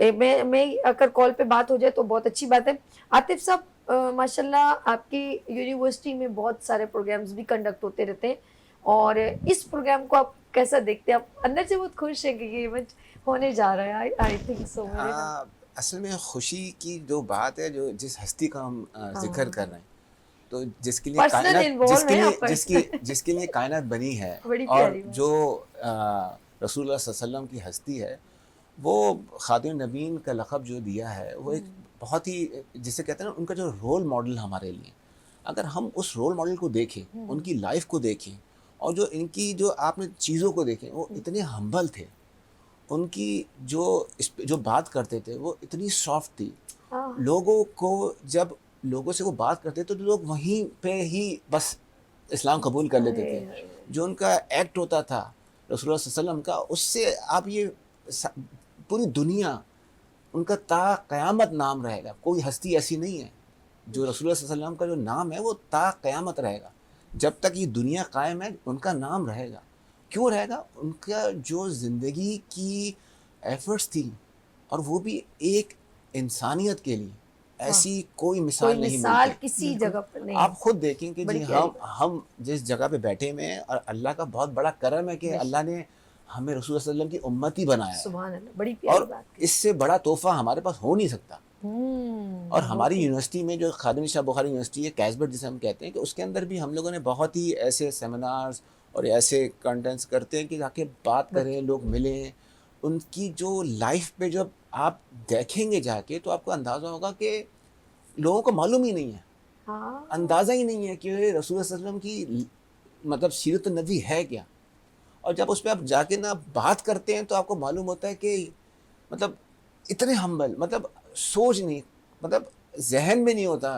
मैं अगर कॉल पे बात हो जाए तो बहुत अच्छी बात है। आतिफ साहब माशाल्लाह आपकी यूनिवर्सिटी में बहुत सारे प्रोग्राम्स भी कंडक्ट होते रहते हैं और इस प्रोग्राम को आप कैसा देखते हैं? आप अंदर से बहुत खुश हैं कि ये इवेंट होने जा रहा है? I think so. असल में खुशी की जो बात है, जो जिस हस्ती का हम जिक्र कर रहे हैं, तो जिसके लिए कायनात जिसके लिए कायनात बनी है और जो रसूलुल्लाह सल्लल्लाहु अलैहि वसल्लम की हस्ती है, वो खातिम नबीन का लक़ब जो दिया है वो एक बहुत ही, जिसे कहते हैं ना, उनका जो रोल मॉडल हमारे लिए, अगर हम उस रोल मॉडल को देखें, उनकी लाइफ को देखें और जो इनकी जो आपने चीज़ों को देखें, वो इतने हम्बल थे, उनकी जो बात करते थे वो इतनी सॉफ्ट थी। लोगों को जब लोगों से वो बात करते तो लोग वहीं पे ही बस इस्लाम कबूल कर लेते थे, जो उनका एक्ट होता था रसूलुल्लाह सल्लल्लाहु अलैहि वसल्लम का, उससे आप ये पूरी दुनिया उनका ता क़यामत नाम रहेगा। कोई हस्ती ऐसी नहीं है जो रसूलुल्लाह सल्लल्लाहु अलैहि वसल्लम का जो नाम है वो ता क़यामत रहेगा। जब तक ये दुनिया कायम है उनका नाम रहेगा। क्यों रहेगा? उनका जो ज़िंदगी की एफर्ट्स थी, और वो भी एक इंसानियत के लिए, ऐसी कोई मिसाल नहीं मिलती किसी जगह पर नहीं। आप खुद देखें कि जी हम जिस जगह पे बैठे हुए हैं, और अल्लाह का बहुत बड़ा करम है कि अल्लाह ने हमें रसूल सल्लल्लाहु अलैहि वसल्लम की उम्मती बनाया है। सुभान अल्लाह, बड़ी प्यारी और बात। इससे बड़ा तोहफा हमारे पास हो नहीं सकता। और हमारी यूनिवर्सिटी में जो खादिम शाह बुखारी यूनिवर्सिटी है, कैसबट जिसे हम कहते हैं, कि उसके अंदर भी हम लोगों ने बहुत ही ऐसे सेमिनार्स और ऐसे कंटेंट्स करते हैं कि जाके बात करें, लोग मिलें, उनकी जो लाइफ पे जब आप देखेंगे जाके तो आपको अंदाज़ा होगा कि लोगों को मालूम ही नहीं है, अंदाज़ा ही नहीं है कि रसूल सल्लल्लाहु अलैहि वसल्लम की मतलब सीरत नबी है क्या। और जब उस पर आप जाके ना बात करते हैं तो आपको मालूम होता है कि मतलब इतने हम्बल, मतलब सोच नहीं, मतलब जहन में नहीं होता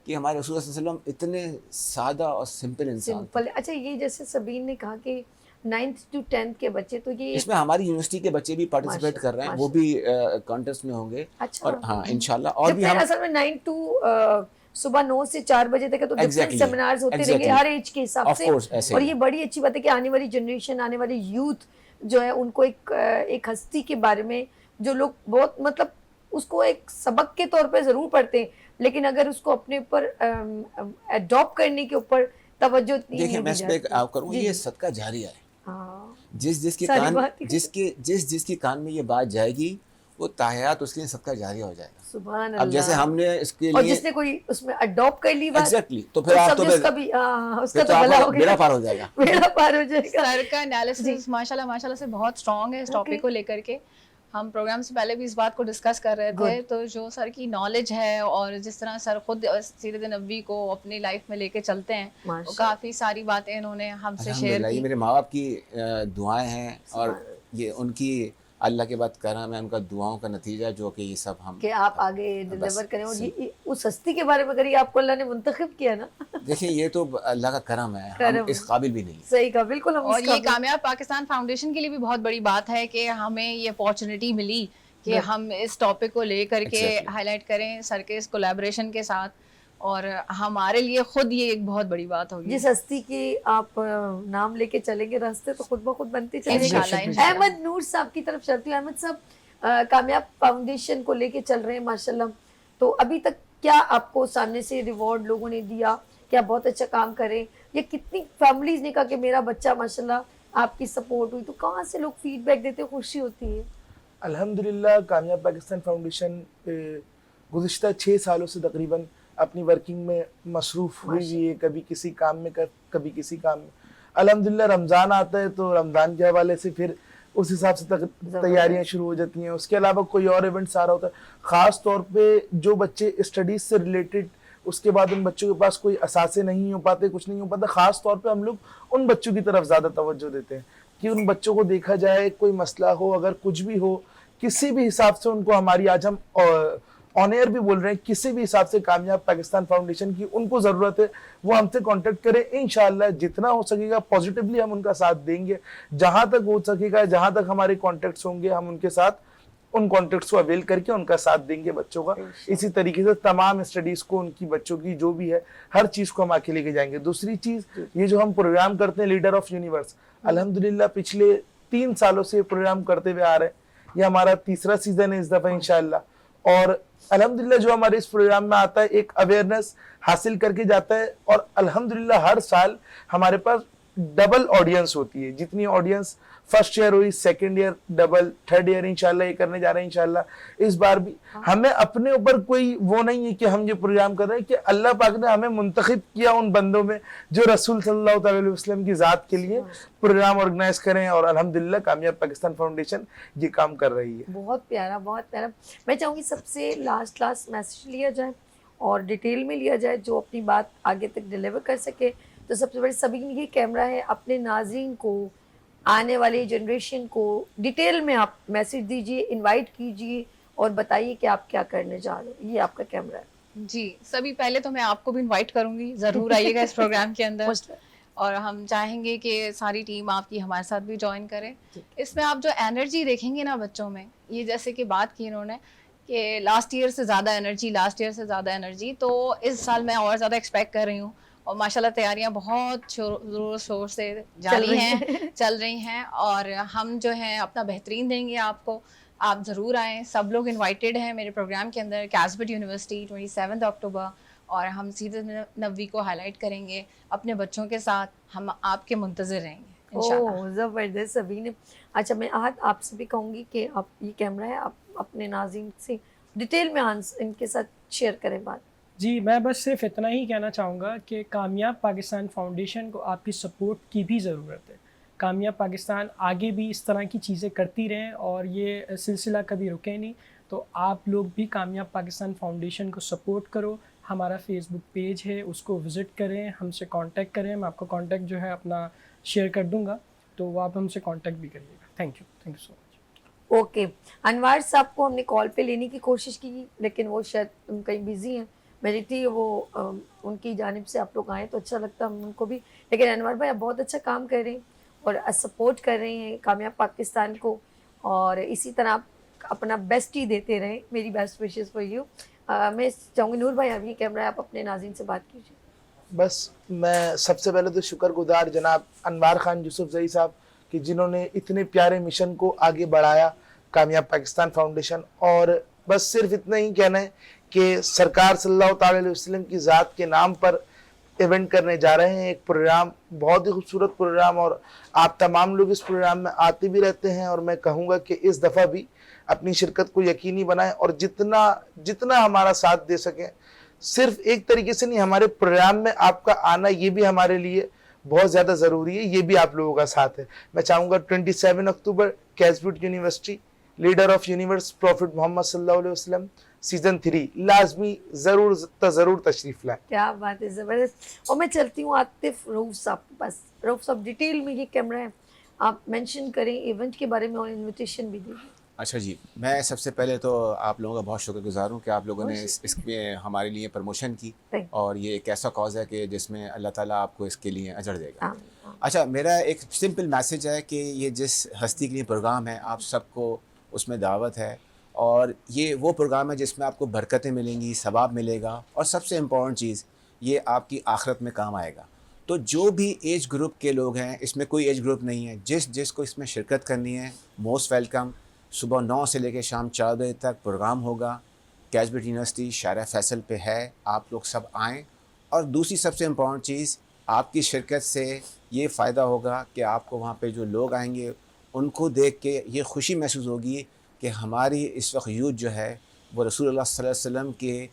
कि हमारे रसूल सल्लल्लाहु अलैहि वसल्लम इतने सादा और सिंपल इंसान। सिंपल। अच्छा, ये जैसे सबीन ने कहा कि 9th to 10th के बच्चे, तो ये इसमें हमारी यूनिवर्सिटी के बच्चे भी पार्टिसिपेट कर रहे हैं, वो भी कॉन्टेस्ट में होंगे। अच्छा। और हाँ इंशाल्लाह। और भी हम असल में 9 to सुबह 9 से 4 बजे तक है, तो डिफरेंट सेमिनार्स होते रहेंगे हर एज के हिसाब से। और ये बड़ी अच्छी बात है कि आने वाली जनरेशन, आने वाली यूथ जो है, उनको एक हस्ती के बारे में, जो लोग बहुत मतलब उसको एक सबक के तौर पे ज़रूर पढ़ते हैं, लेकिन अगर उसको अपने ऊपर अडॉप्ट करने के ऊपर तवज्जो देखिए, मैं इस पे आप करूँ, ये सदका जारिया है। जिसके कान में ये बात जाएगी वो ताहयात उसके लिए सदका जारिया हो जाएगा। सुभान अब अल्लाह। जैसे हमने इसके लिए, और जिसने कोई उसमें अडॉप्ट कर ली बात, एग्जैक्टली, तो फिर आप तो उसका भी उसका तो भला हो गया, बेड़ा पार हो जाएगा। बेड़ा पार हो जाएगा। सर का एनालिसिस माशाल्लाह से बहुत स्ट्रॉन्ग है इस टॉपिक को लेकर के। हम प्रोग्राम से पहले भी इस बात को डिस्कस कर रहे थे, तो जो सर की नॉलेज है और जिस तरह सर खुद सीरत नबी को अपनी लाइफ में लेके चलते हैं, वो काफ़ी सारी बातें इन्होंने हमसे शेयर की। ये मेरे माँ बाप की दुआएं हैं, और ये उनकी अल्लाह के बाद करम है, उनका दुआओं का नतीजा, जो कि ये सब हम कि आप आगे डिलीवर करें। और ये उस हस्ती के बारे में करिए, आपको अल्लाह ने मुंतखब किया ना। देखिए, ये तो अल्लाह का करम है, हम इस काबिल भी नहीं। सही कहा, बिल्कुल। और ये कामयाब पाकिस्तान फाउंडेशन के लिए भी बहुत बड़ी बात है कि हमें ये अपॉर्चुनिटी मिली कि हम इस टॉपिक को लेकर के हाईलाइट करें सर के इस कोलैबोरेशन के साथ, और हमारे लिए खुद ये एक बहुत बड़ी बात होगी। जिस हस्ती के आप नाम लेके चलेंगे, रास्ते तो खुद ब खुद बनते चलेंगे। अहमद नूर साहब की तरफ चलती हूँ। अहमद साहब कामयाब फाउंडेशन को लेके चल रहे हैं माशाल्लाह, तो अभी तक क्या आपको सामने से रिवॉर्ड लोगों ने दिया, क्या बहुत अच्छा काम करें, या कितनी फैमिलीज ने कहा कि मेरा बच्चा माशाल्लाह आपकी सपोर्ट हुई, तो कहाँ से लोग फीडबैक देते, खुशी होती है? अल्हम्दुलिल्लाह, कामयाब पाकिस्तान फाउंडेशन गुज़िश्ता 6 सालों से तकरीबन अपनी वर्किंग में मसरूफ़ हुई है, कभी किसी काम में कभी किसी काम में। अल्हम्दुलिल्लाह, रमज़ान आता है तो रमज़ान के हवाले से फिर उस हिसाब से तैयारियां शुरू हो जाती हैं। उसके अलावा कोई और इवेंट्स आ रहा होता है, ख़ास तौर पे जो बच्चे स्टडीज़ से रिलेटेड, उसके बाद उन बच्चों के पास कोई असासे नहीं हो पाते, कुछ नहीं हो पाता, ख़ास तौर पे हम लोग उन बच्चों की तरफ ज़्यादा तवज्जो देते हैं कि उन बच्चों को देखा जाए, कोई मसला हो, अगर कुछ भी हो, किसी भी हिसाब से उनको हमारी, आज हम ऑन एयर भी बोल रहे हैं, किसी भी हिसाब से कामयाब पाकिस्तान फाउंडेशन की उनको ज़रूरत है, वो हमसे कांटेक्ट करें। इंशाल्लाह जितना हो सकेगा पॉजिटिवली हम उनका साथ देंगे, जहां तक हो सकेगा, जहां तक हमारे कॉन्टेक्ट्स होंगे, हम उनके साथ उन कॉन्टेक्ट्स को अवेल करके उनका साथ देंगे बच्चों का। इसी तरीके से तमाम स्टडीज़ को, उनकी बच्चों की जो भी है, हर चीज़ को हम आके लेके जाएंगे। दूसरी चीज़, ये जो हम प्रोग्राम करते हैं लीडर ऑफ यूनिवर्स, अल्हम्दुलिल्लाह पिछले 3 सालों से प्रोग्राम करते हुए आ रहे हैं। ये हमारा 3रा सीजन है इस दफ़ा इंशाल्लाह। और अल्हम्दुलिल्लाह जो हमारे इस प्रोग्राम में आता है, एक अवेयरनेस हासिल करके जाता है, और अल्हम्दुलिल्लाह हर साल हमारे पास डबल ऑडियंस होती है। जितनी ऑडियंस फर्स्ट ईयर हुई, second year double, third year इंशाल्लाह ये करने जा रहे हैं इंशाल्लाह इस बार भी। हमें अपने ऊपर कोई वो नहीं है कि हम ये प्रोग्राम कर रहे हैं, कि अल्लाह पाक ने हमें मुंतखब किया उन बंदों में जो रसूल सल्लल्लाहु अलैहि वसल्लम की ज़ात के लिए प्रोग्राम ऑर्गेनाइज करें, और अल्हम्दुलिल्लाह कामयाब पाकिस्तान फाउंडेशन ये काम कर रही है। बहुत प्यारा, बहुत प्यारा। मैं चाहूँगी सबसे लास्ट मैसेज लिया जाए और डिटेल में लिया जाए, जो अपनी बात आगे तक डिलीवर कर सके। तो सबसे बड़ी सबीन ये कैमरा है, अपने नाज़रीन को, आने वाली जनरेशन को डिटेल में आप मैसेज दीजिए, इनवाइट कीजिए और बताइए कि आप क्या करने जा रहे हो। ये आपका कैमरा है जी। सभी पहले तो मैं आपको भी इनवाइट करूंगी, जरूर आइएगा इस प्रोग्राम के अंदर। और हम चाहेंगे कि सारी टीम आपकी हमारे साथ भी ज्वाइन करे। इसमें आप जो एनर्जी देखेंगे ना बच्चों में, ये जैसे कि बात की इन्होंने कि लास्ट ईयर से ज़्यादा एनर्जी, तो इस साल मैं और ज़्यादा एक्सपेक्ट कर रही हूँ। और माशाल्लाह तैयारियां बहुत ज़ोर शोर से चल रही हैं और हम जो है अपना बेहतरीन देंगे आपको। आप ज़रूर आएँ, सब लोग इनवाइटेड हैं मेरे प्रोग्राम के अंदर, कैसबट यूनिवर्सिटी 27 अक्टूबर। और हम सीरत नबवी को हाईलाइट करेंगे अपने बच्चों के साथ, हम आपके मुंतज़िर रहेंगे इंशाल्लाह। ज़बरदस्त सभी ने। अच्छा, मैं आज आपसे भी कहूँगी कि आप ये कैमरा है, आप अपने नाज़रीन से डिटेल में इनके साथ शेयर करें बात। जी, मैं बस सिर्फ इतना ही कहना चाहूँगा कि कामयाब पाकिस्तान फाउंडेशन को आपकी सपोर्ट की भी ज़रूरत है। कामयाब पाकिस्तान आगे भी इस तरह की चीज़ें करती रहें और ये सिलसिला कभी रुके नहीं। तो आप लोग भी कामयाब पाकिस्तान फाउंडेशन को सपोर्ट करो। हमारा फेसबुक पेज है, उसको विज़िट करें, हमसे कांटेक्ट करें। मैं आपको कांटेक्ट जो है अपना शेयर कर दूँगा, तो वो आप हमसे कांटेक्ट भी करिएगा। Thank you so much. Okay, Anwar साहब को हमने कॉल पे लेने की कोशिश की, लेकिन वो शायद कहीं बिजी हैं। मेरी थी वो उनकी जानिब से आप लोग आए तो अच्छा लगता हम उनको भी। लेकिन अनवर भाई आप बहुत अच्छा काम कर रहे हैं और सपोर्ट कर रहे हैं कामयाब पाकिस्तान को, और इसी तरह आप अपना बेस्ट ही देते रहें। मेरी बेस्ट विशेस फॉर यू। मैं चाहूँगी नूर भाई, अभी कैमरा आप अपने नाज़रीन से बात कीजिए। बस मैं सबसे पहले तो शुक्रगुजार जनाब अनवार खान यूसुफजई साहब कि जिन्होंने इतने प्यारे मिशन को आगे बढ़ाया, कामयाब पाकिस्तान फाउंडेशन। और बस सिर्फ इतना ही कहना है कि सरकार सल्लल्लाहु अलैहि वसल्लम की ज़ात के नाम पर इवेंट करने जा रहे हैं, एक प्रोग्राम, बहुत ही खूबसूरत प्रोग्राम, और आप तमाम लोग इस प्रोग्राम में आते भी रहते हैं। और मैं कहूँगा कि इस दफ़ा भी अपनी शिरकत को यकीनी बनाएं और जितना हमारा साथ दे सकें। सिर्फ एक तरीके से नहीं, हमारे प्रोग्राम में आपका आना ये भी हमारे लिए बहुत ज़्यादा ज़रूरी है, ये भी आप लोगों का साथ है। मैं चाहूँगा 27 अक्टूबर कैसबट university, leader of universe prophet Muhammad सल्लल्लाहु अलैहि वसल्लम सीजन 3 लाजमी ज़रूर तशरीफ लाए। क्या बात है, ज़बरदस्त। और मैं चलती हूँ आतिफ रऊफ साहब के पास। रऊफ साहब, डिटेल में ये कैमरा है, आप मेंशन करें इवेंट के बारे में और इनविटेशन भी दीजिए। अच्छा जी, मैं सबसे पहले तो आप लोगों का बहुत शुक्रगुजार हूँ कि आप लोगों ने इसमें हमारे लिए प्रमोशन की, और ये एक ऐसा कॉज है कि जिसमें अल्लाह ताला आपको इसके लिए अजर देगा। अच्छा, मेरा एक सिंपल मैसेज है कि ये जिस हस्ती के लिए प्रोग्राम है, आप सबको उसमें दावत है, और ये वो प्रोग्राम है जिसमें आपको बरकतें मिलेंगी, सवाब मिलेगा, और सबसे इम्पॉर्टेंट चीज़ ये आपकी आखिरत में काम आएगा। तो जो भी एज ग्रुप के लोग हैं, इसमें कोई एज ग्रुप नहीं है, जिसको इसमें शिरकत करनी है मोस्ट वेलकम। सुबह 9 से लेकर शाम 4 बजे तक प्रोग्राम होगा। कैसबट यूनिवर्सिटी शारा फैसल पे है, आप लोग सब आएँ। और दूसरी सबसे इम्पॉर्टेंट चीज़, आपकी शिरकत से ये फ़ायदा होगा कि आपको वहाँ पे जो लोग आएंगे उनको देख के ये खुशी महसूस होगी कि हमारी इस वक्त यूथ जो है वो रसूलुल्लाह सल्लल्लाहु अलैहि वसल्लम के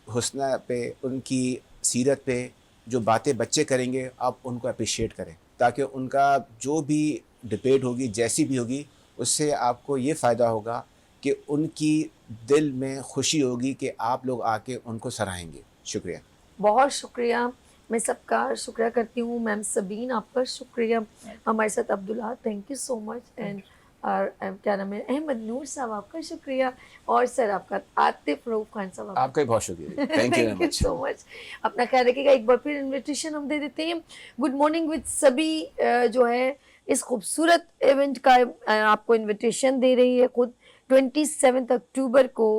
हुस्न पे, उनकी सीरत पे जो बातें बच्चे करेंगे, आप उनको अप्रिशिएट करें, ताकि उनका जो भी डिबेट होगी, जैसी भी होगी, उससे आपको ये फ़ायदा होगा कि उनकी दिल में खुशी होगी कि आप लोग आके उनको सराहेंगे। शुक्रिया, बहुत शुक्रिया। मैं सबका शुक्रिया करती हूँ। मैम सबीन, आपका शुक्रिया। हमारे साथ Abdullah, thank you so much. And और क्या नाम है, अहमद नूर साहब, आपका शुक्रिया। और सर आपका आतिफ रऊफ खान साहब, आपका भी बहुत शुक्रिया। Thank you so much. अपना ख्याल रखिएगा। एक बार फिर इन्विटेशन हम दे देते हैं। गुड मॉर्निंग विद सभी जो है इस खूबसूरत इवेंट का आपको इन्विटेशन दे रही है खुद 27 अक्टूबर को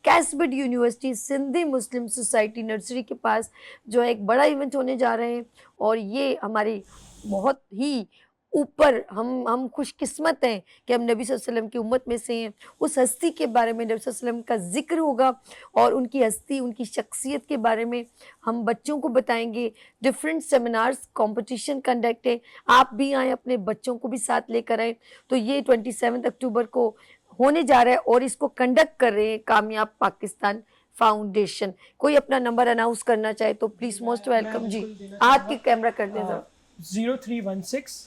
कैसबट यूनिवर्सिटी सिंधी मुस्लिम सोसाइटी नर्सरी के पास जो है एक बड़ा इवेंट होने जा रहे हैं। और ये हमारी बहुत ही ऊपर हम खुशकिस्मत हैं कि हम नबी सल्लल्लाहु अलैहि वसल्लम की उम्मत में से हैं। उस हस्ती के बारे में नबी सल्लल्लाहु अलैहि वसल्लम का जिक्र होगा और उनकी हस्ती, उनकी शख्सियत के बारे में हम बच्चों को बताएंगे। डिफरेंट सेमिनार्स, कंपटीशन कंडक्ट है। आप भी आएँ, अपने बच्चों को भी साथ लेकर आएँ। तो ये 27 अक्टूबर को होने जा रहा है और इसको कंडक्ट कर रहे हैं कामयाब पाकिस्तान फाउंडेशन। कोई अपना नंबर अनाउंस करना चाहे तो प्लीज़ मोस्ट वेलकम। जी, आपके कैमरा कर दें जरा। 0316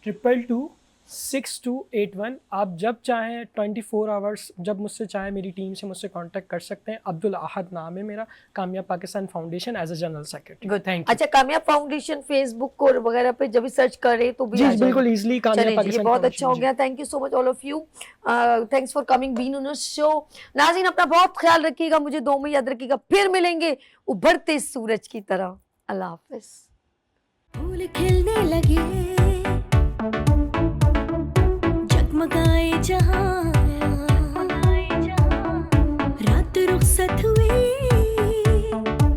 222 6281। आप जब चाहें 24 आवर्स जब मुझसे चाहें मेरी टीम से मुझसे कांटेक्ट कर सकते हैं। अब्दुल अहद नाम है मेरा, Kamyab Pakistan foundation as a general secretary. Good, thank you. अच्छा, कामयाब फाउंडेशन फेसबुक और वगैरह पे जब भी सर्च करें तो भी जी आ जाएगा। बिल्कुल इजीली कामयाब चलिए, पाकिस्तान ये बहुत अच्छा हो फाउंडेशन, गया। Thank you so much all of you. Thanks for coming, being on show. नाज़रीन, अपना बहुत ख्याल रखिएगा। मुझे 2 में याद रखिएगा। फिर मिलेंगे उभरते सूरज की तरह। अल्लाह हाफिज़। फूल खिलने लगे, जगमगाए जहां,